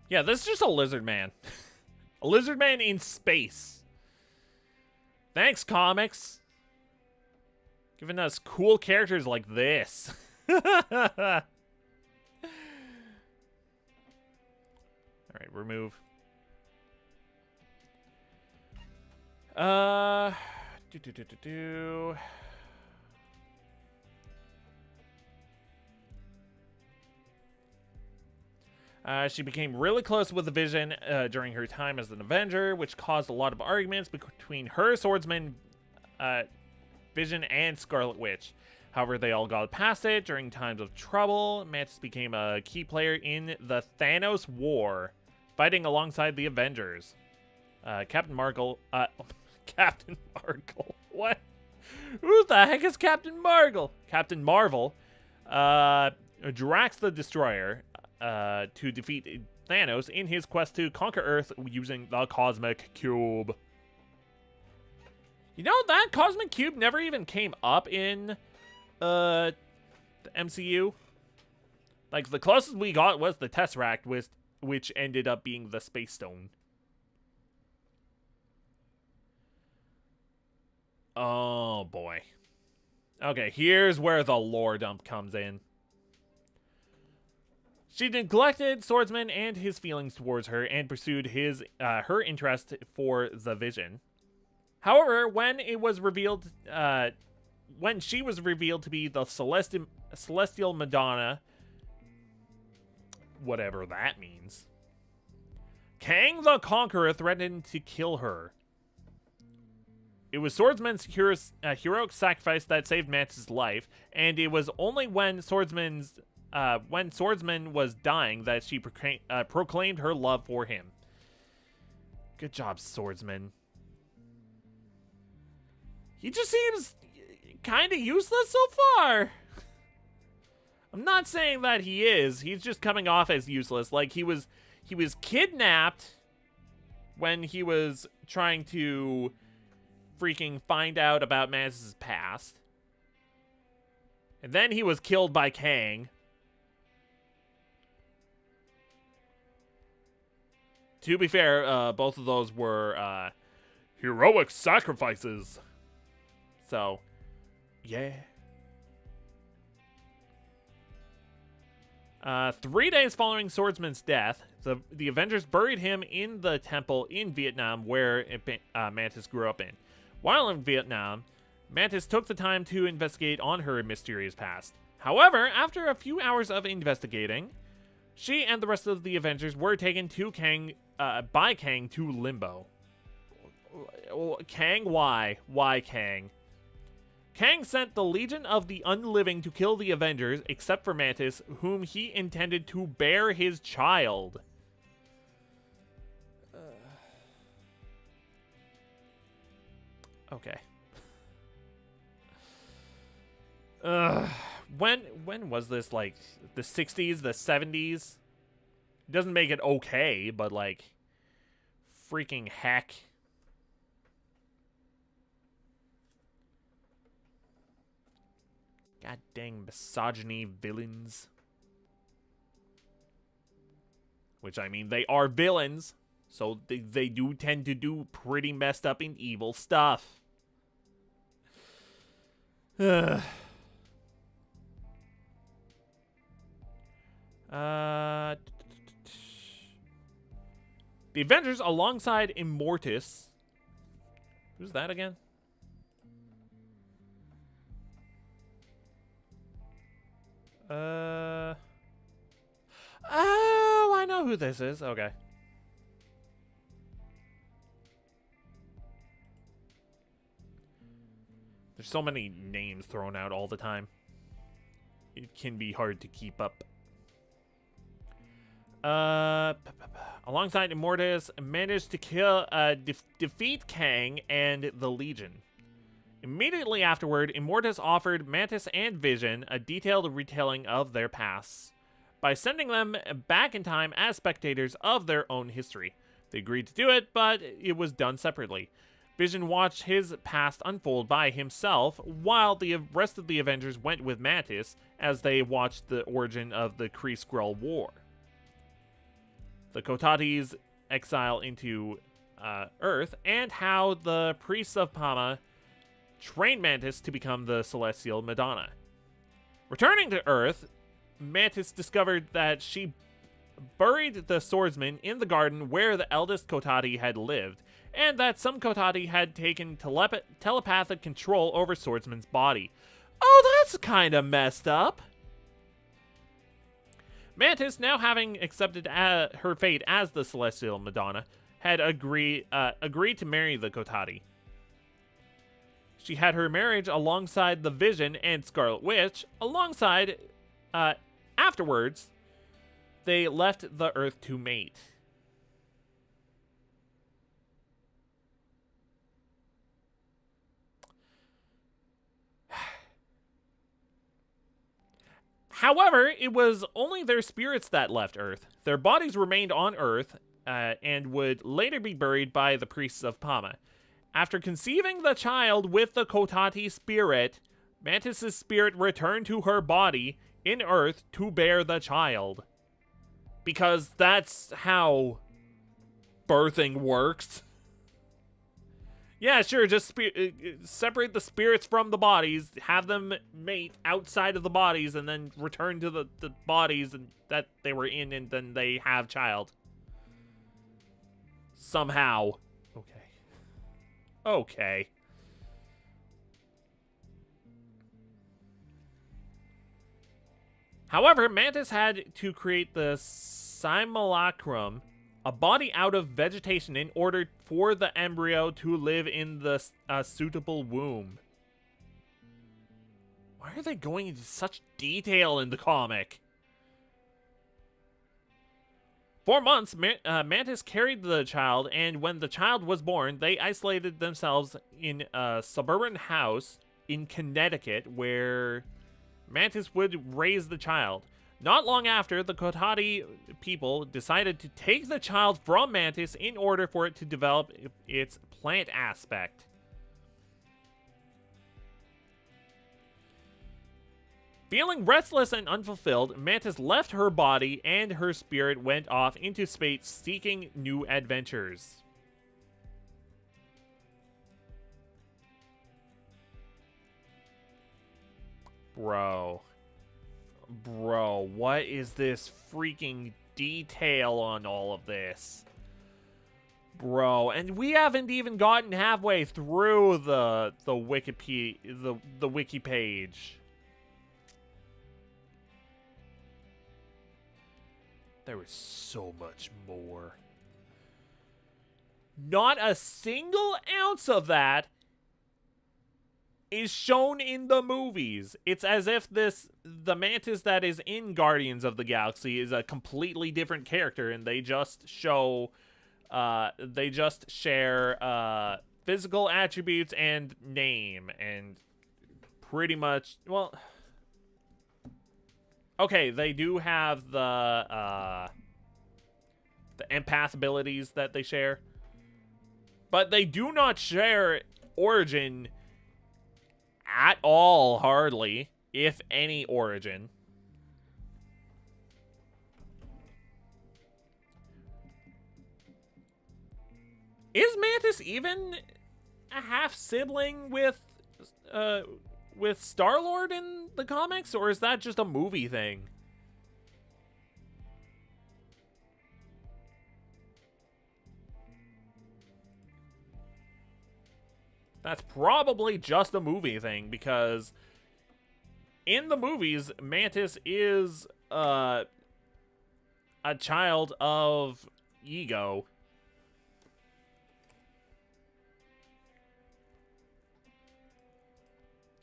Yeah, this is just a lizard man. A lizard man in space. Thanks, comics. Giving us cool characters like this. Alright, remove. She became really close with the Vision during her time as an Avenger, which caused a lot of arguments between her swordsman, Vision, and Scarlet Witch. However, they all got past it during times of trouble. Mantis became a key player in the Thanos War, fighting alongside the Avengers. Captain Marvel. Captain Marvel. What? Who the heck is Captain Marvel? Captain Marvel. Drax the Destroyer. To defeat Thanos in his quest to conquer Earth using the Cosmic Cube. You know, that Cosmic Cube never even came up in the MCU. Like, the closest we got was the Tesseract, which ended up being the Space Stone. Oh, boy. Okay, here's where the lore dump comes in. She neglected Swordsman and his feelings towards her and pursued her interest for the Vision. However, when she was revealed to be the Celestial Madonna, whatever that means, Kang the Conqueror threatened to kill her. It was Swordsman's heroic sacrifice that saved Mantis' life, and it was only when Swordsman was dying that she proclaimed her love for him. Good job, Swordsman. He just seems kind of useless so far. I'm not saying that he is. He's just coming off as useless. Like, he was kidnapped when he was trying to freaking find out about Mantis' past. And then he was killed by Kang. To be fair, both of those were heroic sacrifices. So, yeah. 3 days following Swordsman's death, the Avengers buried him in the temple in Vietnam where Mantis grew up in. While in Vietnam, Mantis took the time to investigate on her mysterious past. However, after a few hours of investigating, she and the rest of the Avengers were taken to by Kang to Limbo. Kang, why? Why Kang? Kang sent the Legion of the Unliving to kill the Avengers, except for Mantis, whom he intended to bear his child. Okay. When was this? Like, the 60s, the 70s? It doesn't make it okay, but, like, freaking heck. God dang misogyny villains. Which, I mean, they are villains, so they do tend to do pretty messed up and evil stuff. The Avengers, alongside Immortus. Who's that again? Oh, I know who this is. Okay. There's so many names thrown out all the time. It can be hard to keep up. Alongside Immortus, managed to defeat Kang and the Legion. Immediately afterward, Immortus offered Mantis and Vision a detailed retelling of their pasts by sending them back in time as spectators of their own history. They agreed to do it, but it was done separately. Vision watched his past unfold by himself, while the rest of the Avengers went with Mantis as they watched the origin of the Kree-Skrull War. The Kotatis' exile into Earth, and how the priests of Pama trained Mantis to become the Celestial Madonna. Returning to Earth, Mantis discovered that she buried the swordsman in the garden where the eldest Kotati had lived, and that some Kotati had taken telepathic control over Swordsman's body. Oh, that's kind of messed up. Mantis, now having accepted her fate as the Celestial Madonna, had agreed to marry the Kotati. She had her marriage alongside the Vision and Scarlet Witch. Afterwards, they left the Earth to mate. However, it was only their spirits that left Earth. Their bodies remained on Earth and would later be buried by the priests of Pama. After conceiving the child with the Kotati spirit, Mantis' spirit returned to her body in Earth to bear the child. Because that's how birthing works. Yeah, sure, just separate the spirits from the bodies, have them mate outside of the bodies, and then return to the bodies that they were in, and then they have child. Somehow. Okay. However, Mantis had to create the simulacrum, a body out of vegetation, in order for the embryo to live in the suitable womb. Why are they going into such detail in the comic? For months, Mantis carried the child, and when the child was born, they isolated themselves in a suburban house in Connecticut where Mantis would raise the child. Not long after, the Kotati people decided to take the child from Mantis in order for it to develop its plant aspect. Feeling restless and unfulfilled, Mantis left her body and her spirit went off into space seeking new adventures. Bro, what is this freaking detail on all of this? Bro, and we haven't even gotten halfway through the wiki page. There is so much more. Not a single ounce of that is shown in the movies. It's as if the Mantis that is in Guardians of the Galaxy is a completely different character, and they just share physical attributes and name, and pretty much, well, okay, they do have the empath abilities that they share, but they do not share origin at all, hardly, if any origin. Is Mantis even a half-sibling with Star-Lord in the comics, or is that just a movie thing? That's probably just a movie thing, because in the movies, Mantis is a child of Ego.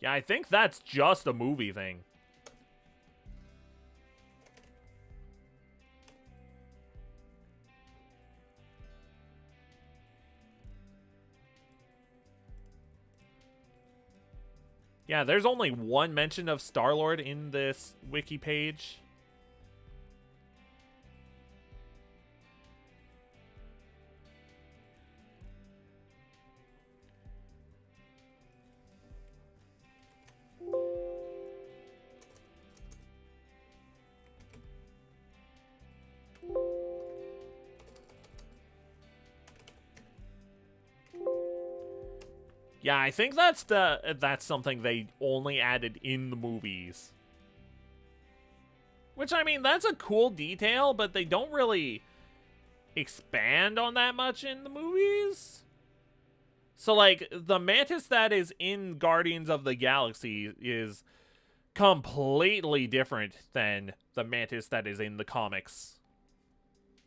Yeah, I think that's just a movie thing. Yeah, there's only one mention of Star-Lord in this wiki page. Yeah, I think that's something they only added in the movies. Which, I mean, that's a cool detail, but they don't really expand on that much in the movies. So, like, the Mantis that is in Guardians of the Galaxy is completely different than the Mantis that is in the comics.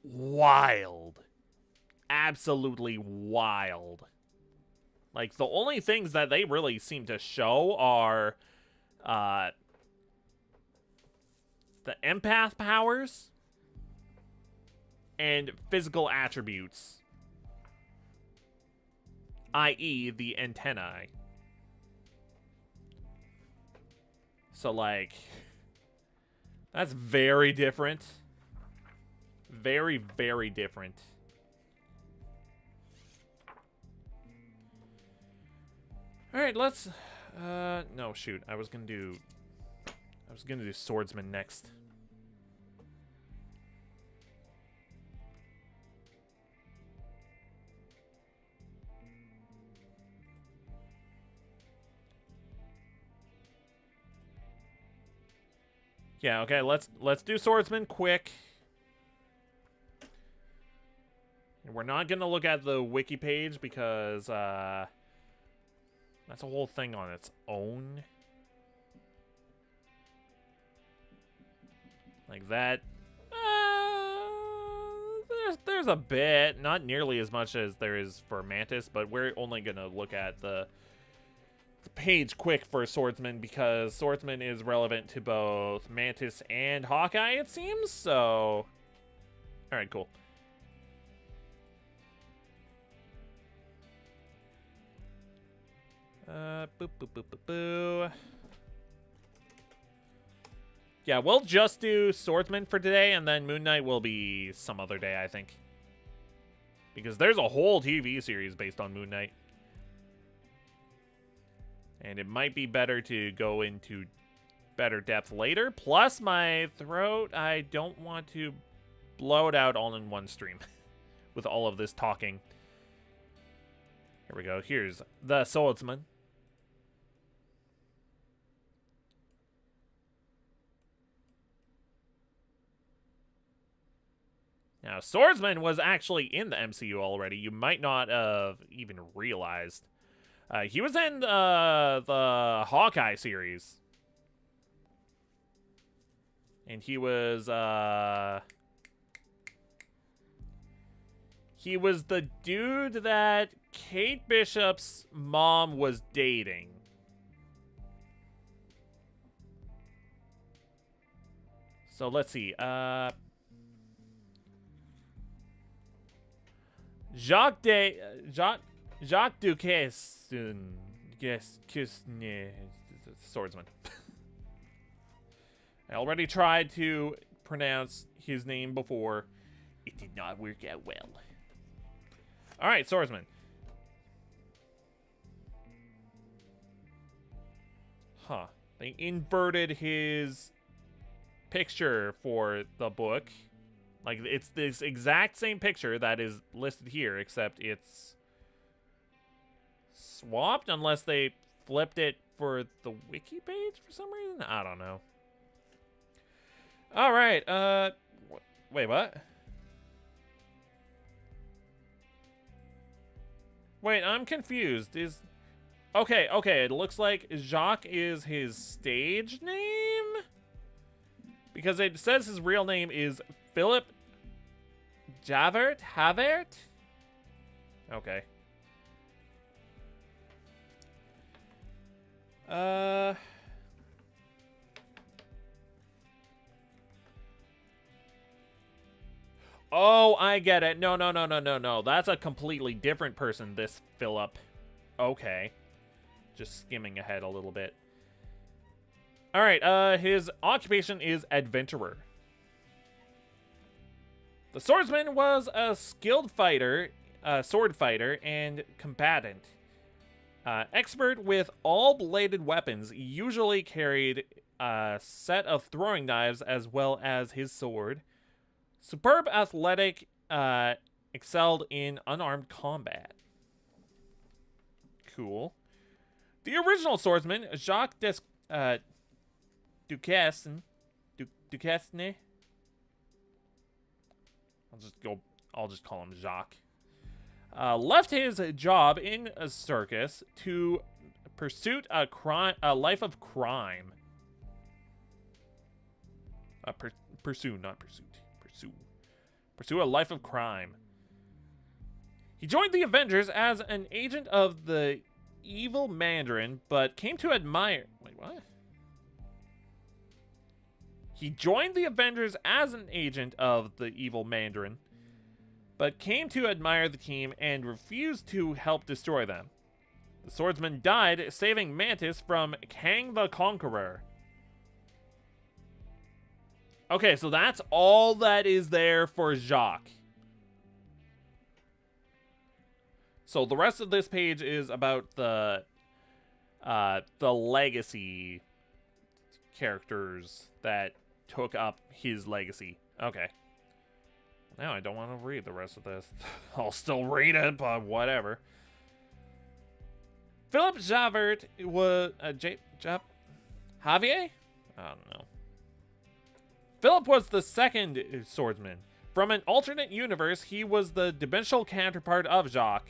Wild. Absolutely wild. Like, the only things that they really seem to show are the empath powers and physical attributes, i.e. the antennae. So, like, that's very different. Very, very different. Alright, let's... no, shoot. I was gonna do Swordsman next. Yeah, okay, let's do Swordsman quick. And we're not gonna look at the wiki page because that's a whole thing on its own. Like that. There's a bit, not nearly as much as there is for Mantis, but we're only gonna look at the page quick for Swordsman because Swordsman is relevant to both Mantis and Hawkeye, it seems. So, all right, cool. Boop, boop, boop, boop, boo. Yeah, we'll just do Swordsman for today, and then Moon Knight will be some other day, I think. Because there's a whole TV series based on Moon Knight. And it might be better to go into better depth later. Plus, my throat, I don't want to blow it out all in one stream with all of this talking. Here we go. Here's the Swordsman. Now, Swordsman was actually in the MCU already. You might not have even realized. He was in the Hawkeye series. And he was the dude that Kate Bishop's mom was dating. So let's see. Jacques Duquesne. Yes, Swordsman. I already tried to pronounce his name before. It did not work out well. Alright, Swordsman. Huh. They inverted his picture for the book. Like, it's this exact same picture that is listed here, except it's swapped unless they flipped it for the wiki page for some reason? I don't know. Alright, wait, what? Wait, I'm confused. Okay, it looks like Jacques is his stage name? Because it says his real name is Philip Havert? Okay. Oh, I get it. No. That's a completely different person, this Philip. Okay. Just skimming ahead a little bit. All right, his occupation is adventurer. The swordsman was a skilled fighter, sword fighter, and combatant. Expert with all bladed weapons, usually carried a set of throwing knives as well as his sword. Superb athletic, excelled in unarmed combat. Cool. The original swordsman, Jacques Duquesne. Duquesne? I'll just call him Jacques. Left his job in a circus to pursue a life of crime. Pursue, not pursuit. Pursue a life of crime. He joined the Avengers as an agent of the evil Mandarin, but came to admire... Wait, what? He joined the Avengers as an agent of the evil Mandarin, but came to admire the team and refused to help destroy them. The swordsman died, saving Mantis from Kang the Conqueror. Okay, so that's all that is there for Jacques. So the rest of this page is about the legacy characters that took up his legacy. Okay. Now I don't want to read the rest of this. I'll still read it, but whatever. Philip Javert was Javier? I don't know. Philip was the second swordsman. From an alternate universe, he was the dimensional counterpart of Jacques.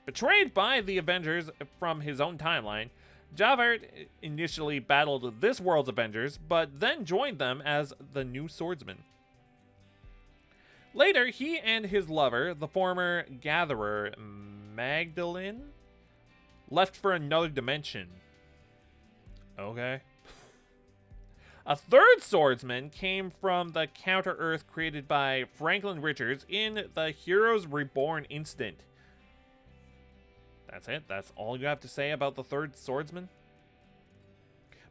Betrayed by the Avengers from his own timeline, Javert initially battled this world's Avengers, but then joined them as the new swordsman. Later, he and his lover, the former gatherer Magdalene, left for another dimension. Okay. A third swordsman came from the Counter-Earth created by Franklin Richards in the Heroes Reborn instant. That's it? That's all you have to say about the third swordsman?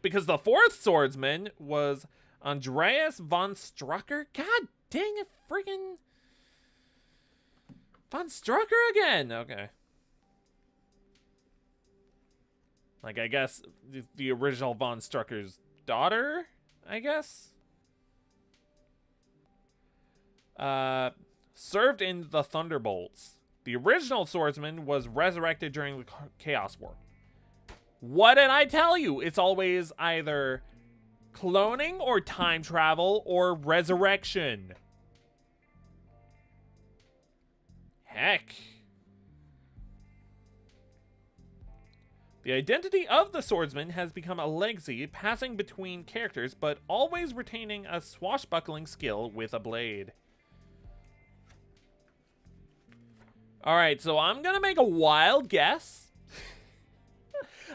Because the fourth swordsman was Andreas von Strucker? God dang it, friggin' Von Strucker again! Okay. Like, I guess the original Von Strucker's daughter, I guess? Served in the Thunderbolts. The original swordsman was resurrected during the Chaos War. What did I tell you? It's always either cloning or time travel or resurrection. Heck. The identity of the swordsman has become a legacy, passing between characters, but always retaining a swashbuckling skill with a blade. Alright, so I'm gonna make a wild guess.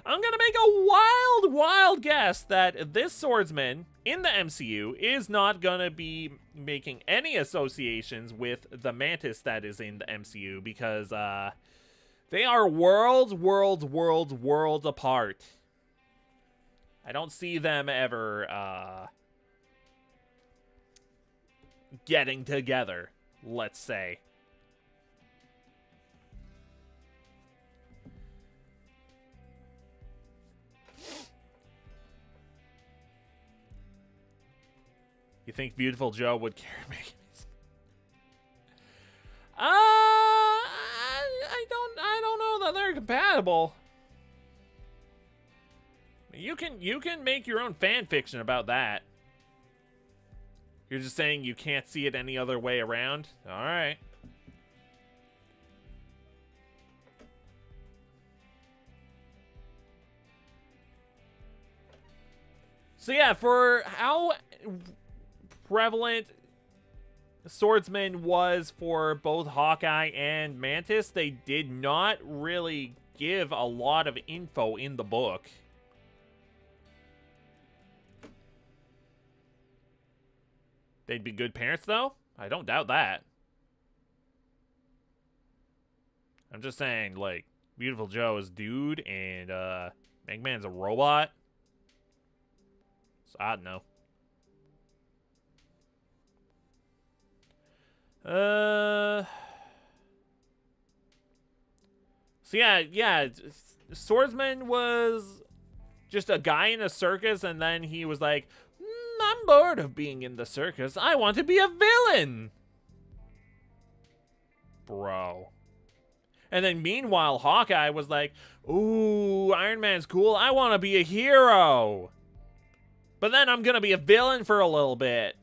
I'm gonna make a wild guess that this swordsman in the MCU is not gonna be making any associations with the Mantis that is in the MCU, because, they are worlds apart. I don't see them ever, getting together, let's say. You think Beautiful Joe would carry me? I don't know that they're compatible. You can make your own fan fiction about that. You're just saying you can't see it any other way around? All right. So yeah, for how prevalent Swordsman was for both Hawkeye and Mantis, they did not really give a lot of info in the book. They'd be good parents, though? I don't doubt that. I'm just saying, like, Beautiful Joe is dude, and Eggman's a robot. So I don't know. So yeah, Swordsman was just a guy in a circus, and then he was like, I'm bored of being in the circus. I want to be a villain. Bro. And then meanwhile, Hawkeye was like, ooh, Iron Man's cool. I want to be a hero. But then I'm going to be a villain for a little bit.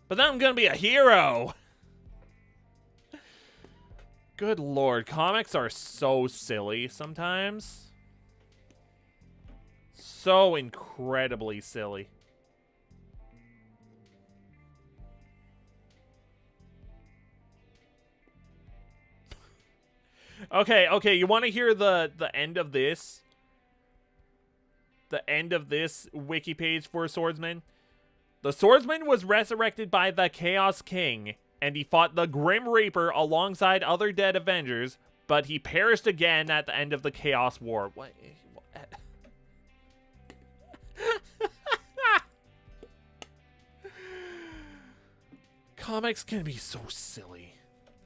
But then I'm going to be a hero. Good lord, comics are so silly sometimes. So incredibly silly. Okay, you want to hear the end of this? The end of this wiki page for Swordsman? The Swordsman was resurrected by the Chaos King, and he fought the Grim Reaper alongside other dead Avengers, but he perished again at the end of the Chaos War. What? Comics can be so silly.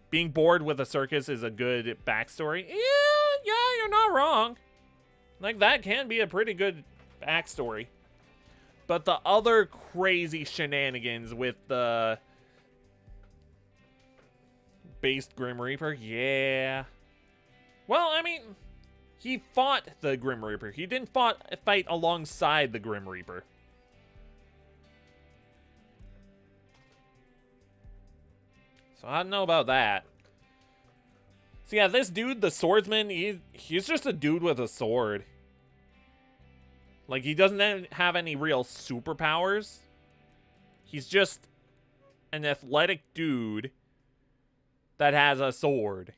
Being bored with a circus is a good backstory. Yeah, you're not wrong. Like, that can be a pretty good backstory. But the other crazy shenanigans with the based Grim Reaper, yeah. Well, I mean, he fought the Grim Reaper. He didn't fight alongside the Grim Reaper. So I don't know about that. So yeah, this dude, the swordsman, he's just a dude with a sword. Like, he doesn't have any real superpowers. He's just an athletic dude that has a sword.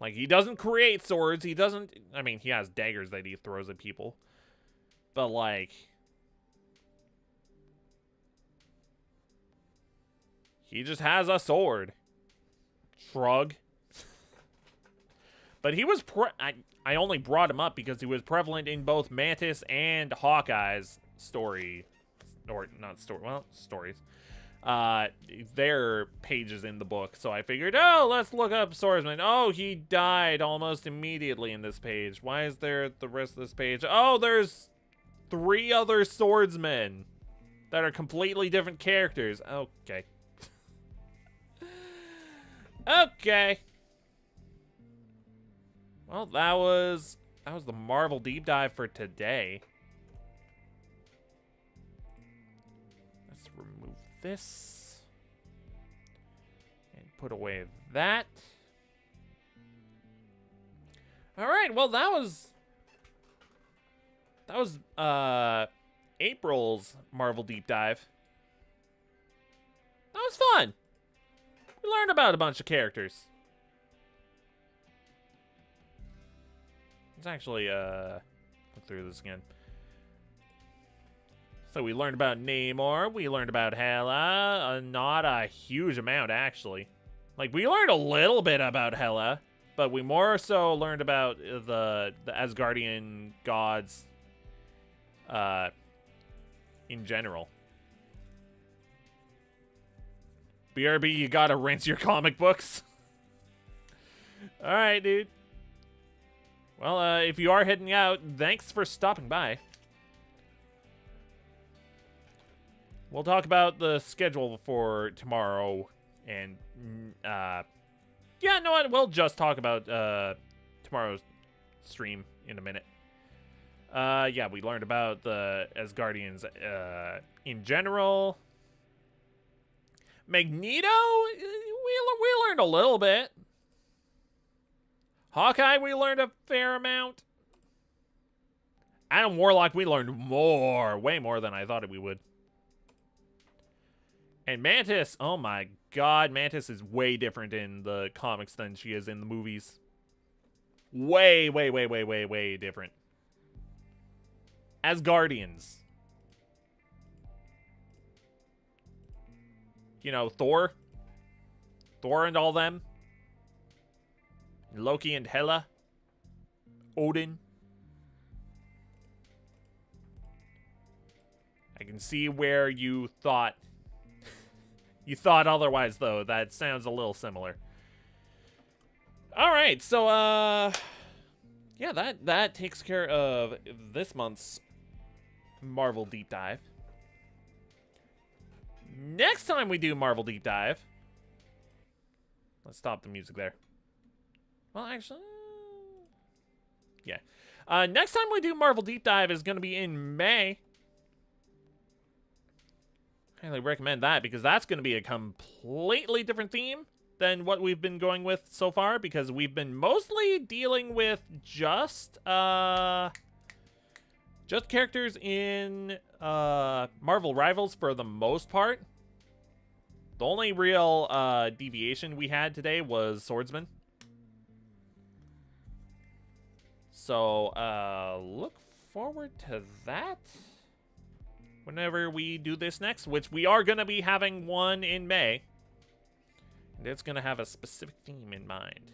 Like, he doesn't create swords. He doesn't... I mean, he has daggers that he throws at people. But, like... he just has a sword. Shrug. But he was... I only brought him up because he was prevalent in both Mantis and Hawkeye's story. Or, not story... well, stories. Their pages in the book. So I figured, oh, let's look up Swordsman. Oh, he died almost immediately in this page. Why is there the rest of this page? Oh, there's 3 other swordsmen that are completely different characters. Okay. Okay. Well, that was the Marvel deep dive for today. Let's remove this and put away that. All right, well, that was April's Marvel deep dive. That was fun. We learned about a bunch of characters. Let's actually look through this again. So we learned about Namor, we learned about Hela, not a huge amount actually. Like, we learned a little bit about Hela, but we more so learned about the Asgardian gods in general. BRB, you gotta rinse your comic books. Alright, dude. Well, if you are heading out, thanks for stopping by. We'll talk about the schedule for tomorrow, and, yeah, no, we'll just talk about, tomorrow's stream in a minute. Yeah, we learned about the Asgardians, in general. Magneto, we learned a little bit. Hawkeye, we learned a fair amount. Adam Warlock, we learned more. Way more than I thought we would. And Mantis, oh my god, Mantis is way different in the comics than she is in the movies. Way, way, way, way, way, way different. Asgardians. You know, Thor and all them. Loki and Hela. Odin. I can see where you thought otherwise, though. That sounds a little similar. All right, so yeah, that takes care of this month's Marvel Deep Dive. Next time we do Marvel Deep Dive, let's stop the music there. Well, actually, yeah. Next time we do Marvel Deep Dive is going to be in May. Highly recommend that, because that's going to be a completely different theme than what we've been going with so far, because we've been mostly dealing with just characters in Marvel Rivals for the most part. The only real deviation we had today was Swordsman. So look forward to that whenever we do this next, which we are going to be having one in May. And it's going to have a specific theme in mind.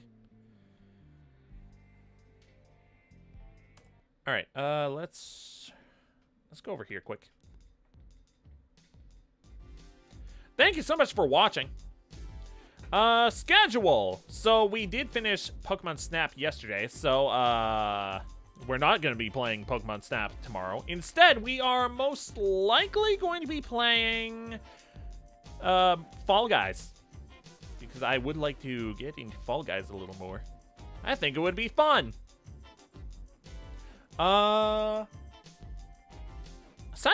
All right, let's go over here quick. Thank you so much for watching. Schedule. So we did finish Pokemon Snap yesterday, so we're not going to be playing Pokemon Snap tomorrow. Instead, we are most likely going to be playing Fall Guys, because I would like to get into Fall Guys a little more. I think it would be fun. Aside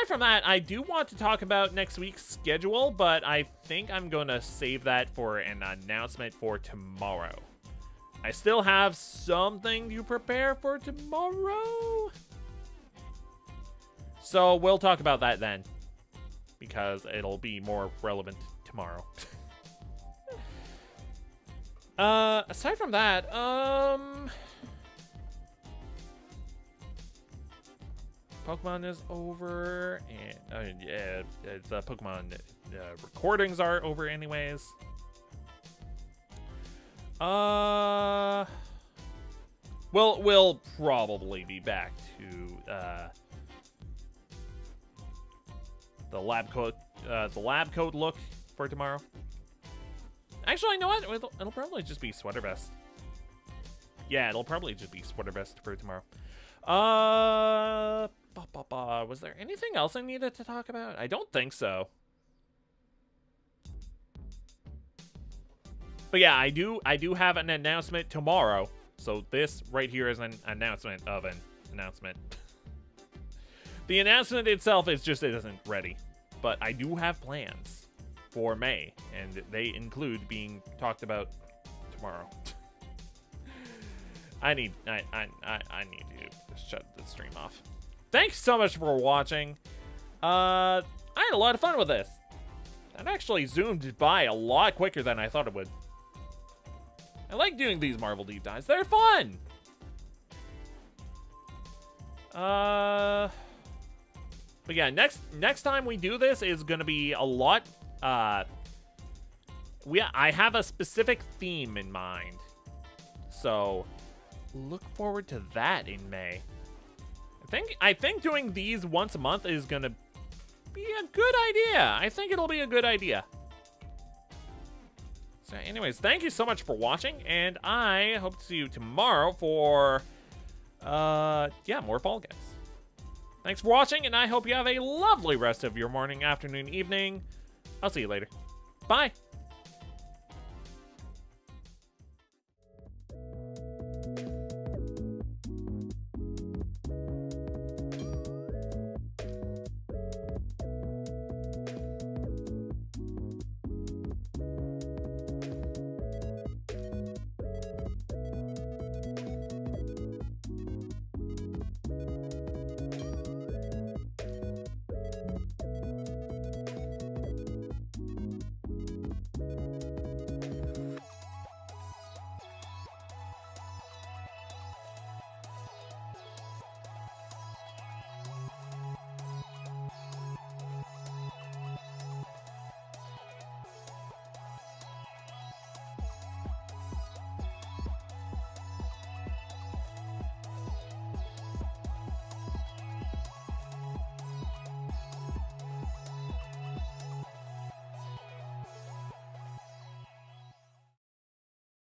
from that, I do want to talk about next week's schedule, but I think I'm going to save that for an announcement for tomorrow. I still have something to prepare for tomorrow. So we'll talk about that then, because it'll be more relevant tomorrow. Aside from that, Pokemon is over, and the Pokemon recordings are over anyways. We'll probably be back to the lab coat look for tomorrow. Actually, you know what? It'll probably just be sweater vest. Yeah, it'll probably just be sweater vest for tomorrow. Was there anything else I needed to talk about? I don't think so. But yeah, I do have an announcement tomorrow. So this right here is an announcement of an announcement. The announcement itself is just, it isn't ready. But I do have plans for May, and they include being talked about tomorrow. I need to shut the stream off. Thanks so much for watching. I had a lot of fun with this. That actually zoomed by a lot quicker than I thought it would. I like doing these Marvel Deep Dives. They're fun. But yeah, next time we do this is gonna be a lot. I have a specific theme in mind, so look forward to that in May. I think doing these once a month is gonna be a good idea. I think it'll be a good idea. So anyways, thank you so much for watching, and I hope to see you tomorrow for more Fall Guys. Thanks for watching, and I hope you have a lovely rest of your morning, afternoon, evening. I'll see you later. Bye.